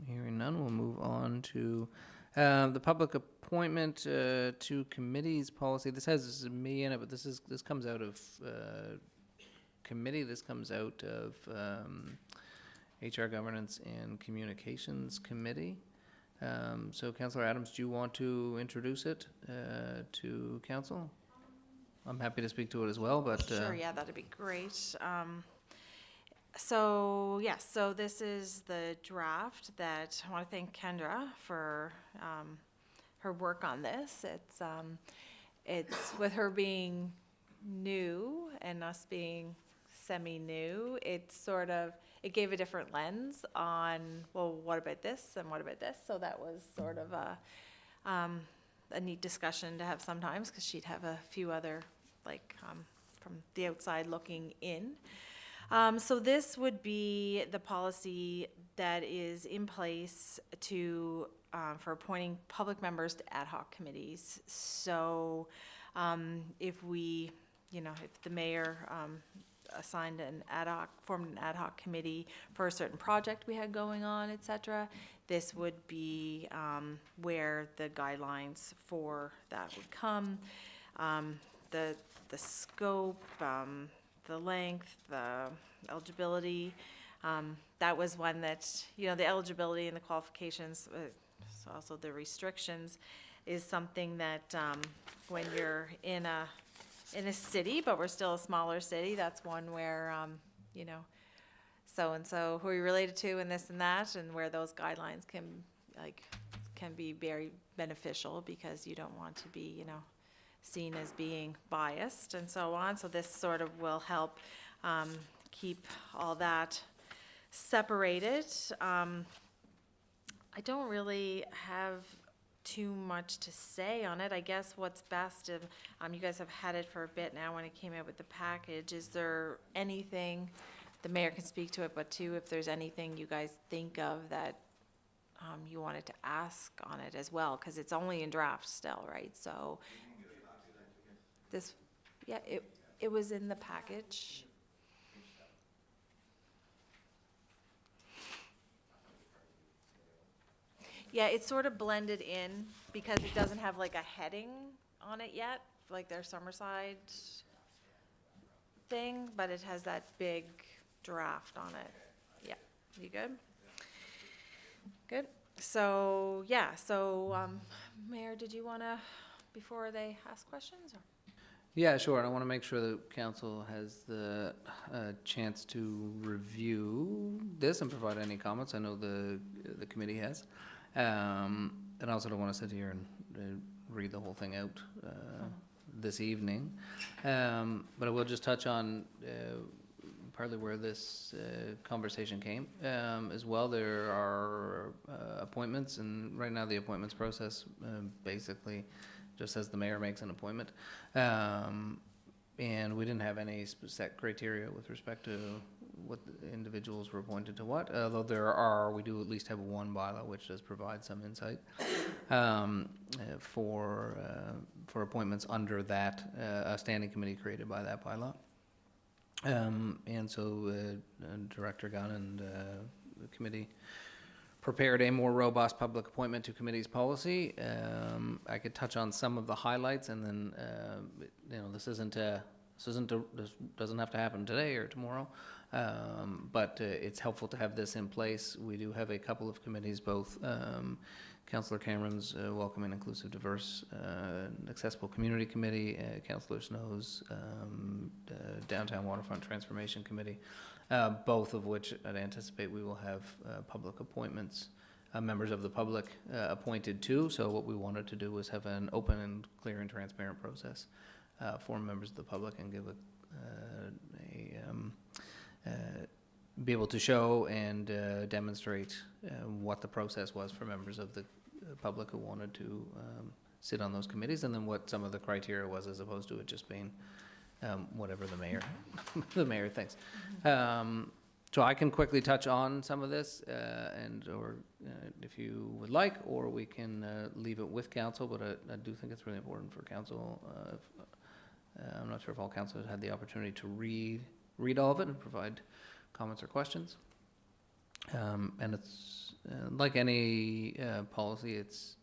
Hearing none, we'll move on to the public appointment to committees policy. This has me in it, but this comes out of committee. This comes out of HR Governance and Communications Committee. So Councillor Adams, do you want to introduce it to council? I'm happy to speak to it as well, but Sure, yeah, that'd be great. So, yes, so this is the draft that I want to thank Kendra for her work on this. It's with her being new and us being semi-new, it gave a different lens on, well, what about this and what about this? So that was sort of a neat discussion to have sometimes, because she'd have a few other, from the outside looking in. So this would be the policy that is in place for appointing public members to ad hoc committees. So if the mayor formed an ad hoc committee for a certain project we had going on, etc., this would be where the guidelines for that would come. The scope, the length, the eligibility, that was one that, the eligibility and the qualifications, also the restrictions, is something that when you're in a city, but we're still a smaller city, that's one where, so-and-so, who are you related to, and this and that, and where those guidelines can be very beneficial, because you don't want to be, seen as being biased and so on. So this sort of will help keep all that separated. I don't really have too much to say on it. I guess what's best, if you guys have had it for a bit now when it came out with the package, is there anything, the mayor can speak to it, but too, if there's anything you guys think of that you wanted to ask on it as well, because it's only in draft still, right? So this, yeah, it was in the package. Yeah, it's sort of blended in because it doesn't have like a heading on it yet, like their Summerside thing, but it has that big draft on it. Yeah, you good? Good. So, yeah, Mayor, did you want to, before they ask questions? Or? yeah, sure. And I want to make sure that council has the chance to review this and provide any comments. I know the committee has. And I also don't want to sit here and read the whole thing out this evening. But I will just touch on partly where this conversation came as well. There are appointments, and right now the appointments process basically just says the mayor makes an appointment. And we didn't have any set criteria with respect to what the individuals were appointed to what, although we do at least have one bylaw which does provide some insight for appointments under that, a standing committee created by that bylaw. And so Director Gunn and the committee prepared a more robust public appointment to committees policy. I could touch on some of the highlights, and then this doesn't have to happen today or tomorrow, but it's helpful to have this in place. We do have a couple of committees, both Councillor Cameron's Welcoming, Inclusive, Diverse, Accessible Community Committee, Councillor Snow's Downtown Waterfront Transformation Committee, both of which I'd anticipate we will have public appointments, members of the public appointed to. So what we wanted to do was have an open and clear and transparent process for members of the public, and give be able to show and demonstrate what the process was for members of the public who wanted to sit on those committees, and then what some of the criteria was, as opposed to it just being whatever the mayor the mayor thinks. So I can quickly touch on some of this, or if you would like, or we can leave it with council, but I do think it's really important for council. I'm not sure if all council has had the opportunity to read all of it and provide comments or questions. And it's, like any policy, it's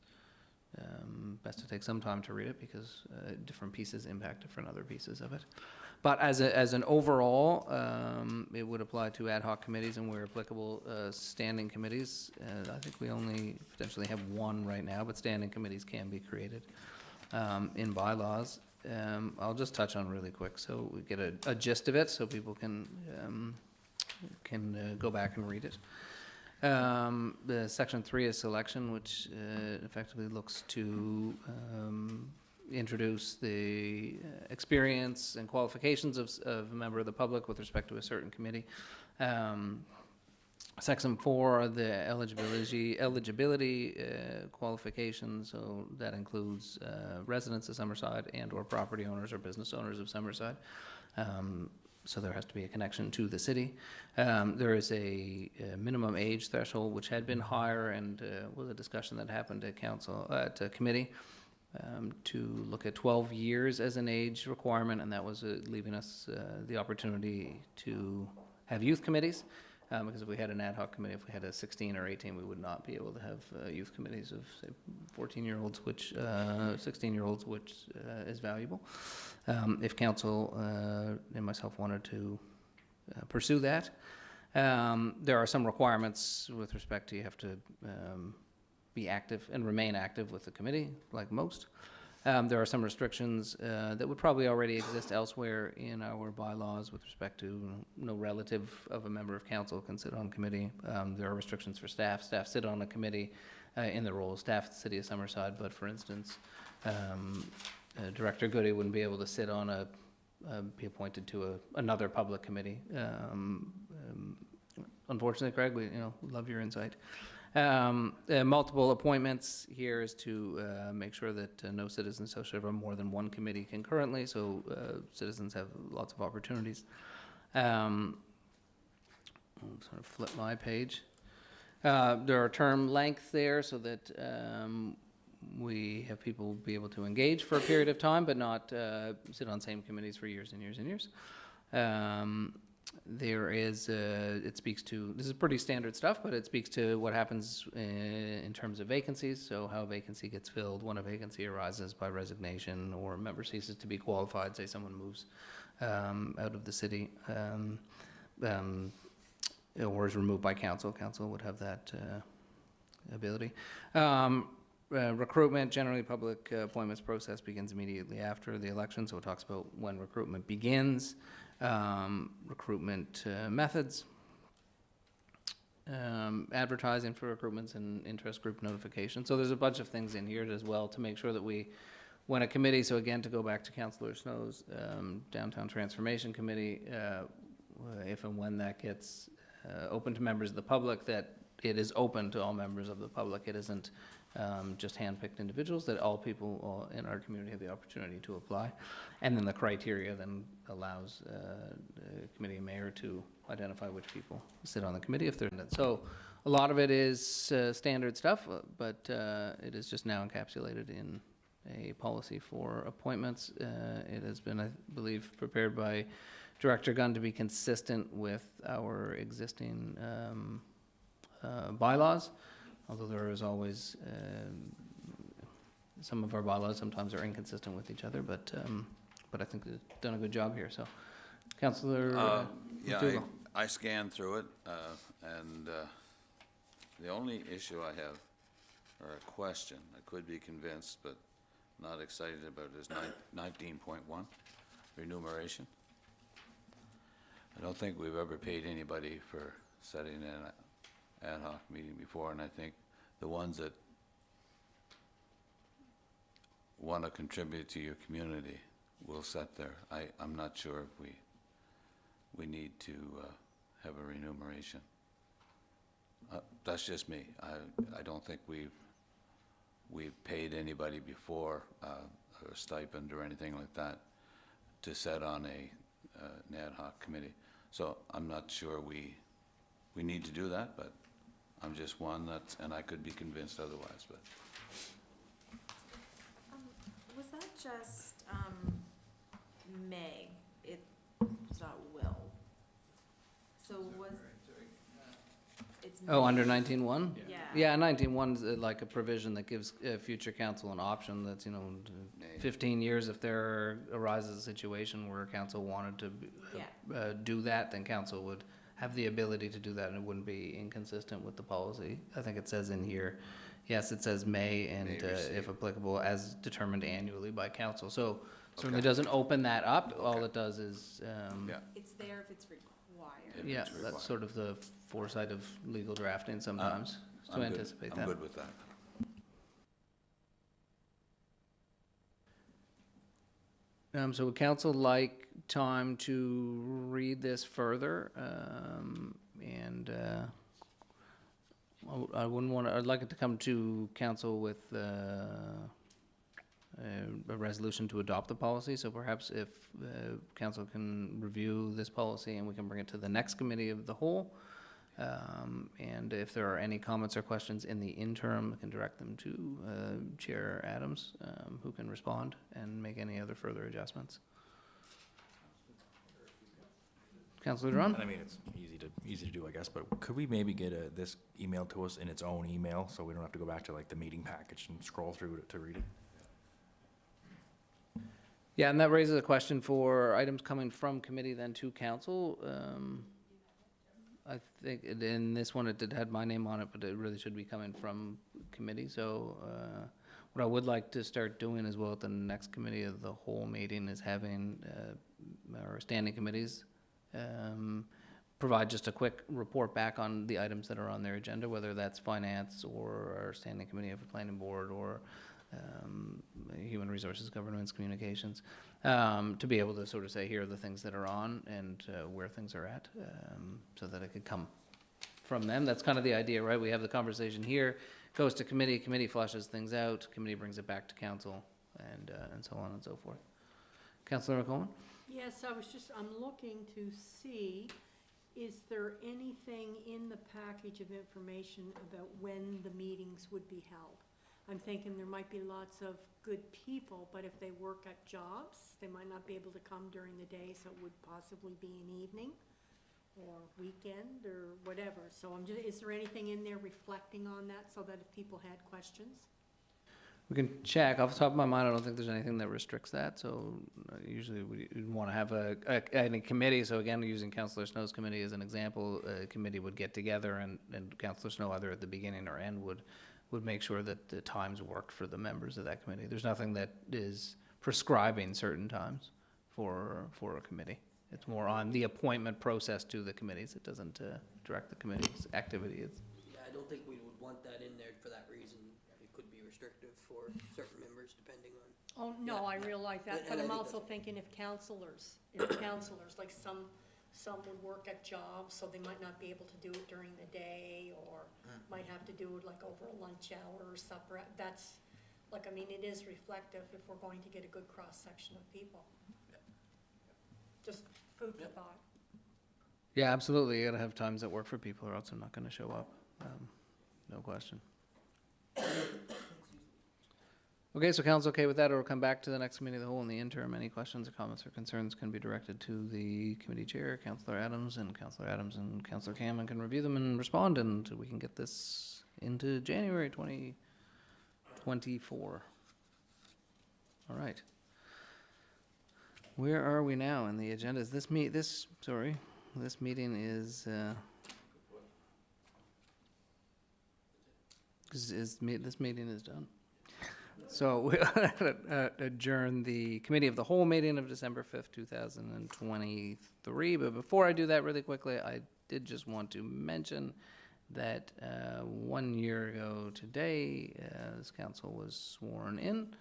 best to take some time to read it because different pieces impact different other pieces of it. But as an overall, it would apply to ad hoc committees and where applicable, standing committees. I think we only potentially have one right now, but standing committees can be created in bylaws. I'll just touch on really quick so we get a gist of it so people can go back and read it. The section 3 is selection, which effectively looks to introduce the experience and qualifications of a member of the public with respect to a certain committee. Section 4 are the eligibility qualifications, so that includes residents of Summerside and/or property owners or business owners of Summerside. So there has to be a connection to the city. There is a minimum age threshold, which had been higher and was a discussion that happened at council, at committee, to look at 12 years as an age requirement, and that was leaving us the opportunity to have youth committees. Because if we had an ad hoc committee, if we had a 16 or 18, we would not be able to have youth committees of, say, 14-year-olds, which 16-year-olds, which is valuable. If council and myself wanted to pursue that, there are some requirements with respect to you have to be active and remain active with the committee, like most. There are some restrictions that would probably already exist elsewhere in our bylaws with respect to no relative of a member of council can sit on committee. There are restrictions for staff. Staff sit on a committee in the role of staff at the City of Summerside, but for instance, Director Goody wouldn't be able to sit on be appointed to another public committee. Unfortunately, Craig, we love your insight. Multiple appointments here is to make sure that no citizens shall serve on more than one committee concurrently, so citizens have lots of opportunities. I'll sort of flip my page. There are term length there so that we have people be able to engage for a period of time, but not sit on same committees for years and years and years. There is, it speaks to, this is pretty standard stuff, but it speaks to what happens in terms of vacancies. So how a vacancy gets filled when a vacancy arises by resignation or a member ceases to be qualified, say someone moves out of the city or is removed by council. Council would have that ability. Recruitment, generally public appointments process begins immediately after the election, so it talks about when recruitment begins. Recruitment methods, advertising for recruitments and interest group notification. So there's a bunch of things in here as well to make sure that when a committee, so again, to go back to Councillor Snow's Downtown Transformation Committee, if and when that gets open to members of the public, that it is open to all members of the public. It isn't just hand-picked individuals, that all people in our community have the opportunity to apply. And then the criteria then allows the committee mayor to identify which people sit on the committee if they're in it. So a lot of it is standard stuff, but it is just now encapsulated in a policy for appointments. It has been, I believe, prepared by Director Gunn to be consistent with our existing bylaws. Although there is always, some of our bylaws sometimes are inconsistent with each other, but I think they've done a good job here, so. Councillor Yeah, McDougall. I scanned through it, and the only issue I have, or a question, I could be convinced, but not excited about, is 19.1, remuneration. I don't think we've ever paid anybody for setting an ad hoc meeting before, and I think the ones that want to contribute to your community will set there. I'm not sure if we need to have a remuneration. That's just me. I don't think we've paid anybody before a stipend or anything like that to set on an ad hoc committee. So I'm not sure we need to do that, but I'm just one and I could be convinced otherwise, but. Was that just, May? It's not will. So was, it's. Oh, under 19.1? Yeah. Yeah, 19.1 is like a provision that gives future council an option that's, 15 years, if there arises a situation where council wanted to do that, then council would have the ability to do that, and it wouldn't be inconsistent with the policy. I think it says in here, yes, it says may, and if applicable, as determined annually by council. So certainly doesn't open that up. All it does is, It's there if it's required. yeah, that's sort of the foresight of legal drafting sometimes, to anticipate that. I'm good with that. So would council like time to read this further? I wouldn't want to, I'd like it to come to council with a resolution to adopt the policy. So perhaps if council can review this policy and we can bring it to the next committee of the whole. And if there are any comments or questions in the interim, we can direct them to Chair Adams, who can respond and make any other further adjustments. Councillor Duran? I mean, it's easy to do, I guess, but could we maybe get this email to us in its own email, so we don't have to go back to like the meeting package and scroll through it to read it? Yeah, and that raises a question for items coming from committee then to council. I think in this one, it had my name on it, but it really should be coming from committee. So what I would like to start doing as well at the next committee of the whole meeting is having our standing committees provide just a quick report back on the items that are on their agenda, whether that's finance or our standing committee of the planning board or human resources, governance, communications, to be able to sort of say, here are the things that are on and where things are at, so that it could come from them. That's kind of the idea, right? We have the conversation here, goes to committee, committee flushes things out, committee brings it back to council, and so on and so forth. Councillor McColeman? Yes, I'm looking to see, is there anything in the package of information about when the meetings would be held? I'm thinking there might be lots of good people, but if they work at jobs, they might not be able to come during the day, so it would possibly be an evening or weekend or whatever. So is there anything in there reflecting on that so that if people had questions? We can check. Off the top of my mind, I don't think there's anything that restricts that. So usually we want to have a committee. So again, using Councillor Snow's committee as an example, a committee would get together and Councillor Snow, either at the beginning or end, would make sure that the times worked for the members of that committee. There's nothing that is prescribing certain times for a committee. It's more on the appointment process to the committees. It doesn't direct the committee's activity. Yeah, I don't think we would want that in there for that reason. It could be restrictive for certain members depending on. Oh, no, Yeah. I realize that, And but I I'm think also thinking if counselors, like some would work at jobs, so they might not be able to do it during the day, or might have to do it like over a lunch hour or supper. That's, like, I mean, it is reflective if we're going to get a good cross-section of people. Just food for thought. Yeah, absolutely. You gotta have times that work for people, or else they're not gonna show up. No question. Okay, so council okay with that, or we'll come back to the next committee of the whole in the interim. Any questions or comments or concerns can be directed to the committee chair, Councillor Adams, and Councillor Cameron can review them and respond, and we can get this into January 2024. All right. Where are we now in the agenda? Is this meeting is, this meeting is done. So we'll adjourn the committee of the whole meeting of December 5th, 2023. But before I do that really quickly, I did just want to mention that 1 year ago today, this council was sworn in.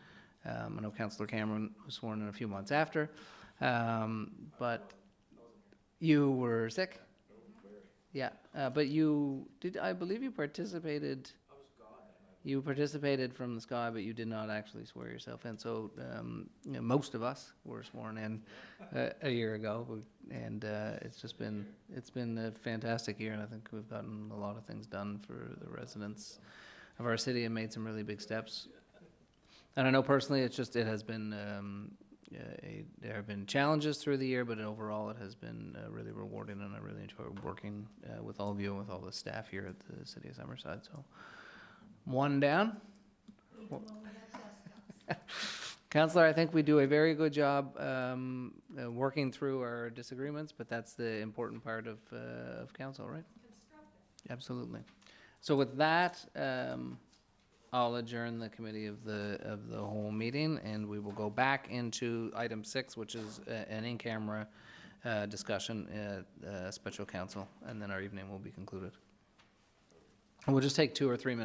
I know Councillor Cameron was sworn in a few months after, but you were sick? Yeah, but I believe you participated. You participated from the sky, but you did not actually swear yourself in. So most of us were sworn in a year ago, and it's been a fantastic year, and I think we've gotten a lot of things done for the residents of our city and made some really big steps. And I know personally, it has been there have been challenges through the year, but overall it has been really rewarding, and I really enjoy working with all of you and with all the staff here at the City of Summerside. So, one down. Councillor, I think we do a very good job working through our disagreements, but that's the important part of council, right? Absolutely. So with that, I'll adjourn the committee of the whole meeting, and we will go back into item 6, which is an in-camera discussion at special council, and then our evening will be concluded. We'll just take 2 or 3 minutes.